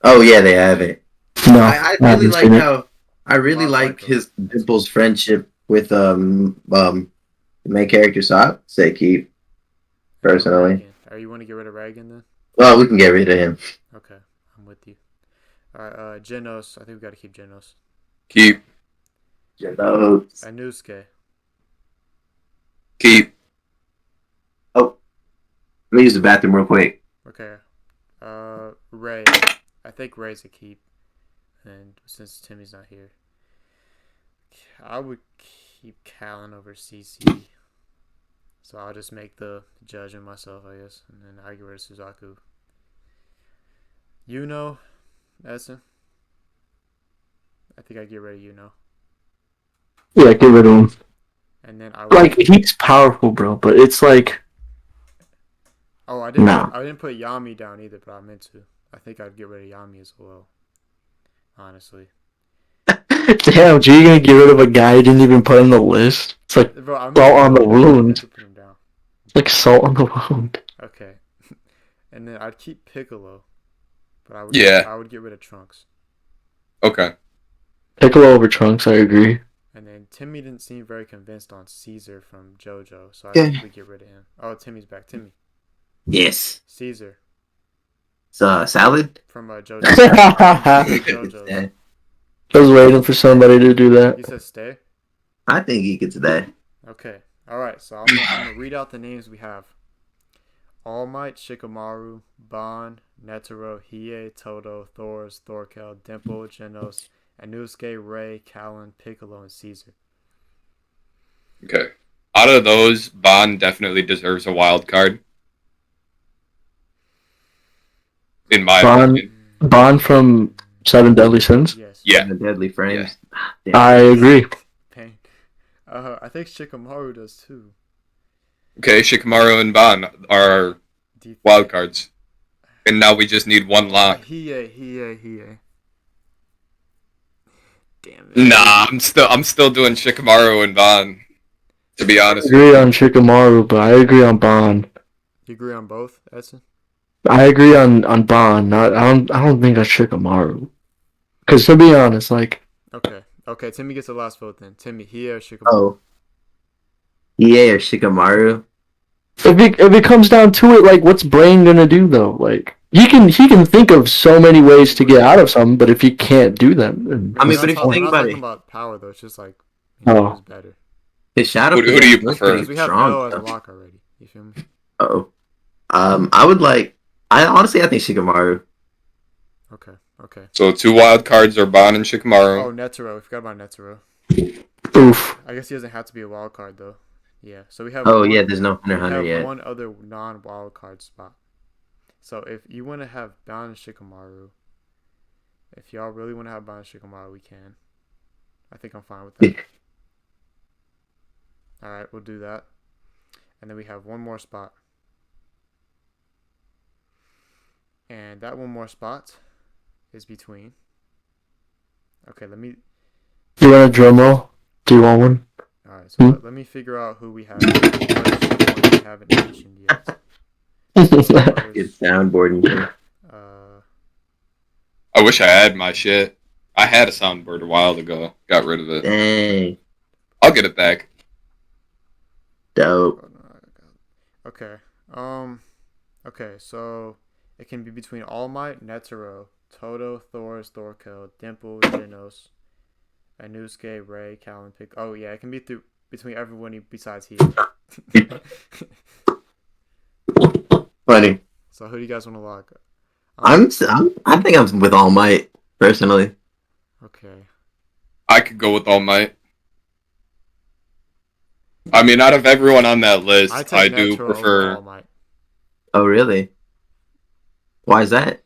Oh yeah, they have it. No, I really haven't like seen it. how I really Well, like Michael. his Dimple's friendship with the main character. So I'd say keep personally. Reagan. You want to get rid of Reagan then? Well, we can get rid of him. Okay, I'm with you. Alright, Genos. I think we got to keep Genos. Keep. Anusuke. Keep. Let me use the bathroom real quick. Okay. Ray. I think Ray's a keep. And since Timmy's not here, I would keep Callan over CC. So I'll just make the judgment myself, I guess. And then I get rid of Suzaku. Edson? I think I get rid of you now. Yeah, get rid of him. And then I would, Like he's powerful, bro, but it's like oh, I didn't no. put Yami down either, but I meant to. I think I'd get rid of Yami as well. Honestly. Damn, G, you gonna get rid of a guy you didn't even put on the list? It's like Bro, I salt on the I meant wound. to put him down. It's like salt on the wound. Okay. And then I'd keep Piccolo, but I would get rid of Trunks. Okay. Piccolo over Trunks, I agree. And then Timmy didn't seem very convinced on Caesar from JoJo, so I Yeah. think we get rid of him. Oh, Timmy's back. Timmy. Yes. Caesar Salad. from JoJo. I JoJo's. was waiting for somebody to do that. He says stay. I think he could stay. Okay. All right. So I'm gonna read out the names we have: All Might, Shikamaru, Ban, Netero, Hiei, Toto, Thors, Thorkel, Dimple, Genos, Anusuke, Rei, Callan, Piccolo, and Caesar. Okay. Out of those, Bond definitely deserves a wild card. In my opinion. Bond from Seven Deadly Sins? Yes. Yeah. The Deadly Frames. I agree. Pain. I think Shikamaru does too. Okay, Shikamaru and Bond are wild cards. And now we just need one lock. Hiei. Damn it. Nah, I'm still doing Shikamaru and Bond. To be I honest. agree on Shikamaru, but I agree on Bond. You agree on both, Edson? I agree on Bond. I don't think that's Shikamaru. Because to be honest, like Okay. Timmy gets the last vote then. Timmy, Hiei or Shikamaru? Oh. EA or Shikamaru? if it comes down to it, like what's Brain gonna do though? Like he can think of so many ways to get out of something, but if he can't do them, then I mean, We're but not if you talking- think we're not about talking it, about power though. It's just like Oh. who's better. his shadow. Who do you position prefer? looks Because we pretty have strong, L as a though. lock already. You feel me? Oh. I would like. I honestly think Shikamaru. Okay. So 2 wild cards are Bond and Shikamaru. Oh, Netero. We forgot about Netero. oof. I guess he doesn't have to be a wild card though. Yeah. So we have. Oh one, yeah, there's no we Hunter have yet. one other non-wild card spot. So if you want to have Ban and Shikamaru, if y'all really want to have Ban and Shikamaru, we can. I think I'm fine with that. All right, we'll do that. And then we have one more spot. And that one more spot is between. Okay, let me. Do you want a drum roll? Do you want one? All right, so let me figure out who we have. What we haven't mentioned yet. Get soundboard and shit. I wish I had my shit. I had a soundboard a while ago. Got rid of it. Dang. I'll get it back. Dope. Okay. Okay, so it can be between All Might, Netero, Toto, Thors, Thorkel, Dimple, Genos, Anusuke, Rei, Callan, Pick. Oh yeah, it can be between everyone besides he. Funny. So who do you guys want to lock? I think I'm with All Might personally. Okay. I could go with All Might. I mean, out of everyone on that list, I do Netero over prefer. All Might. Oh really? Why is that?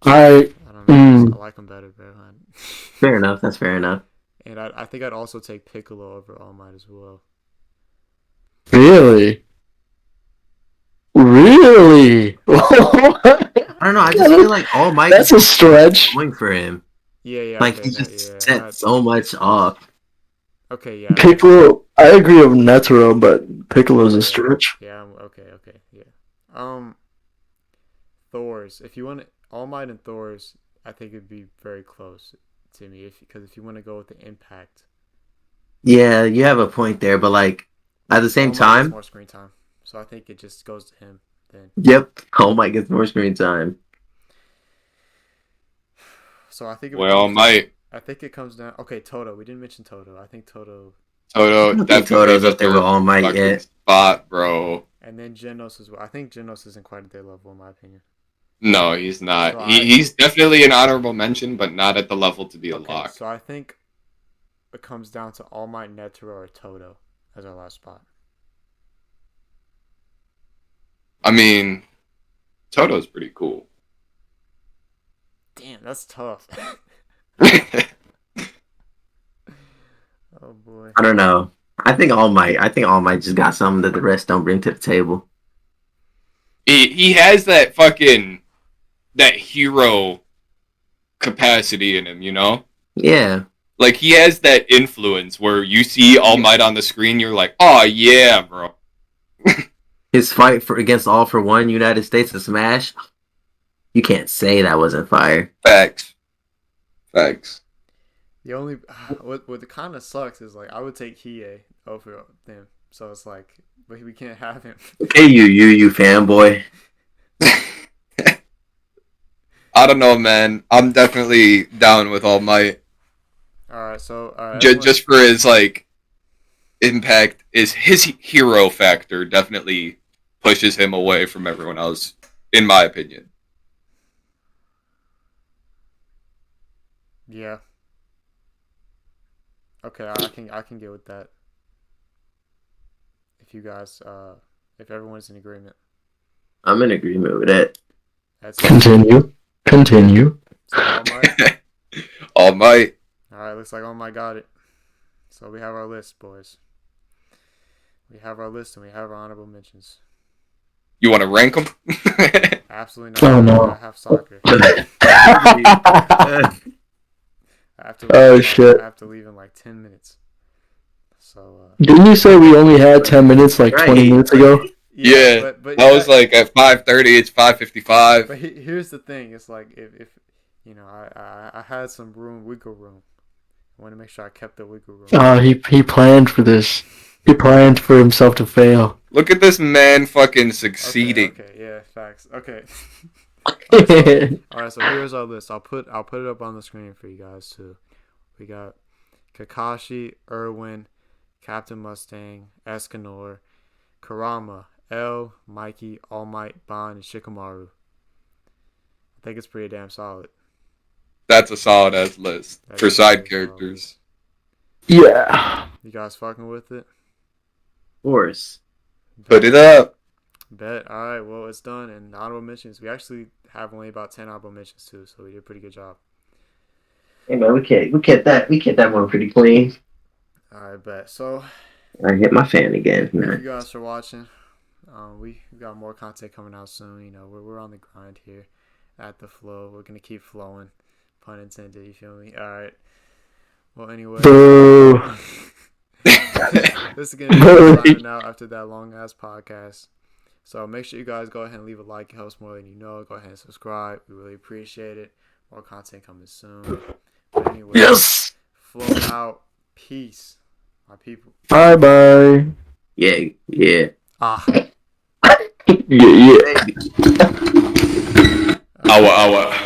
I I don't know. I like him better, bro. Fair enough. That's fair enough. And I think I'd also take Piccolo over All Might as well. really. I don't know. I just feel like All Might. That's a stretch. Going for him. Yeah. Like okay, he just set so much off. Okay, yeah. Piccolo, I agree with Netero, but Piccolo's a stretch. Yeah. Okay. Yeah. Thor's. If you want All Might and Thor's, I think it'd be very close to me. Because if you want to go with the impact. Yeah, you have a point there, but like at the same All Might time, gets more screen time, so I think it just goes to him then. yep, All Might gets more screen time. So I think. Well, Might. I think it comes down. Okay, Toto. We didn't mention Toto. I think Toto. Toto, I don't think definitely Toto's up there with All Might fucking yet. spot, bro. And then Genos as well. I think Genos isn't quite at their level, in my opinion. No, he's not. So He's definitely an honorable mention, but not at the level to be a lock. So I think it comes down to All Might, Netero, or Toto as our last spot. I mean, Toto's pretty cool. Damn, that's tough. Oh boy. I don't know. I think All Might. I think All Might just got something that the rest don't bring to the table. He has that fucking that hero capacity in him, you know? Yeah. Like he has that influence where you see All Might on the screen, you're like, oh yeah, bro. His fight against All for One United States of Smash. You can't say that wasn't fire. Facts. Facts. The only what kind of sucks is like I would take Hiei over them, so it's like, but we can't have him. Hey, you fanboy. I don't know, man. I'm definitely down with All Might. All right, so Just for his like impact, is his hero factor definitely pushes him away from everyone else, in my opinion. Yeah. Okay, I can get with that. If you guys, if everyone's in agreement. I'm in agreement with that. That's Continue. So All Might. All Might. All right, looks like All Might got it. So we have our list, boys. We have our list and we have our honorable mentions. You want to rank them? Absolutely not. Oh, no. I have soccer. I have to Oh, leave shit. I have to leave in like 10 minutes. So. Didn't you say we only had 10 minutes like 20 Right. minutes ago? Yeah, but I was like at 5:30. It's 5:55. But here's the thing: it's like if you know, I had some wiggle room. I want to make sure I kept the wiggle room. Oh, he planned for this. He planned for himself to fail. Look at this man fucking succeeding. Okay, yeah, facts. Okay. Yeah. All right, so here's our list. I'll put it up on the screen for you guys too. We got Kakashi, Irwin, Captain Mustang, Escanor, Kurama, L, Mikey, All Might, Bond, and Shikamaru. I think it's pretty damn solid. That's a solid ass list That for is side pretty characters. Yeah. You guys fucking with it? Of course. Put it up. Bet. All right. Well, it's done. And honorable mentions. We actually have only about 10 honorable mentions too, so we did a pretty good job. Hey man, we kept that one pretty clean. All right, bet. So, I hit my fan again. thank you guys for watching. We got more content coming out soon. You know, we're on the grind here, at the flow. We're gonna keep flowing, pun intended. You feel me? All right. Well, anyway. Boo. This is gonna be signing out after that long ass podcast. So make sure you guys go ahead and leave a like. It helps more than you know. Go ahead and subscribe. We really appreciate it. More content coming soon. But anyway, Yes. flow out. Peace, my people. Bye bye. Yeah. Ah. Yeah. Awa.